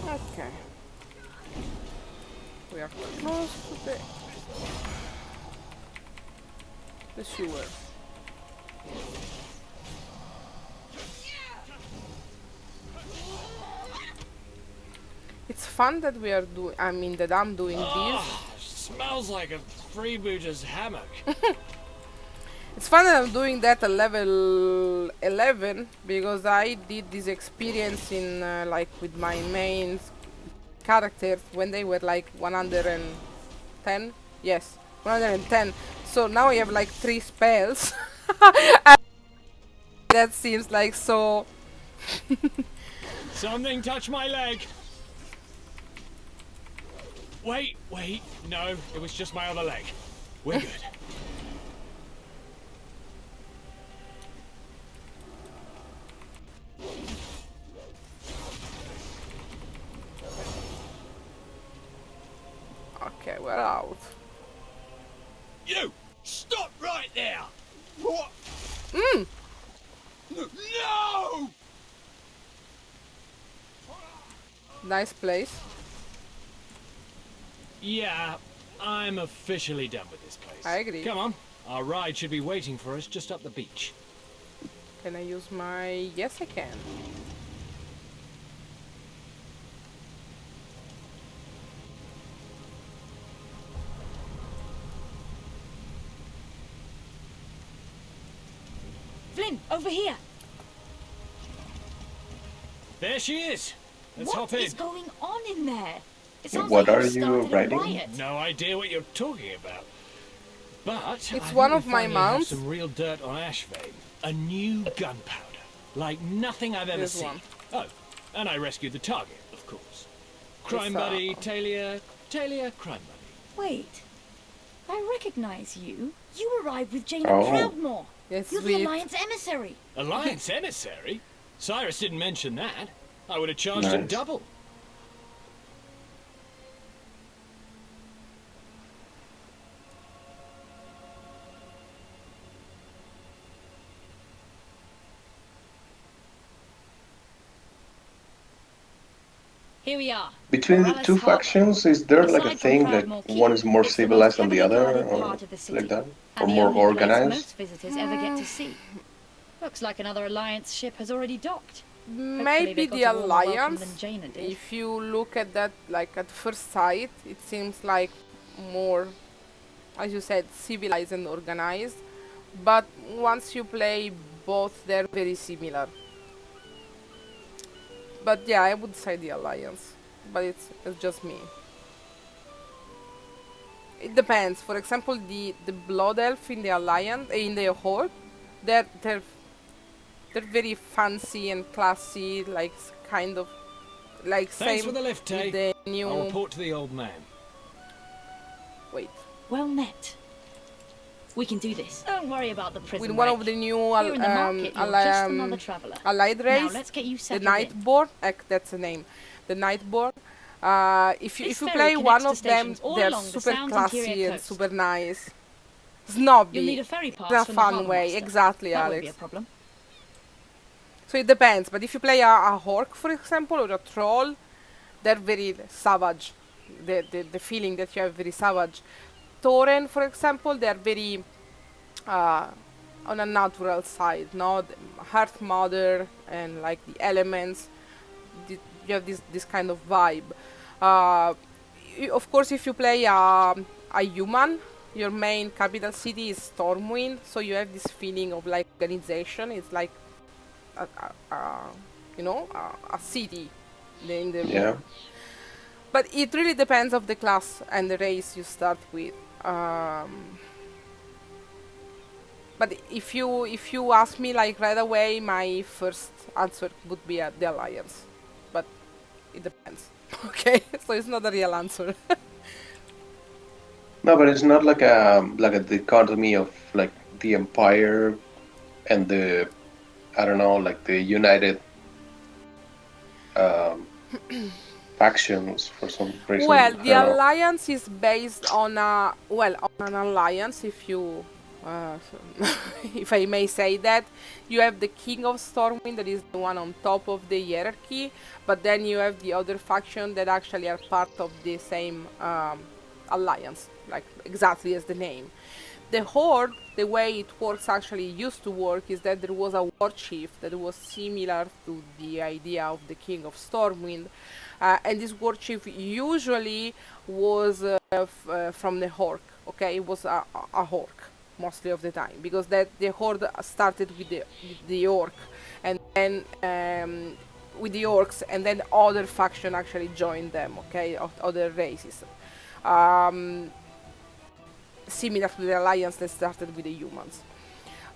Okay. We are close to the sewer. It's fun that we are doing. I mean, that I'm doing this. Smells like a freebooter's hammock. It's fun that I'm doing that at level 11 because I did this experience in like with my main characters when they were like 110. Yes, 110. So now I have like 3 spells. And that seems like so. Something touched my leg. Wait, no, it was just my other leg. We're good. Okay, we're out. You! Stop right there! What? No! Nice place. Yeah, I'm officially done with this place. I agree. Come on, our ride should be waiting for us just up the beach. Can I use my... Yes, I can. Flynn, over here. There she is. Let's hop What in. is going on in there? It sounds What like are you you started a writing? riot. No idea what you're talking about. But It's I think one we of my finally have mounts. some real dirt on Ashvane. A new gunpowder, like nothing I've ever This seen. one. Oh, and I rescued the target, of course. Crime It's, buddy, Talia, crime buddy. Wait. I recognize you. You arrived with Jaina Oh. Proudmore. Yes, You're the sweet. Alliance emissary. Alliance emissary? Cyrus didn't mention that. I would have charged him Nice. double. Here we are. Between the Morales two Harbor. factions, is there like a Aside from thing that Proudmore one Keep, is more it's the most civilized than the heavily other, guarded or part of the city, like that, or and the more only place organized? most visitors ever get to see. Looks like another Alliance ship has already docked. Maybe they the got a warmer welcome Alliance, than Jaina did. if you look at that like at first sight, it seems like more, as you said, civilized and organized. But once you play both, they're very similar. But yeah, I would say the Alliance. But it's just me. It depends. For example, the Blood Elf in the Alliance, in the Horde, they're very fancy and classy, like kind of like Thanks same for the lift, with Tay. the new. I'll report to the old man. Wait. Well met. We can do this. Don't worry about the prison With one wreck. of the new Here in the market, you're just another traveler. allied Now race, let's get you the settled in. Nightborn. That's the name. The Nightborn. If This you ferry play connects one to of them, stations all they're along the super Sound's classy interior and coast. super nice. Snobby. You'll need a ferry pass in a from the fun harbour way, master. exactly, That Alex. won't be a problem. So it depends, but if you play a Orc, for example, or a Troll, they're very savage. The feeling that you have very savage. Tauren, for example, they're very on a natural side, no? The Earth Mother and like the elements. You have this kind of vibe. Of course, if you play a human, your main capital city is Stormwind, so you have this feeling of like organization. It's like a city in the Yeah. But it really depends of the class and the race you start with. But if you ask me like right away, my first answer would be the Alliance. But it depends. Okay, so it's not a real answer. No, but it's not like a dichotomy of like the Empire and the, I don't know, like the United factions for some reason. Well, I the don't know. Alliance is based on an alliance. If you, if I may say that, you have the King of Stormwind, that is the one on top of the hierarchy, but then you have the other faction that actually are part of the same alliance, like exactly as the name. The Horde, the way it works, actually used to work, is that there was a war chief that was similar to the idea of the King of Stormwind, and this war chief usually was from the Orc. Okay, it was a Orc mostly of the time, because the Horde started with the Orc, and then with the Orcs, and then other faction actually joined them. Okay, of other races. Similar to the Alliance that started with the humans.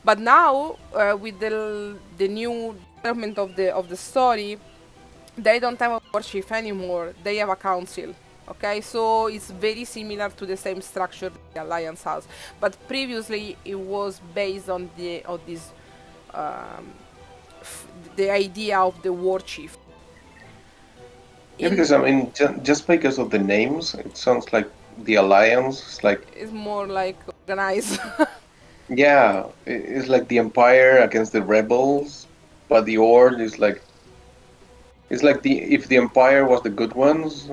But now, with the new development of the story, they don't have a war chief anymore. They have a council. Okay, so it's very similar to the same structure the Alliance has. But previously, it was based on this the idea of the war chief. Yeah, because I mean, just because of the names, it sounds like the Alliance is like. It's more like organized. Yeah, it's like the Empire against the rebels, but the Horde is like. It's like if the Empire was the good ones,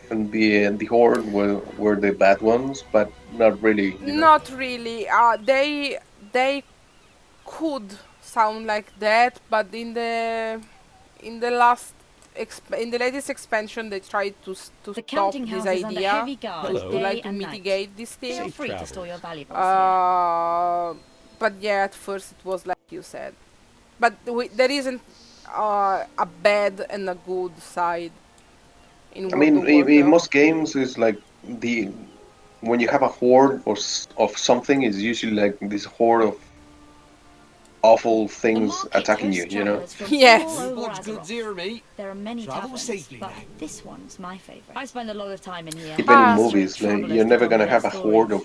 and the Horde were the bad ones, but not really. Not really. They could sound like that, but in the latest expansion, they tried to stop counting this house is under idea, heavy guard to day like to and mitigate night. this thing. Feel free to store your valuables But yeah, at first it was like you said. But there isn't a bad and a good side in I World mean, of in Warcraft. most games, it's like the when you have a horde of something, it's usually like this horde of awful things attacking you. You know. Yes. Bod's goods here, mate. There are many Travel taverns, safely but now. this one's my favorite. I spend a lot of time in here. Even in Ah. movies, like, you're never gonna have a horde of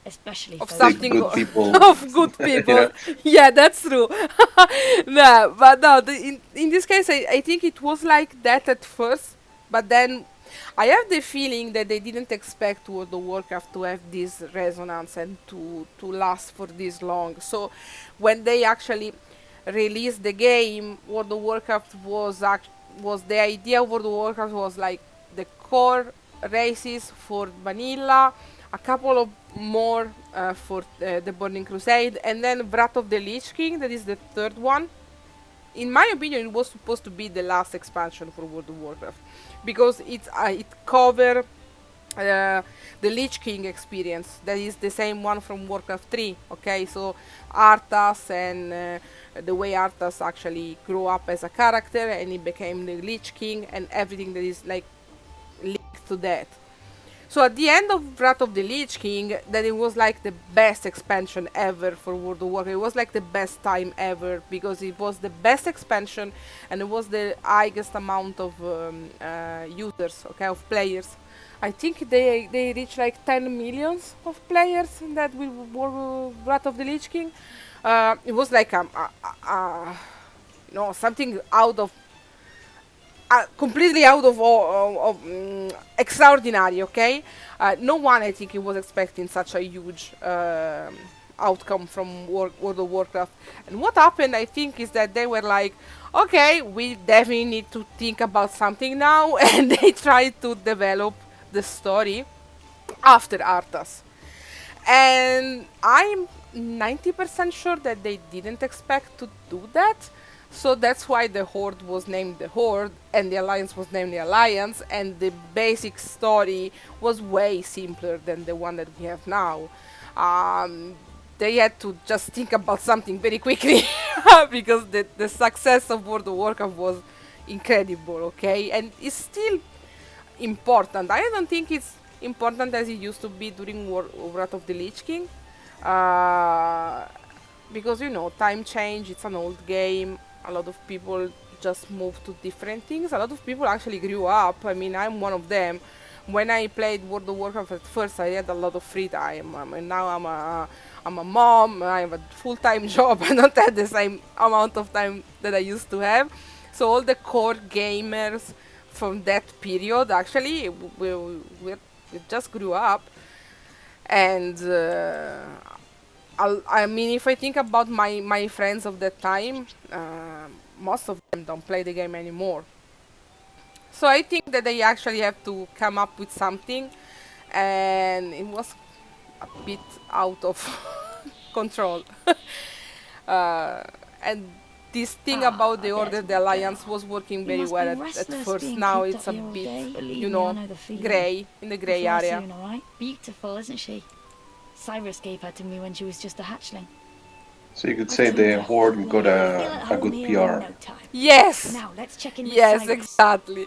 Especially Of big something good people. of good You people. know. Yeah, that's true. No, but no, in this case, I think it was like that at first, but then I have the feeling that they didn't expect World of Warcraft to have this resonance and to last for this long. So when they actually released the game, World of Warcraft was the idea of World of Warcraft was like the core races for vanilla, a couple of more for the Burning Crusade, and then Wrath of the Lich King, that is the third one. In my opinion, it was supposed to be the last expansion for World of Warcraft because it covered the Lich King experience. That is the same one from Warcraft 3. Okay, so Arthas and the way Arthas actually grew up as a character and he became the Lich King and everything that is like linked to that. So at the end of Wrath of the Lich King, that it was like the best expansion ever for World of Warcraft. It was like the best time ever because it was the best expansion and it was the highest amount of users, okay, of players. I think they reached like 10 millions of players in that with Wrath of the Lich King. It was like something out of completely out of extraordinary, okay? No one, I think, was expecting such a huge outcome from World of Warcraft. And what happened, I think, is that they were like, okay, we definitely need to think about something now, and they tried to develop the story after Arthas. And I'm 90% sure that they didn't expect to do that. So that's why the Horde was named the Horde and the Alliance was named the Alliance, and the basic story was way simpler than the one that we have now. They had to just think about something very quickly because the success of World of Warcraft was incredible, okay? And it's still important. I don't think it's important as it used to be during Wrath of the Lich King. Because, time change, it's an old game. A lot of people just moved to different things. A lot of people actually grew up. I mean, I'm one of them. When I played World of Warcraft at first, I had a lot of free time. And now I'm a mom. I have a full-time job. I don't have the same amount of time that I used to have. So all the core gamers from that period, actually, we just grew up. And I mean, if I think about my friends of that time, most of them don't play the game anymore. So I think that they actually have to come up with something, and it was a bit out of control. And this thing about the Order, the Alliance, was working very well at first. Now it's a bit, grey, in the grey area. Beautiful, isn't she? Cyrus gave her to me when she was just a hatchling. So you could say the Horde got a good PR. Yes! Now let's check in with Yes, Cyrus. exactly.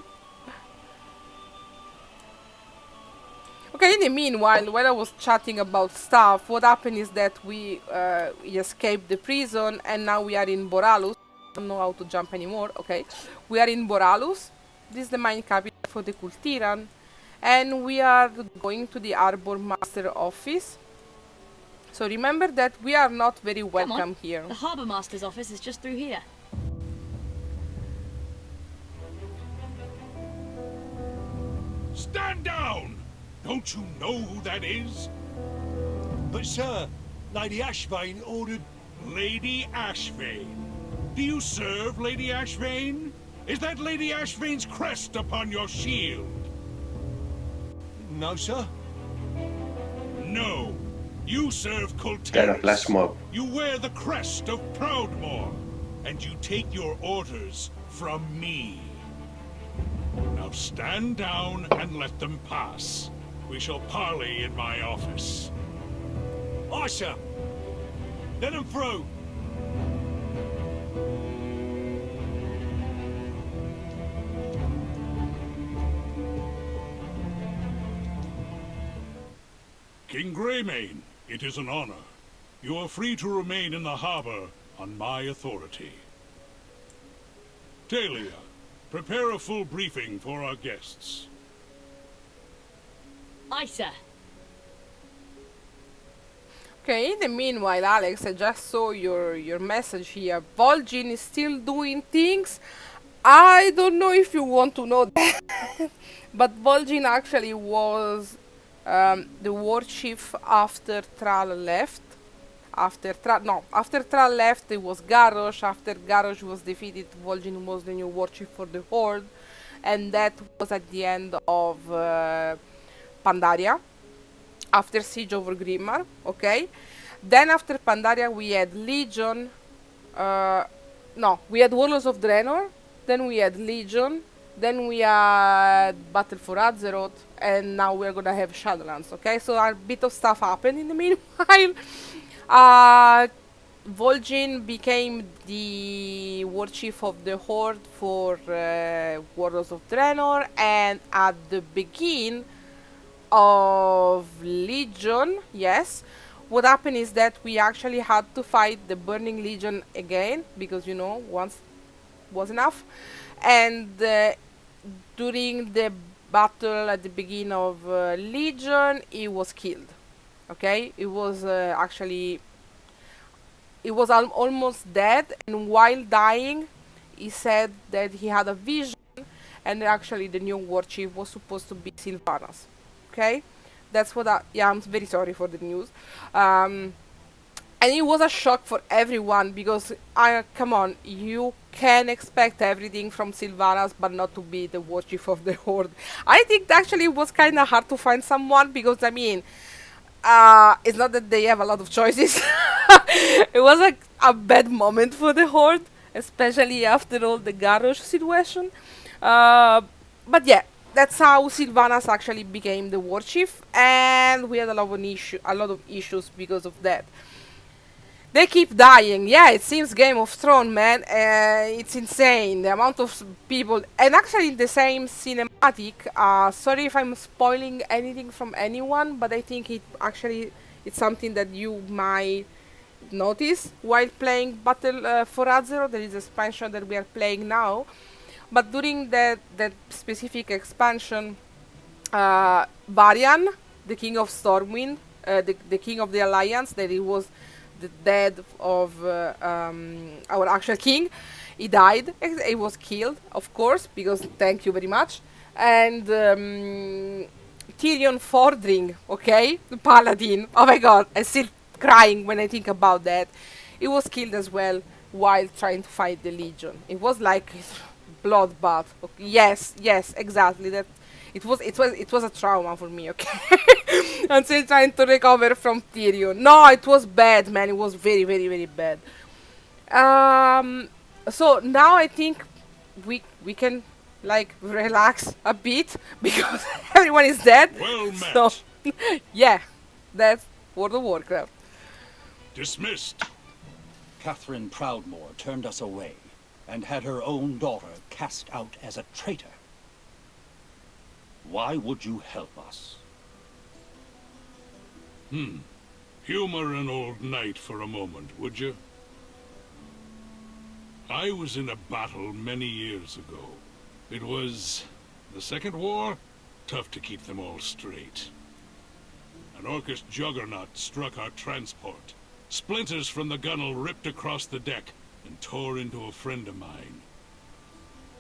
Okay, in the meanwhile, while I was chatting about stuff, what happened is that we escaped the prison and now we are in Boralus. I don't know how to jump anymore, okay. We are in Boralus. This is the main capital for the Kultiran. And we are going to the Arbor Master office. So remember that we are not very welcome here. The Harbour Master's office is just through here. Stand down! Don't you know who that is? But sir, Lady Ashvane ordered... Lady Ashvane. Do you serve Lady Ashvane? Is that Lady Ashvane's crest upon your shield? No, sir. No. You serve Kultiris. Kind of flash mob. You wear the crest of Proudmoore, and you take your orders from me. Now stand down and let them pass. We shall parley in my office. Aye, sir. Let them through. King Greymane, it is an honor. You are free to remain in the harbor on my authority. Talia, prepare a full briefing for our guests. Aye, sir. Okay, in the meanwhile, Alex, I just saw your message here. Vol'jin is still doing things. I don't know if you want to know that, but Vol'jin actually was the war chief after Thrall left. After Thrall left, it was Garrosh. After Garrosh was defeated, Vol'jin was the new war chief for the Horde, and that was at the end of Pandaria, after Siege over Grimmar. Okay, then after Pandaria we had Legion. We had Warlords of Draenor. Then we had Legion. Then we had Battle for Azeroth, and now we're gonna have Shadowlands. Okay, so a bit of stuff happened in the meanwhile. Vol'jin became the war chief of the Horde for Warlords of Draenor, and at the beginning of Legion, yes, what happened is that we actually had to fight the Burning Legion again, because once was enough, and during the battle at the beginning of Legion, he was killed. Okay, it was almost dead, and while dying, he said that he had a vision, and actually the new war chief was supposed to be Sylvanas. Okay, that's what I'm very sorry for the news. And it was a shock for everyone, because come on, you can expect everything from Sylvanas, but not to be the war chief of the Horde. I think actually it was kind of hard to find someone, because it's not that they have a lot of choices. It was a bad moment for the Horde, especially after all the Garrosh situation. But yeah, that's how Sylvanas actually became the war chief, and we had a lot of issues because of that. They keep dying. Yeah, it seems Game of Thrones, man. It's insane, the amount of people. And actually in the same cinematic, sorry if I'm spoiling anything from anyone, but I think it's something that you might notice while playing Battle for Azeroth. There is an expansion that we are playing now. But during that specific expansion, Varian, the king of Stormwind, the king of the Alliance, that he was the dead of our actual king, he died. He was killed, of course, because thank you very much. And Tyrion Fordring, okay, the paladin. Oh my god, I'm still crying when I think about that. He was killed as well while trying to fight the Legion. It was like bloodbath. Okay. Yes, exactly. That it was a trauma for me. Okay, I'm still trying to recover from Tyrion. No, it was bad, man. It was very, very, very bad. So now I think we can relax a bit, because everyone is dead. Well met. So yeah, that's World of Warcraft. Dismissed. Catherine Proudmoore turned us away, and had her own daughter cast out as a traitor. Why would you help us? Humor an old knight for a moment, would you? I was in a battle many years ago. It was the Second War? Tough to keep them all straight. An Orcish juggernaut struck our transport. Splinters from the gunwale ripped across the deck and tore into a friend of mine.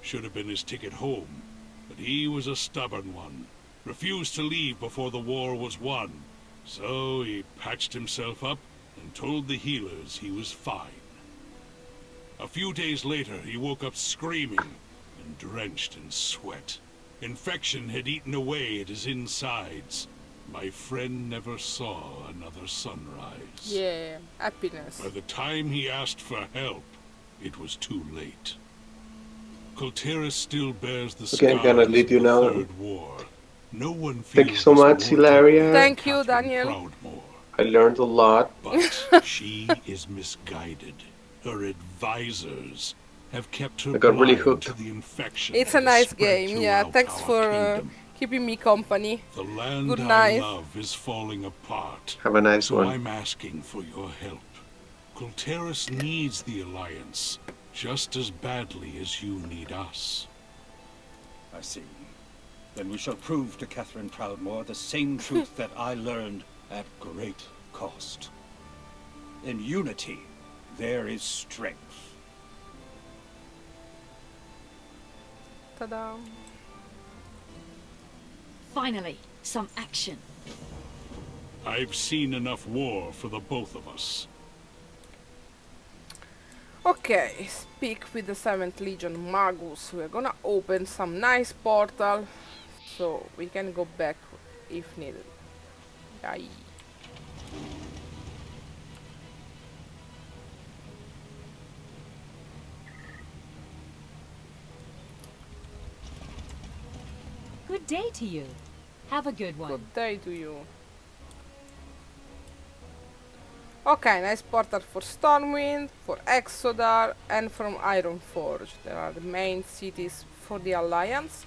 Should have been his ticket home, but he was a stubborn one. Refused to leave before the war was won. So he patched himself up and told the healers he was fine. A few days later, he woke up screaming and drenched in sweat. Infection had eaten away at his insides. My friend never saw another sunrise. Yeah, happiness. By the time he asked for help, it was too late. Kultiris still bears the scars I'm gonna leave you of the now. Third War. No one Thank you feels so this much, more Hilaria. than Thank you, Catherine Daniel. Proudmoore. I learned a lot. But she is misguided. Her advisors have kept her I got really blind hooked. to the infection. It's a that has nice spread game. Yeah, throughout thanks our for kingdom. keeping me company. The land Good I night. love is falling apart. Have a nice so one. I'm asking for your help. Kultiris needs the Alliance just as badly as you need us. I see. Then we shall prove to Catherine Proudmoore the same truth that I learned at great cost. In unity, there is strength. Ta-da. Finally, some action. I've seen enough war for the both of us. Okay, speak with the 7th Legion Magus. We're gonna open some nice portal so we can go back if needed. Yay. Good day to you. Have a good one. Good day to you. Okay, nice portal for Stormwind, for Exodar, and from Ironforge. There are the main cities for the Alliance.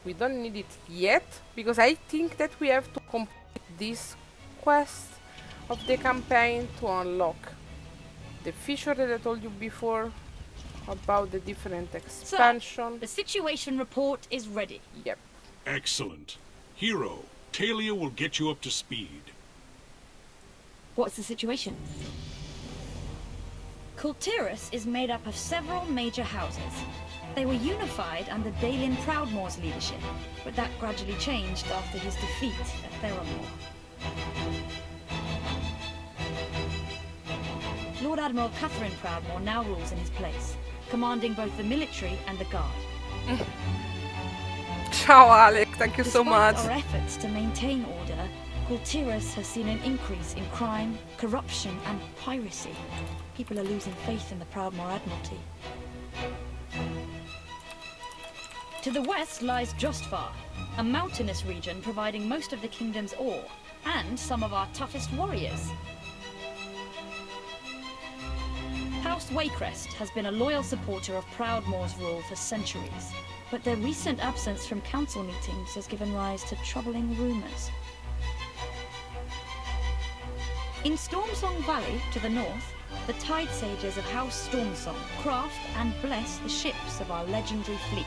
We don't need it yet, because I think that we have to complete this quest of the campaign to unlock the feature that I told you before about the different expansion. Sir, the situation report is ready. Yep. Excellent. Hero, Talia will get you up to speed. What's the situation? Kultiris is made up of several major houses. They were unified under Balin Proudmoore's leadership, but that gradually changed after his defeat at Theramore. Lord Admiral Catherine Proudmoore now rules in his place, commanding both the military and the guard. Ciao Alec, thank you so much. Despite our efforts to maintain order, Kultiris has seen an increase in crime, corruption and piracy. People are losing faith in the Proudmoore Admiralty. To the west lies Jostvar, a mountainous region providing most of the kingdom's ore, and some of our toughest warriors. House Waycrest has been a loyal supporter of Proudmoore's rule for centuries, but their recent absence from council meetings has given rise to troubling rumours. In Stormsong Valley, to the north, the Tide Sages of House Stormsong craft and bless the ships of our legendary fleet.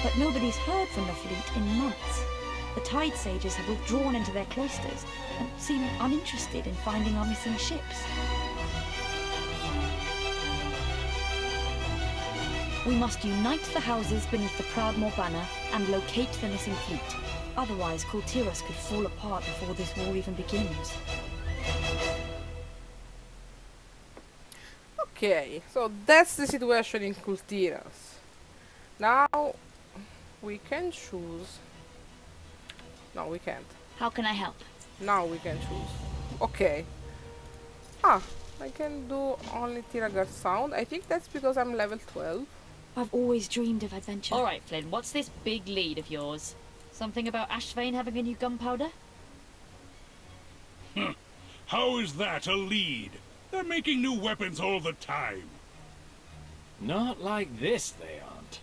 But nobody's heard from the fleet in months. The Tide Sages have withdrawn into their cloisters and seem uninterested in finding our missing ships. We must unite the houses beneath the Proudmoore banner and locate the missing fleet. Otherwise, Kultiris could fall apart before this war even begins. Okay, so that's the situation in Kultiras. Now we can choose. No, we can't. How can I help? Now we can choose. Okay. Ah, I can do only Tiragar Sound. I think that's because I'm level 12. I've always dreamed of adventure. All right, Flynn, what's this big lead of yours? Something about Ashvane having a new gunpowder? How is that a lead? They're making new weapons all the time. Not like this, they aren't.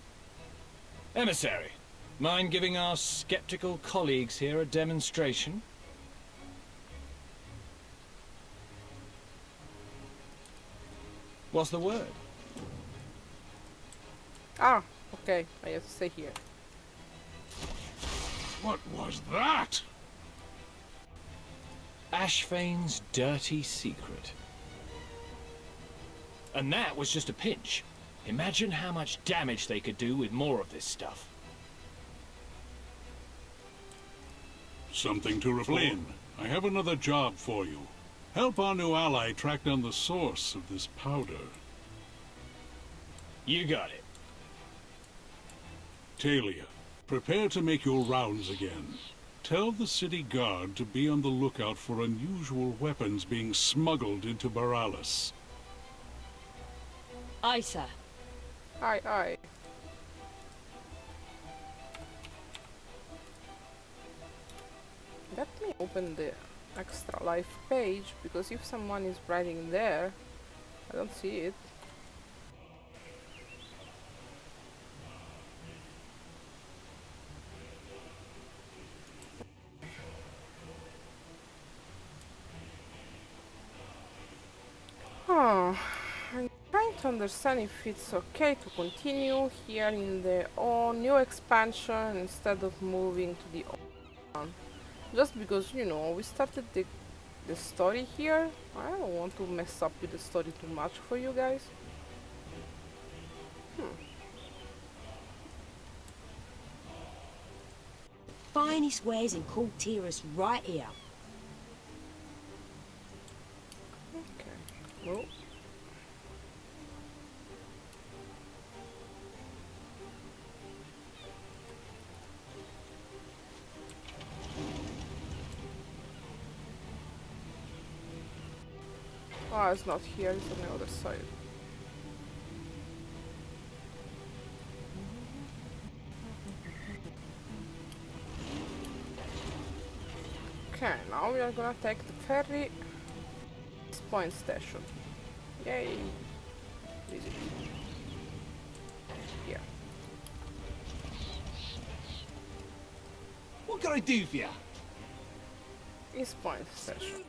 Emissary, mind giving our skeptical colleagues here a demonstration? What's the word? Ah, okay. I have to stay here. What was that? Ashvane's dirty secret. And that was just a pinch. Imagine how much damage they could do with more of this stuff. Something to reflect. I have another job for you. Help our new ally track down the source of this powder. You got it. Talia, prepare to make your rounds again. Tell the city guard to be on the lookout for unusual weapons being smuggled into Baralis. Aye, sir. Aye, aye. Let me open the extra life page, because if someone is writing there, I don't see it. Oh, I'm trying to understand if it's okay to continue here in the new expansion instead of moving to the old one. Just because, you know, we started the story here. I don't want to mess up with the story too much for you guys. Finest wares in Cool Terrace right here. Okay. Well. Oh, it's not here, it's on the other side. Okay, now we are gonna take the ferry. This point station. Yay! Visit. Here. What can I do for you? East Point station.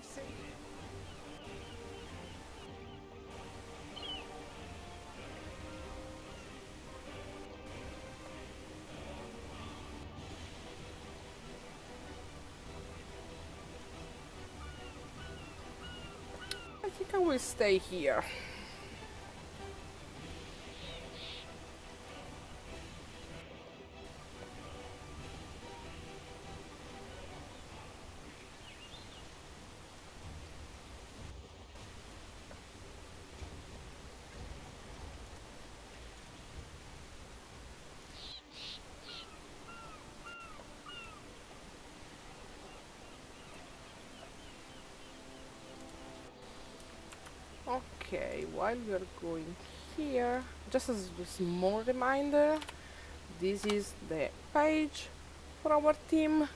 I think I will stay here. Okay, while we are going here, just as a small reminder, this is the page for our team.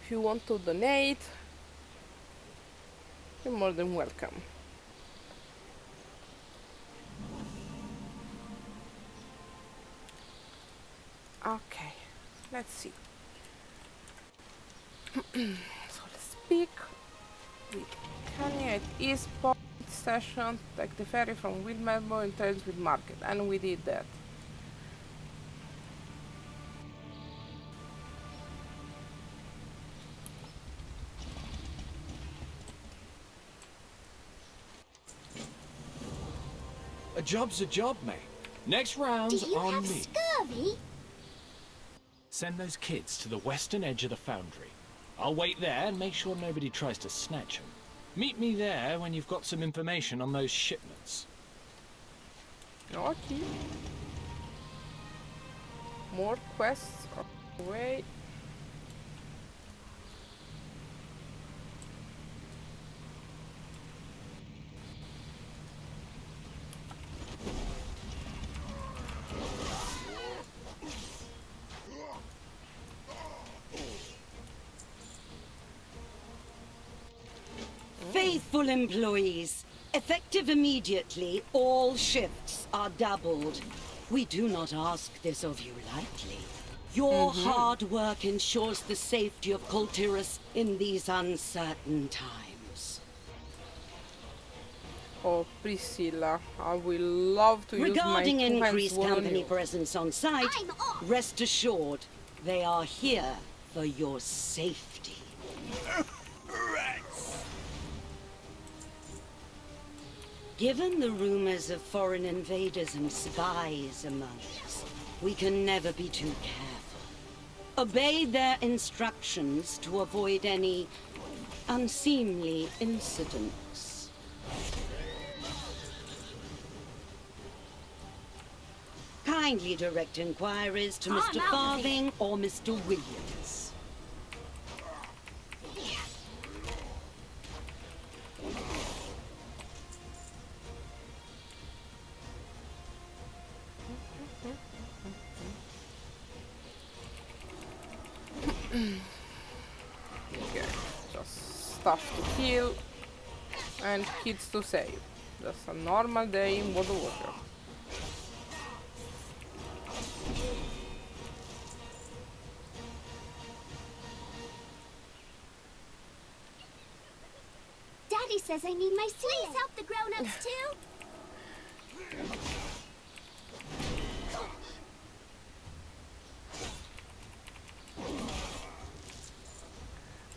If you want to donate, you're more than welcome. Okay, let's see. So let's speak with Kanye at East Point Station, take the ferry from Wilmerbo and trains with Market, and we did that. A job's a job, mate. Next round's Do you on have me. scurvy? Send those kids to the western edge of the foundry. I'll wait there and make sure nobody tries to snatch them. Meet me there when you've got some information on those shipments. Okay. More quests on the way. Faithful employees, effective immediately, all shifts are doubled. We do not ask this of you lightly. Your hard work ensures the safety of Coltyrus in these uncertain times. Oh, Priscilla, I will love to Regarding use my increased company presence on site, rest assured, they are here for your safety. Given the rumors of foreign invaders and spies among us, we can never be too careful. Obey their instructions to avoid any unseemly incidents. Kindly direct inquiries to Mr. Farthing or Mr. Williams. Okay, just stuff to kill and kids to save. Just a normal day in World of Warcraft. Daddy says I need my suit. Please help the grown-ups too.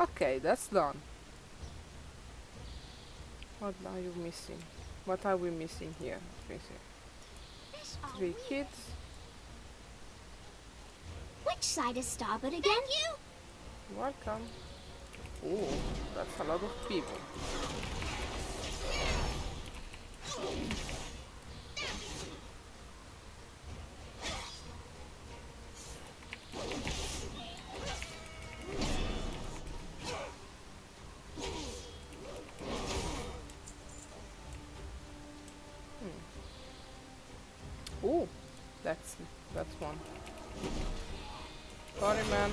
Okay, that's done. What are you missing? What are we missing here? Three kids. Which side is starboard again? Thank you. Welcome. Oh, that's a lot of people. Oh, that's one. Sorry, man.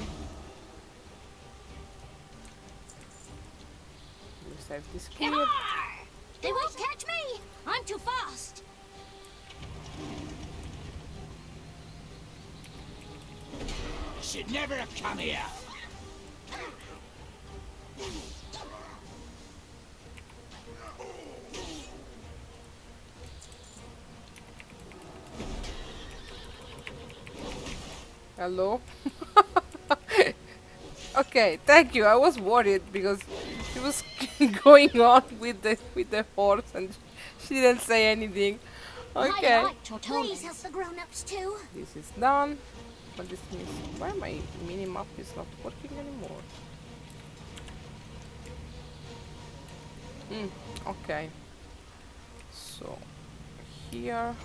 You save this kid. They won't catch me. I'm too fast. Should never have come here. Hello? Okay, thank you. I was worried because she was going on with the horse and she didn't say anything. Okay. Please help the grown-ups too. This is done. But this means why my mini map is not working anymore. Okay. So here.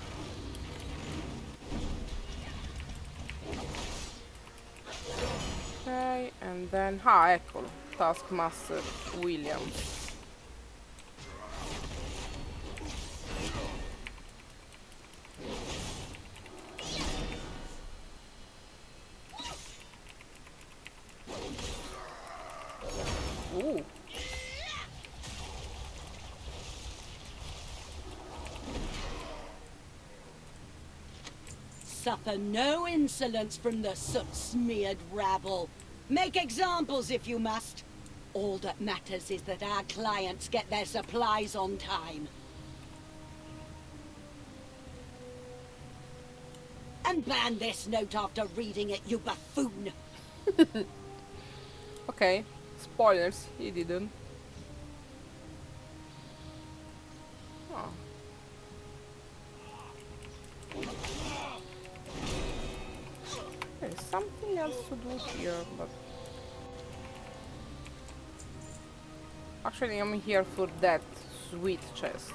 Okay, and then eccolo, Taskmaster Williams. Ooh. Suffer no insolence from the soot-smeared rabble. Make examples if you must. All that matters is that our clients get their supplies on time. And ban this note after reading it, you buffoon! Okay, spoilers, he didn't. Oh. There's something else to do here, but actually I'm here for that sweet chest.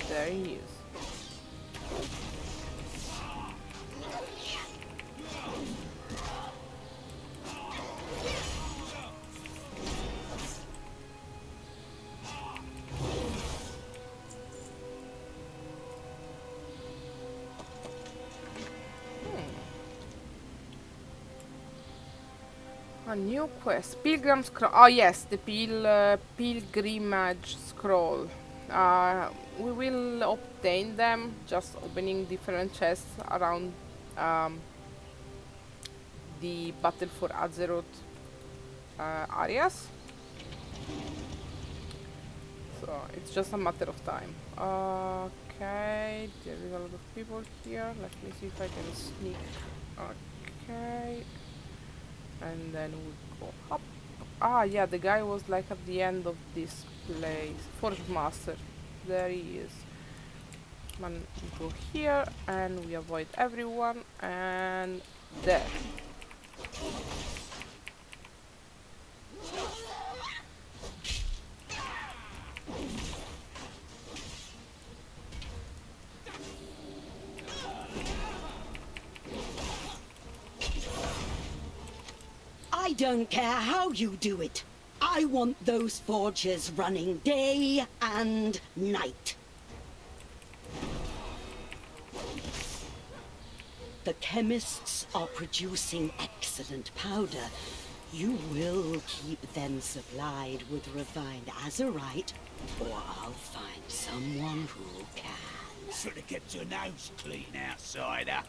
There he is. A new quest. Pilgrim Scroll. Oh yes, the Pilgrimage Scroll. We will obtain them just opening different chests around the Battle for Azeroth areas. So it's just a matter of time. Okay, there is a lot of people here. Let me see if I can sneak. Okay. And then we go up. Ah, yeah, the guy was like at the end of this place. Forge Master. There he is. Man, we go here and we avoid everyone. And there. I don't care how you do it. I want those forges running day and night. The chemists are producing excellent powder. You will keep them supplied with refined azurite, or I'll find someone who can. Should have kept your nose clean, outsider.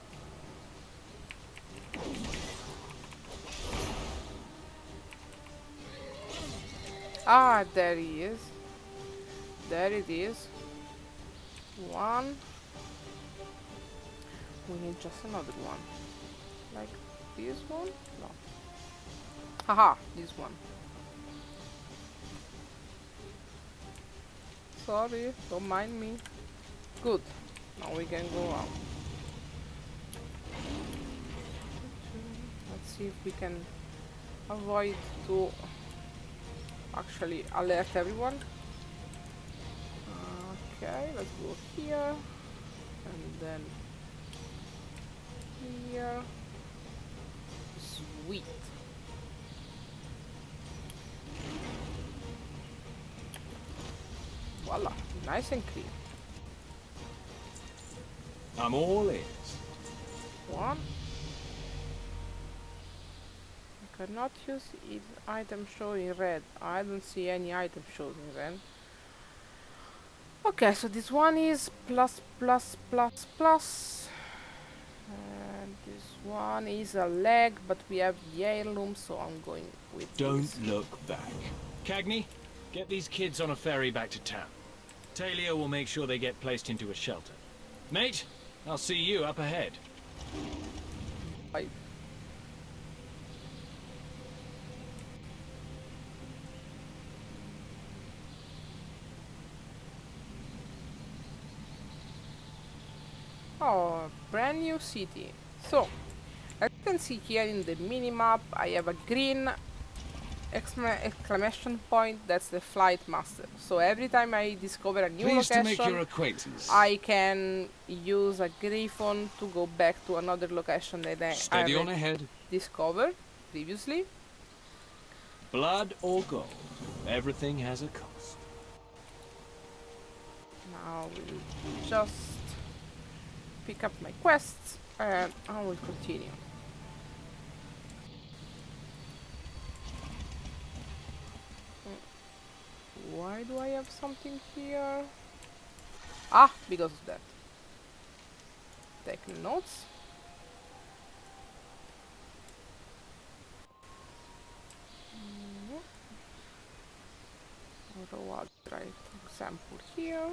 Ah, there he is. There it is. One. We need just another one. Like this one? No. Haha, this one. Sorry, don't mind me. Good. Now we can go out. Let's see if we can avoid to actually alert everyone. Okay, let's go here. And then here. Sweet. Voila, nice and clear. I'm all ears. One. I cannot use item shown in red. I don't see any item shown in red. Okay, so this one is plus plus plus plus. And this one is a leg, but we have the heirloom, so I'm going with Don't this. look back. Cagney, get these kids on a ferry back to town. Talia will make sure they get placed into a shelter. Mate, I'll see you up ahead. Bye. Oh, brand new city. So, as you can see here in the minimap, I have a green exclamation point. That's the flight master. So every time I discover a new Pleased to location, make your acquaintance. I can use a griffon to go back to another location that I Steady on ahead. discovered previously. Blood or gold, everything has a cost. Now we'll just pick up my quests and I will continue. Why do I have something here? Ah, because of that. Taking notes. Right example here.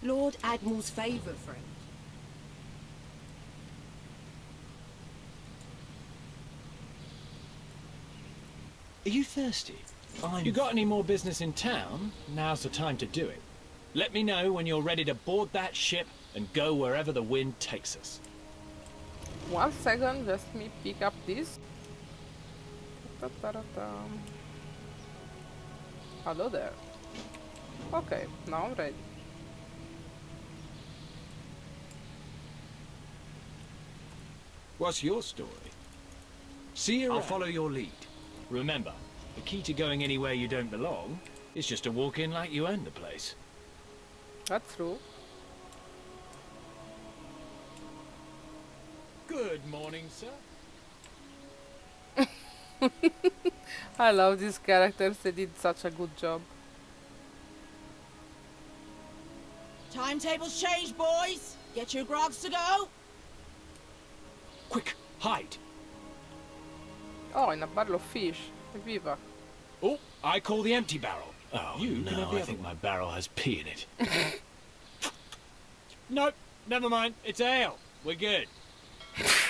Lord Admiral's favourite friend. Are you thirsty? You got any more business in town? Now's the time to do it. Let me know when you're ready to board that ship and go wherever the wind takes us. 1 second, just me pick up this. Ta-ta-ta-ta-ta. Hello there. Okay, now I'm ready. What's your story? See you. I'll follow your lead. Remember, the key to going anywhere you don't belong is just to walk in like you own the place. That's true. Good morning, sir. I love these characters, they did such a good job. Timetable's changed, boys. Get your grogs to go. Quick, hide. Oh, in a barrel of fish. Viva. Oh, I call the empty barrel. Oh, You can have no, the I other think one. my barrel has pee in it. Nope, never mind. It's ale. We're good.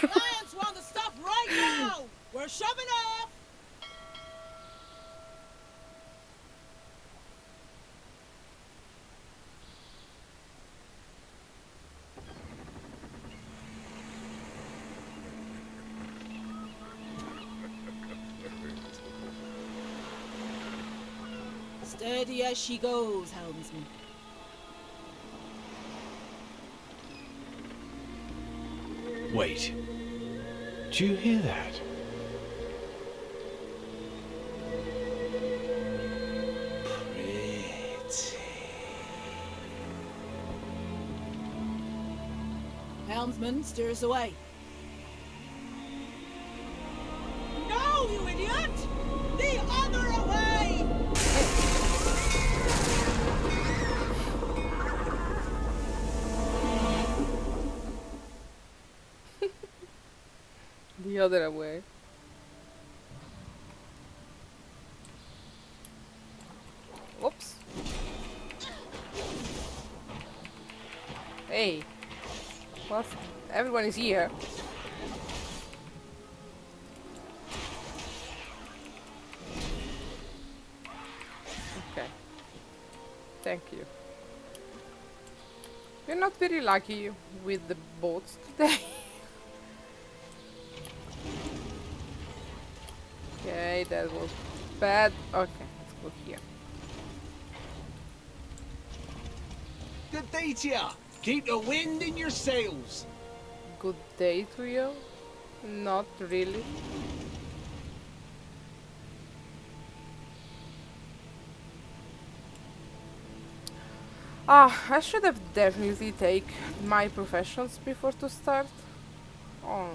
Lions want the stuff right now. We're shoving off. Steady as she goes, helmsman. Wait. Do you hear that? Helmsman, steer us away. No, you idiot! The other way! The other way. everyone is here. Okay. Thank you. You're not very lucky with the boats today. Okay, that was bad. Okay, let's go here. Good day to ya. Keep the wind in your sails. Good day to you. Not really. I should have definitely take my professions before to start. Oh.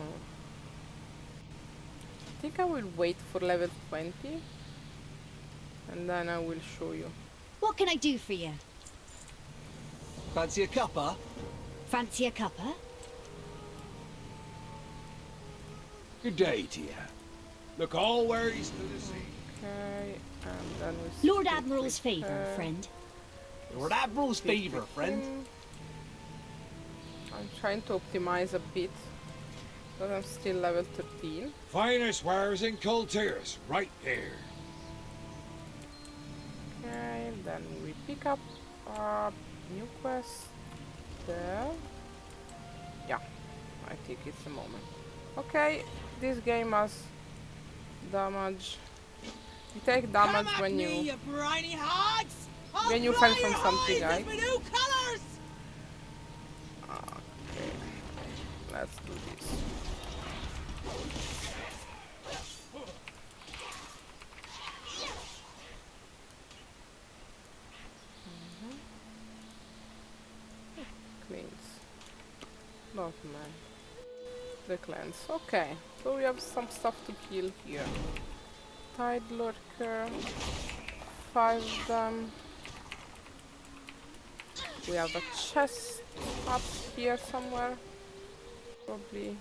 I think I will wait for level 20 and then I will show you. What can I do for you? Fancy a cuppa? Fancy a cuppa? Good day to ya. Look always to the sea. Okay, and then we Lord Admiral's favour, friend. Lord Admiral's favour, friend. I'm trying to optimize a bit, but I'm still level 13. Finest wares in Coltiris, right here. Okay, then we pick up new quest there. Yeah, I think it's a moment. Okay, this game has damage. You take damage when you fell from something, right? Okay, let's do this. Cleans. Not man. The clans. Okay, so we have some stuff to kill here. Tide lurker. 5 of them. We have a chest up here somewhere. Probably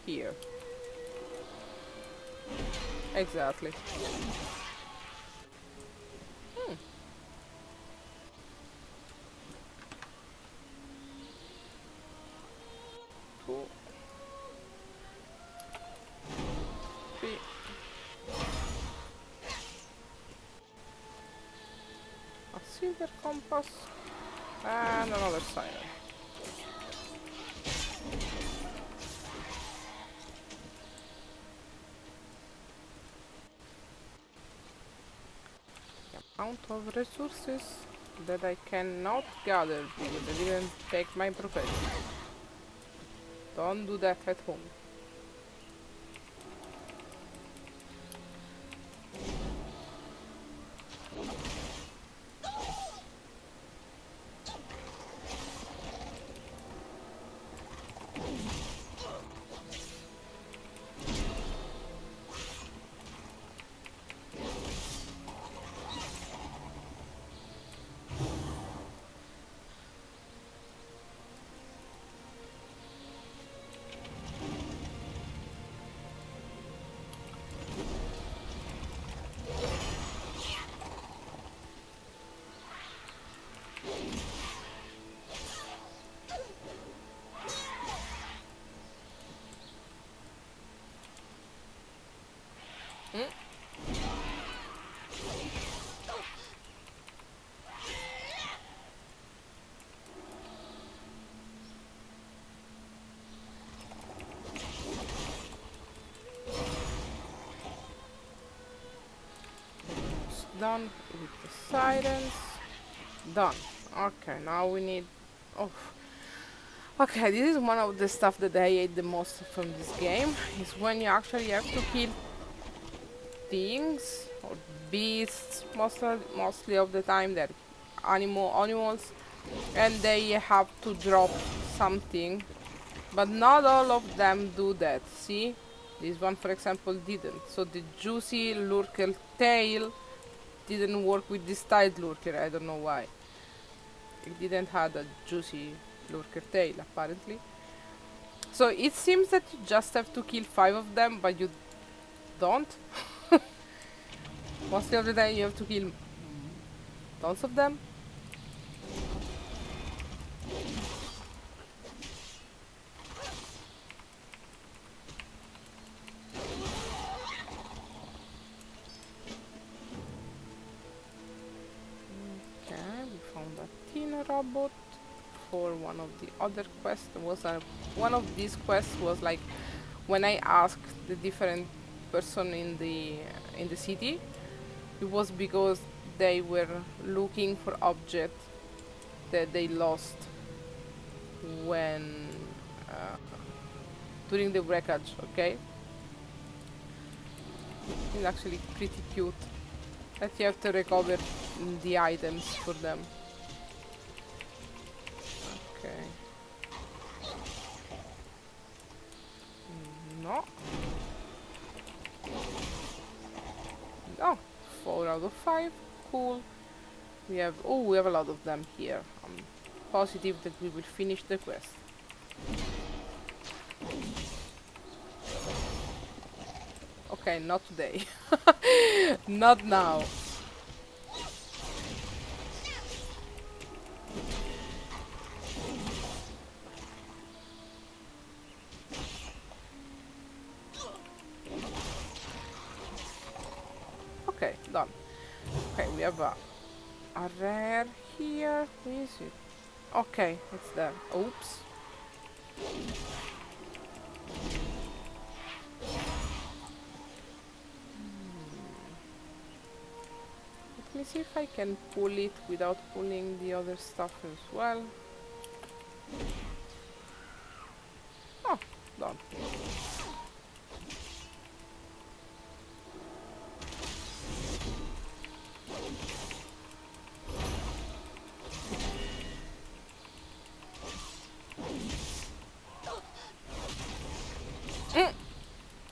here. Exactly. Cool. 3. A silver compass and another siren. The amount of resources that I cannot gather because I didn't take my profession. Don't do that at home. Done with the sirens. Done. Okay, now we need... Oh. Okay, this is one of the stuff that I hate the most from this game. Is when you actually have to kill things or beasts. Mostly of the time they're animals. And they have to drop something. But not all of them do that. See? This one, for example, didn't. So the juicy lurker tail didn't work with this tide lurker. I don't know why. It didn't have a juicy lurker tail, apparently. So it seems that you just have to kill 5 of them, but you don't. Most of the time you have to kill tons of them. robot for one of the other quests. One of these quests was like when I asked the different person in the city, it was because they were looking for objects that they lost when during the wreckage. Okay, it's actually pretty cute that you have to recover the items for them. Okay. No. Oh, 4 out of 5. Cool. We have a lot of them here. I'm positive that we will finish the quest. Okay, not today. Not now. Okay, done. Okay, we have a rare here. Where is it? Okay, it's there. Oops. Let me see if I can pull it without pulling the other stuff as well. Oh, done.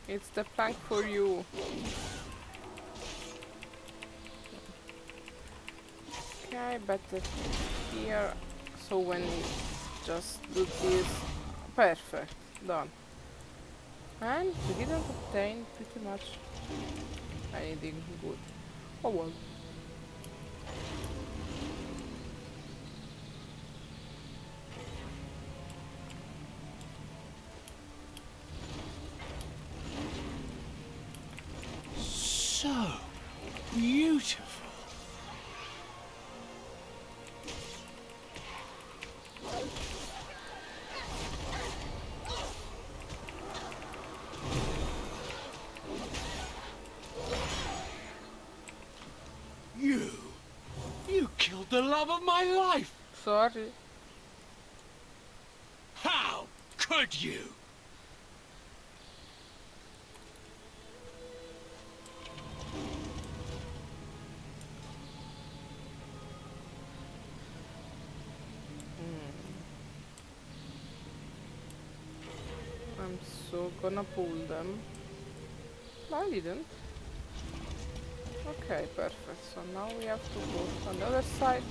It's the plank for you. Okay, better here. So when we just do this, perfect, done. And we didn't obtain pretty much anything good. Oh well. So beautiful. You killed the love of my life. Sorry. How could you? I'm so gonna pull them. No, I didn't. Okay, perfect. So now we have to go on the other side.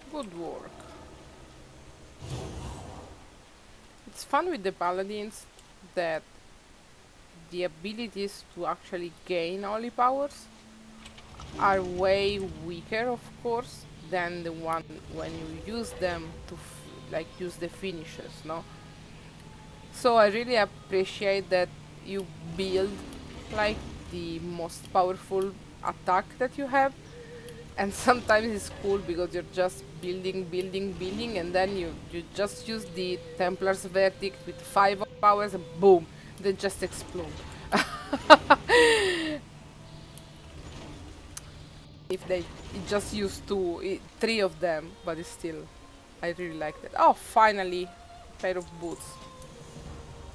Good work. It's fun with the paladins that the abilities to actually gain holy powers are way weaker, of course, than the one when you use them to like use the finishers, no? So I really appreciate that you build like the most powerful attack that you have, and sometimes it's cool because you're just building, and then you just use the Templar's Verdict with 5 powers and boom, they just explode. If they just use 3 of them, but it's still, I really like that. Oh, finally, pair of boots.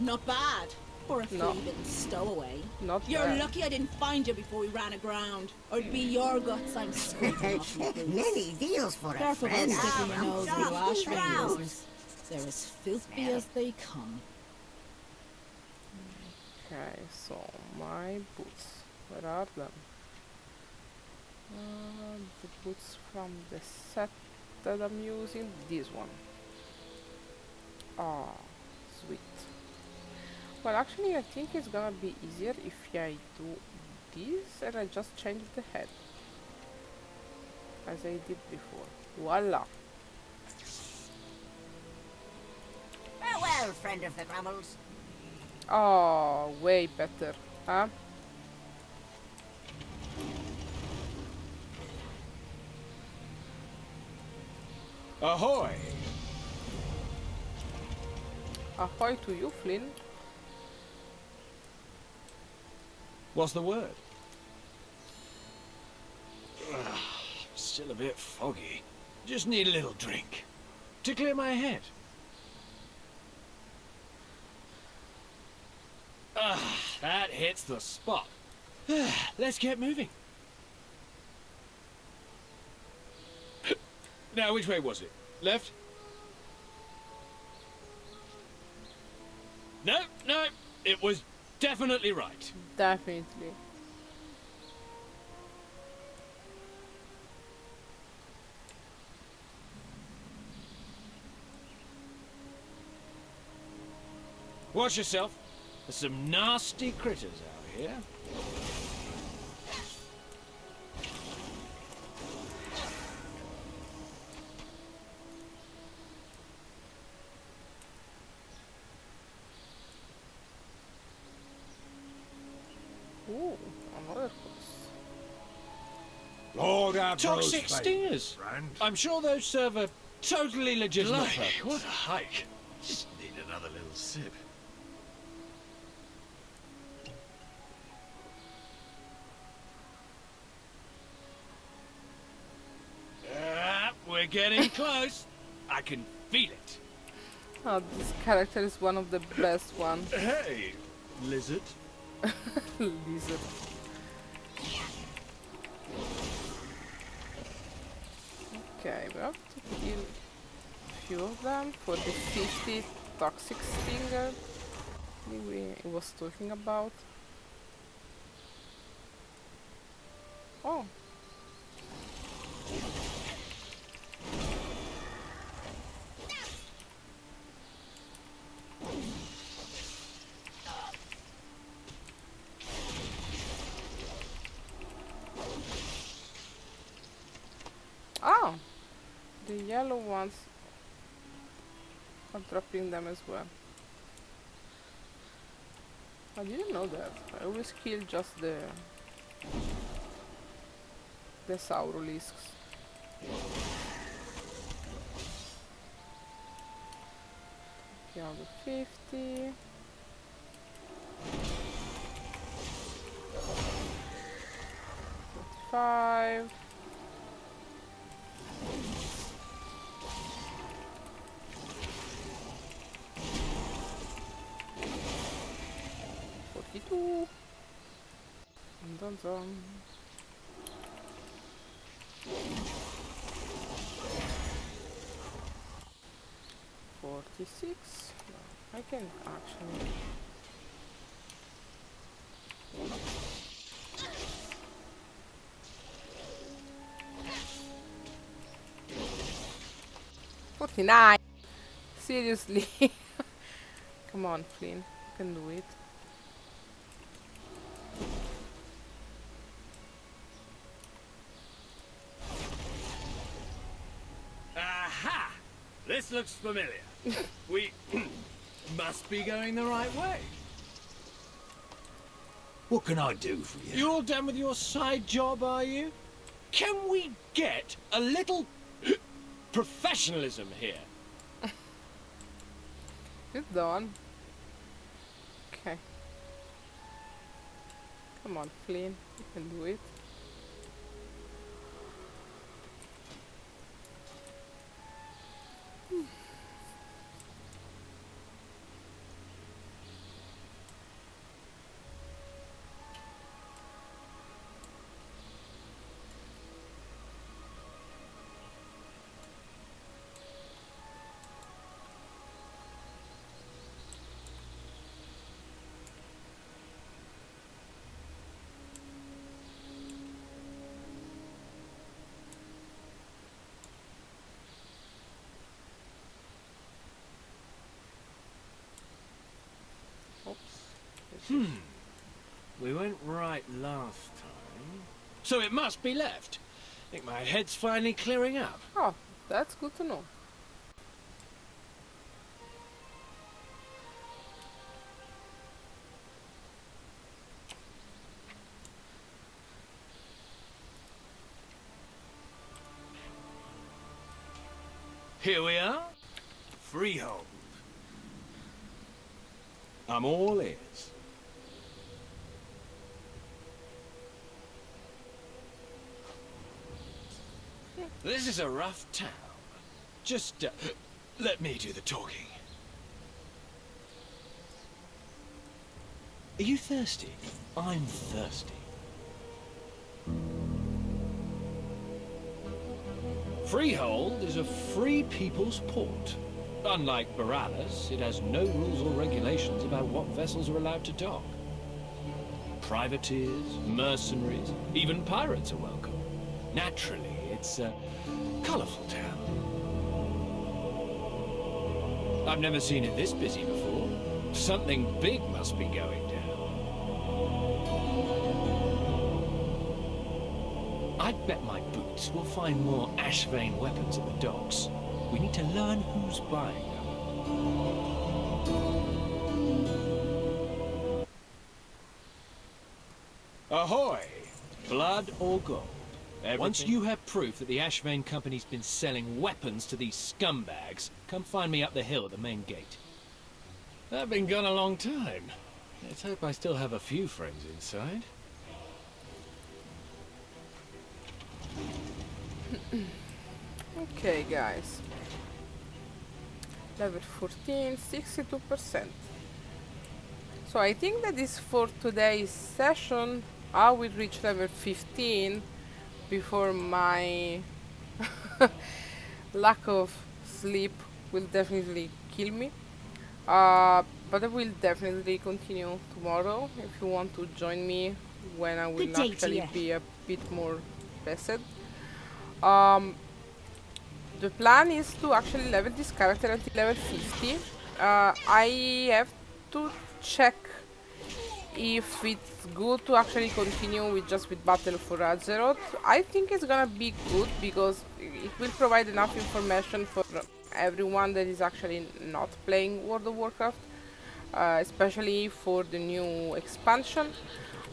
Not bad. For a No. flea-bitten stowaway. Not You're bad. lucky I didn't find you before we ran aground. Or it'd be your guts I'm scraping off your boots. Many deals for a Careful friend. about sticking your nose in the Stop, Ashwing grouse. business. They're as filthy as they come. Okay, so my boots, where are them? The boots from the set that I'm using, this one. Ah, Sweet. Well, actually, I think it's gonna be easier if I do this and I just change the head. As I did before. Voila! Farewell, friend of the Grummles. Oh, way better, huh? Ahoy! Ahoy to you, Flynn. What's the word? Still a bit foggy. Just need a little drink to clear my head. That hits the spot. Let's get moving. Now, which way was it? Left? No, no, it was definitely right. Definitely. Watch yourself. There's some nasty critters out here. Ooh, another horse. Lord Toxic stingers. I'm sure those serve a totally legitimate Blimey, purpose. what a hike. Just need another little sip. We're getting close. I can feel it. Oh, this character is one of the best ones. Hey, lizard. Lizard. Okay, we have to kill a few of them for the 50 toxic stinger we was talking about. Oh. Oh, the yellow ones are dropping them as well. I didn't know that. I always kill just the Saurolisks. Kill the 50. Five. Two. Dun, dun. $46. No, I can actually. $49. Seriously. Come on, Flynn. You can do it. Aha! This looks familiar. We must be going the right way. What can I do for you? You all done with your side job, are you? Can we get a little professionalism here? It's done. Okay. Come on, Flynn. You can do it. We went right last time. So it must be left. I think my head's finally clearing up. Oh, that's good to know. Here we are. Freehold. I'm all ears. This is a rough town. Just let me do the talking. Are you thirsty? I'm thirsty. Freehold is a free people's port. Unlike Borealis, it has no rules or regulations about what vessels are allowed to dock. Privateers, mercenaries, even pirates are welcome. Naturally, it's a colourful town. I've never seen it this busy before. Something big must be going down. I'd bet my boots we'll find more Ashvane weapons at the docks. We need to learn who's buying them. Ahoy! Blood or gold? Once you have proof that the Ashvane Company's been selling weapons to these scumbags, come find me up the hill at the main gate. I've been gone a long time. Let's hope I still have a few friends inside. Okay, guys. Level 14, 62%. So I think that is for today's session. I will reach level 15 before my lack of sleep will definitely kill me. But I will definitely continue tomorrow if you want to join me when I will actually be a bit more rested. The plan is to actually level this character until level 50. I have to check if it's good to actually continue with just with Battle for Azeroth. I think it's gonna be good because it will provide enough information for everyone that is actually not playing World of Warcraft, especially for the new expansion.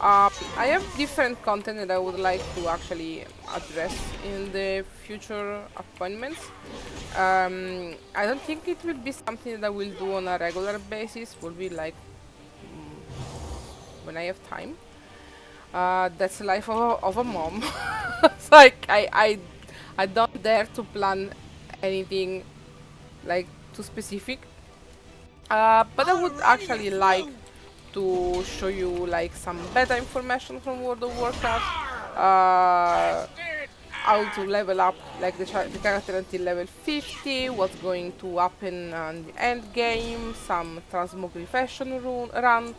I have different content that I would like to actually address in the future appointments. I don't think it will be something that I will do on a regular basis. Will be like when I have time. That's the life of a mom. It's like I don't dare to plan anything like too specific. But I would actually like to show you like some beta information from World of Warcraft, how to level up like the character until level 50, what's going to happen on the end game, some transmogrification run.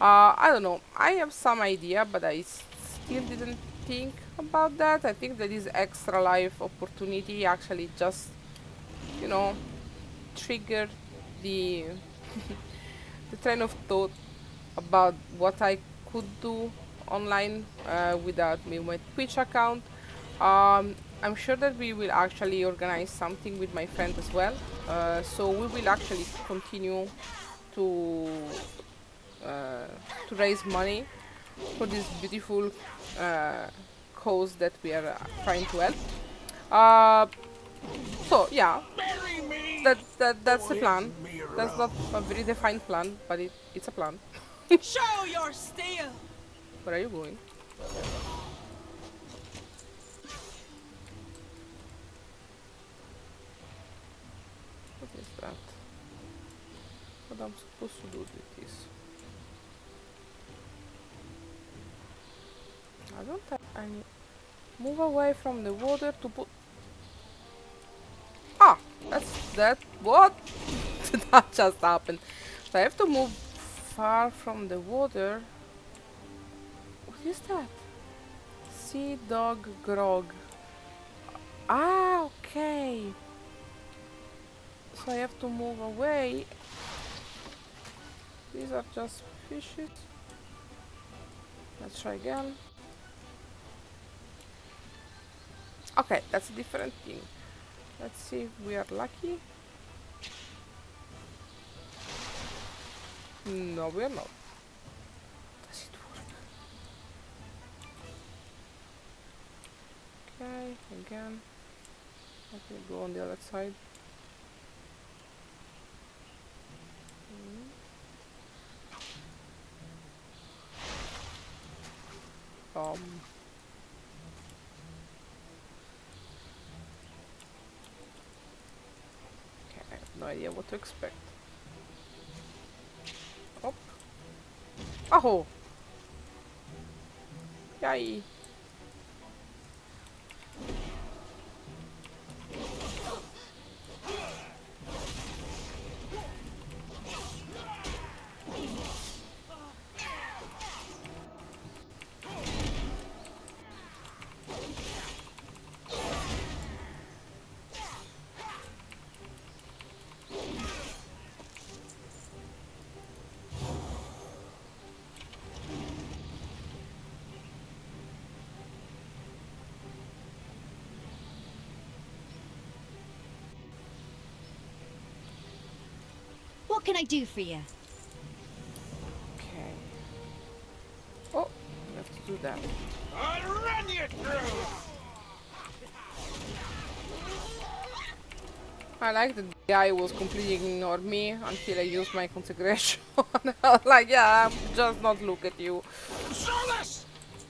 I don't know, I have some idea, but I still didn't think about that. I think that this extra life opportunity actually just, you know, triggered the the train of thought about what I could do online without me my Twitch account. I'm sure that we will actually organize something with my friend as well. So we will actually continue to raise money for this beautiful cause that we are trying to help. So yeah, that's the plan. That's not a very defined plan, but it's a plan. Show your steel! Where are you going? What is that? What I'm supposed to do with this? I don't have any. Move away from the water to put. Ah, that's that. What? That just happened. So I have to move far from the water. What is that? Sea dog grog. Ah, okay. So I have to move away. These are just fishes. Let's try again. Okay, that's a different thing. Let's see if we are lucky. No, we are not. Does it work? Okay, again. Let me go on the other side. Okay, I have no idea what to expect. Hop. Oh! Yay! What can I do for you? Okay. Oh, let's do that. I'll run you through! I like that the guy was completely ignored me until I used my consecration. I was like, yeah, I'm just not look at you. So this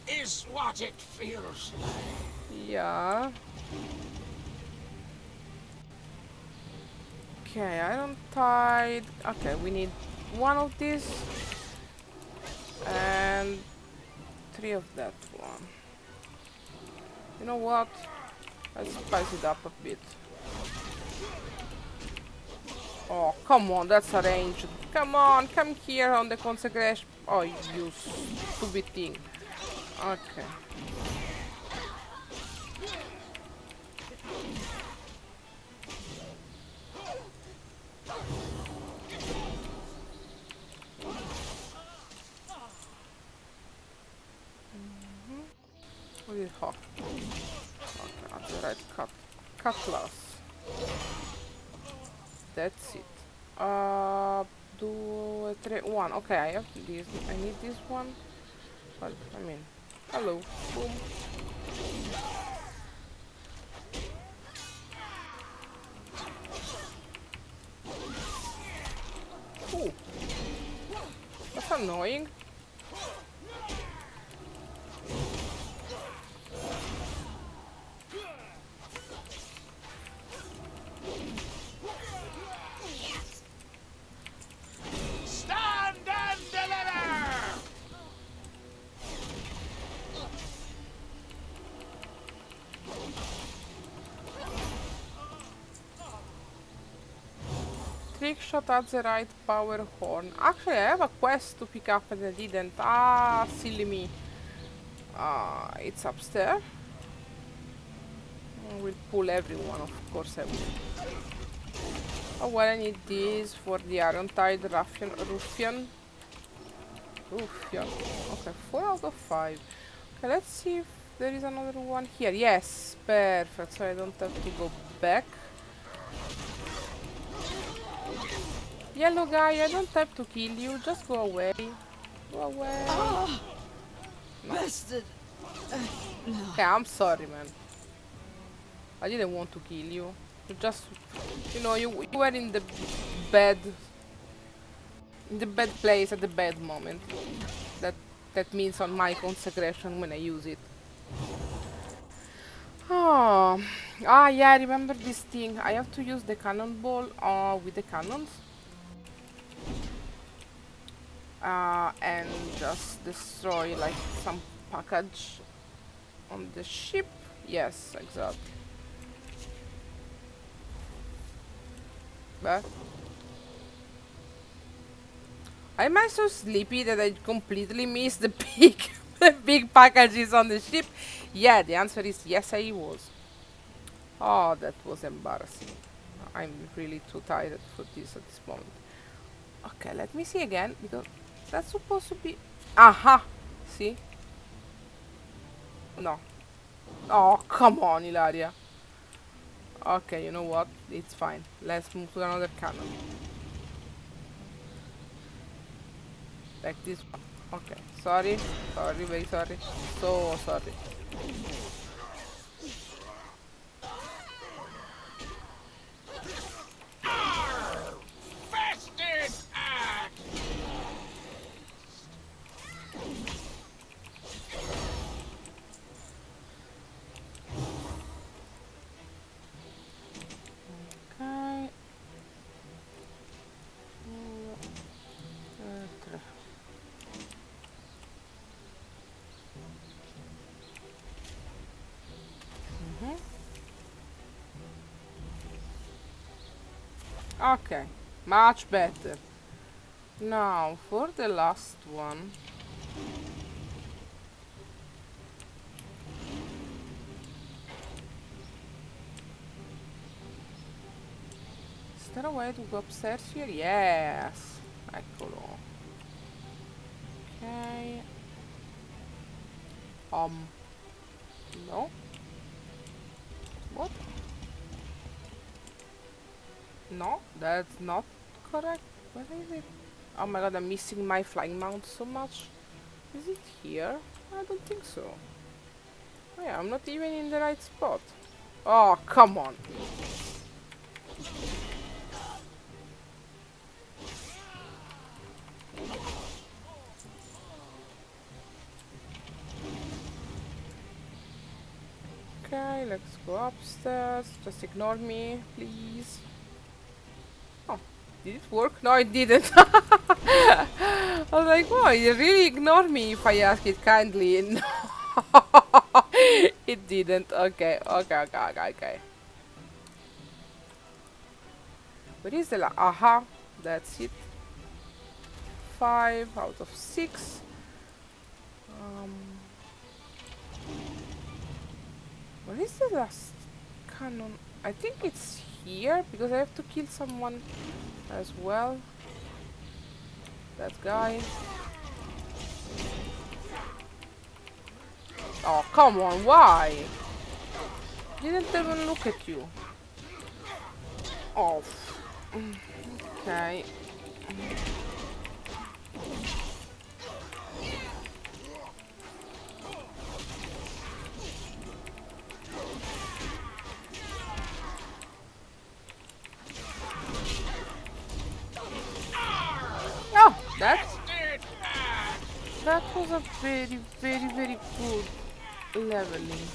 is what it feels like. Yeah. Okay, iron tide. Okay, we need one of these and 3 of that one. You know what? Let's spice it up a bit. Oh, come on, that's arranged. Come on, come here on the consecration. Oh, you stupid thing. Okay. What is hot? Okay, that's the right cutlass. That's it. Do one. Okay, I have this. I need this one. But I mean, hello. Boom. Ooh. That's annoying. Stand and deliver! Trick shot at the right power horn. Actually, I have a quest to pick up and I didn't. Ah, silly me. It's upstairs. We'll pull everyone, of course I will. Oh well, I need this for the Iron Tide Ruffian. Okay, 4 out of 5. Okay, let's see if there is another one here. Yes, perfect, so I don't have to go back. Yellow guy, I don't have to kill you, just go away. Go away. Oh, No. bastard. No. Okay, I'm sorry, man. I didn't want to kill you. You just, you know, you were in the bad place at the bad moment. That means on my consecration when I use it. Oh, yeah, I remember this thing. I have to use the cannonball with the cannons. And just destroy like some package on the ship. Yes, exactly. But am I so sleepy that I completely missed the big the big packages on the ship? Yeah, the answer is yes, I was. Oh, that was embarrassing. I'm really too tired for this at this moment. Okay, let me see again because that's supposed to be. Aha! See? No. Oh, come on, Ilaria. Okay, you know what? It's fine. Let's move to another cannon. Like this one. Okay. Sorry. Sorry, very sorry. So sorry. Bastard! Okay. Okay, much better. Now for the last one. Is there a way to go upstairs here? Yes. Eccolo. Okay. No. What? No, that's not correct. Where is it? Oh my god, I'm missing my flying mount so much. Is it here? I don't think so. Oh yeah, I'm not even in the right spot. Oh, come on. Okay, let's go upstairs. Just ignore me, please. Oh, did it work? No, it didn't. I was like, oh, you really ignore me if I ask it kindly. No, it didn't. Okay, okay, okay, okay, okay. Where is the aha? That's it. 5 out of 6. Where is the last cannon? I think it's here because I have to kill someone as well. That guy. Oh, come on, why? Didn't even look at you. Oh. Okay. Oh, that was a very, very, very good leveling.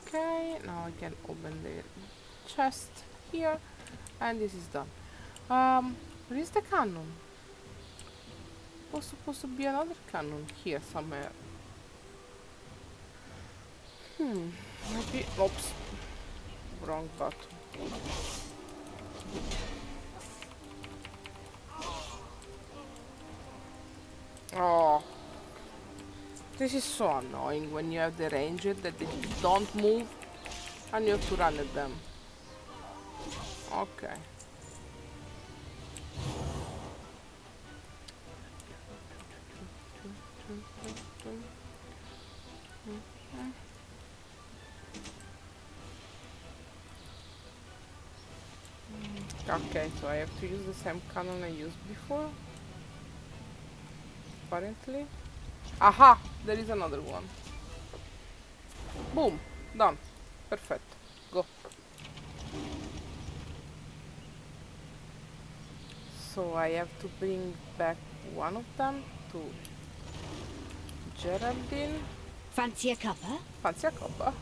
Okay, now I can open the chest here, and this is done. Where is the cannon? Was supposed to be another cannon here somewhere. Maybe. Oops. Wrong button. Oh. This is so annoying when you have the ranger that they don't move and you have to run at them. Okay. Okay, so I have to use the same cannon I used before. Apparently. Aha! There is another one. Boom! Done. Perfect. Go. So I have to bring back one of them to Geraldine. Fancy a cuppa? Fancy a cuppa.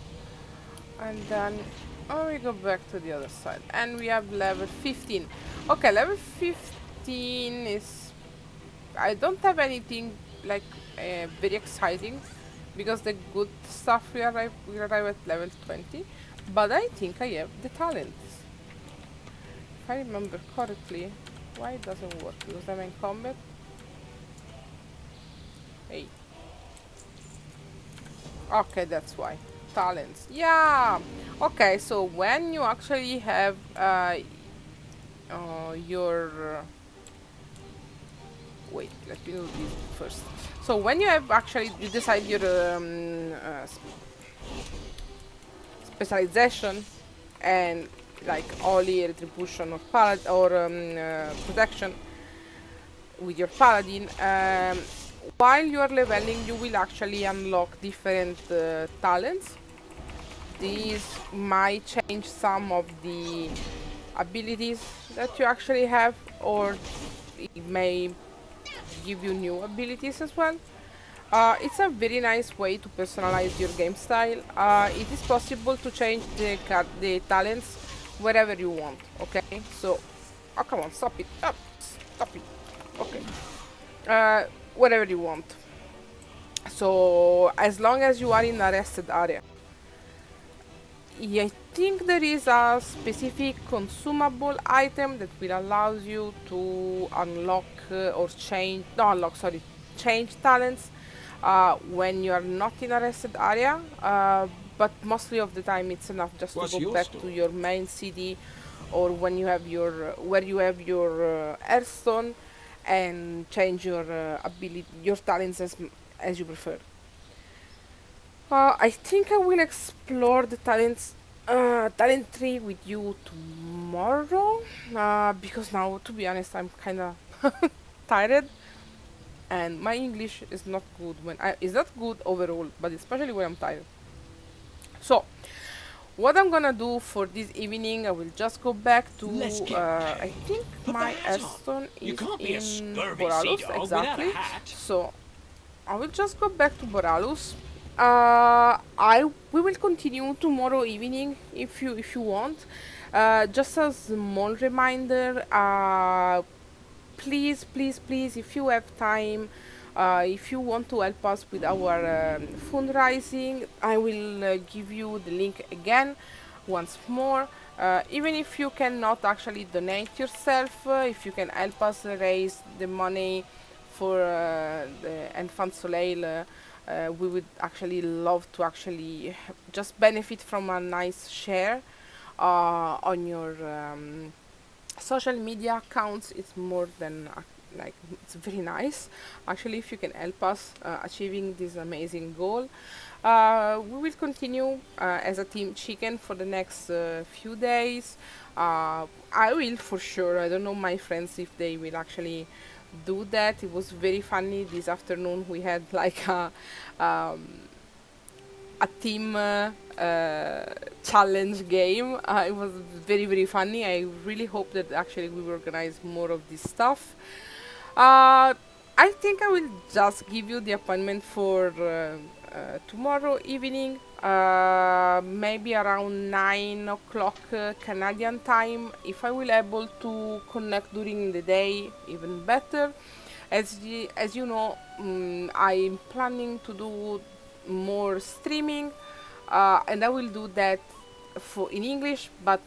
And then we go back to the other side. And we have level 15. Okay, level 15 is... I don't have anything like very exciting because the good stuff we arrive at level 20. But I think I have the talents. If I remember correctly. Why it doesn't work? Because I'm in combat? Hey. Okay, that's why. Talents. Yeah! Okay, so when you actually have your wait, let me do this first. So when you have actually, you decide your specialization and like holy, retribution, or protection with your paladin. While you are leveling, you will actually unlock different talents. These might change some of the abilities that you actually have, or it may give you new abilities as well. It's a very nice way to personalize your game style. It is possible to change the talents wherever you want. Okay, so oh come on, stop it, stop it. Okay, whatever you want. So as long as you are in a rested area. Yeah, I think there is a specific consumable item that will allow you to unlock or change, no unlock, sorry, change talents when you are not in a rested area. But mostly of the time it's enough just What's to go your back store? to your main city or when you have your where you have your Hearthstone and change your ability, your talents as you prefer. I think I will explore the talent tree with you tomorrow. Because now, to be honest, I'm kind of tired, and my English is not good it's not good overall, but especially when I'm tired. So, what I'm gonna do for this evening, I will just go back to. Let's get I paid. think Put the my hat on. Hearthstone You is can't be a in scurvy sea Boralus dog without a exactly. hat. So I will just go back to Boralus. I we will continue tomorrow evening if you want. Just a small reminder. Please, if you have time, if you want to help us with our fundraising, I will give you the link again once more. Even if you cannot actually donate yourself, if you can help us raise the money for the Enfant Soleil, we would actually love to actually just benefit from a nice share on your social media accounts. It's more than like it's very nice actually if you can help us achieving this amazing goal. We will continue as a team chicken for the next few days. I will for sure. I don't know my friends if they will actually do that. It was very funny this afternoon. We had like a team challenge game. It was very funny. I really hope that actually we will organize more of this stuff. I think I will just give you the appointment for tomorrow evening, maybe around 9 o'clock Canadian time. If I will able to connect during the day, even better. As you know, I'm planning to do more streaming, and I will do that for in English, but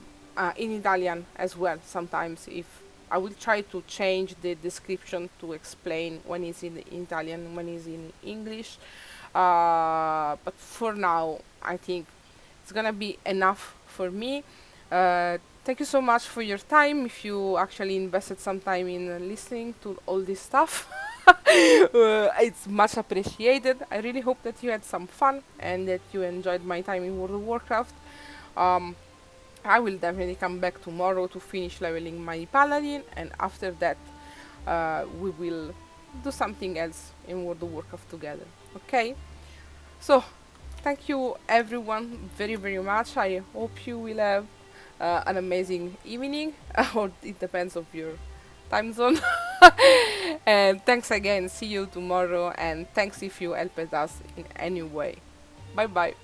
in Italian as well. Sometimes, if I will try to change the description to explain when it's in Italian, when it's in English. But for now, I think it's gonna be enough for me. Thank you so much for your time. If you actually invested some time in listening to all this stuff, it's much appreciated. I really hope that you had some fun and that you enjoyed my time in World of Warcraft. Um, I will definitely come back tomorrow to finish leveling my paladin, and after that, we will do something else in World of Warcraft together. Okay? So, thank you everyone very much. I hope you will have an amazing evening, or it depends of your time zone. And thanks again. See you tomorrow, and thanks if you helped us in any way. Bye bye.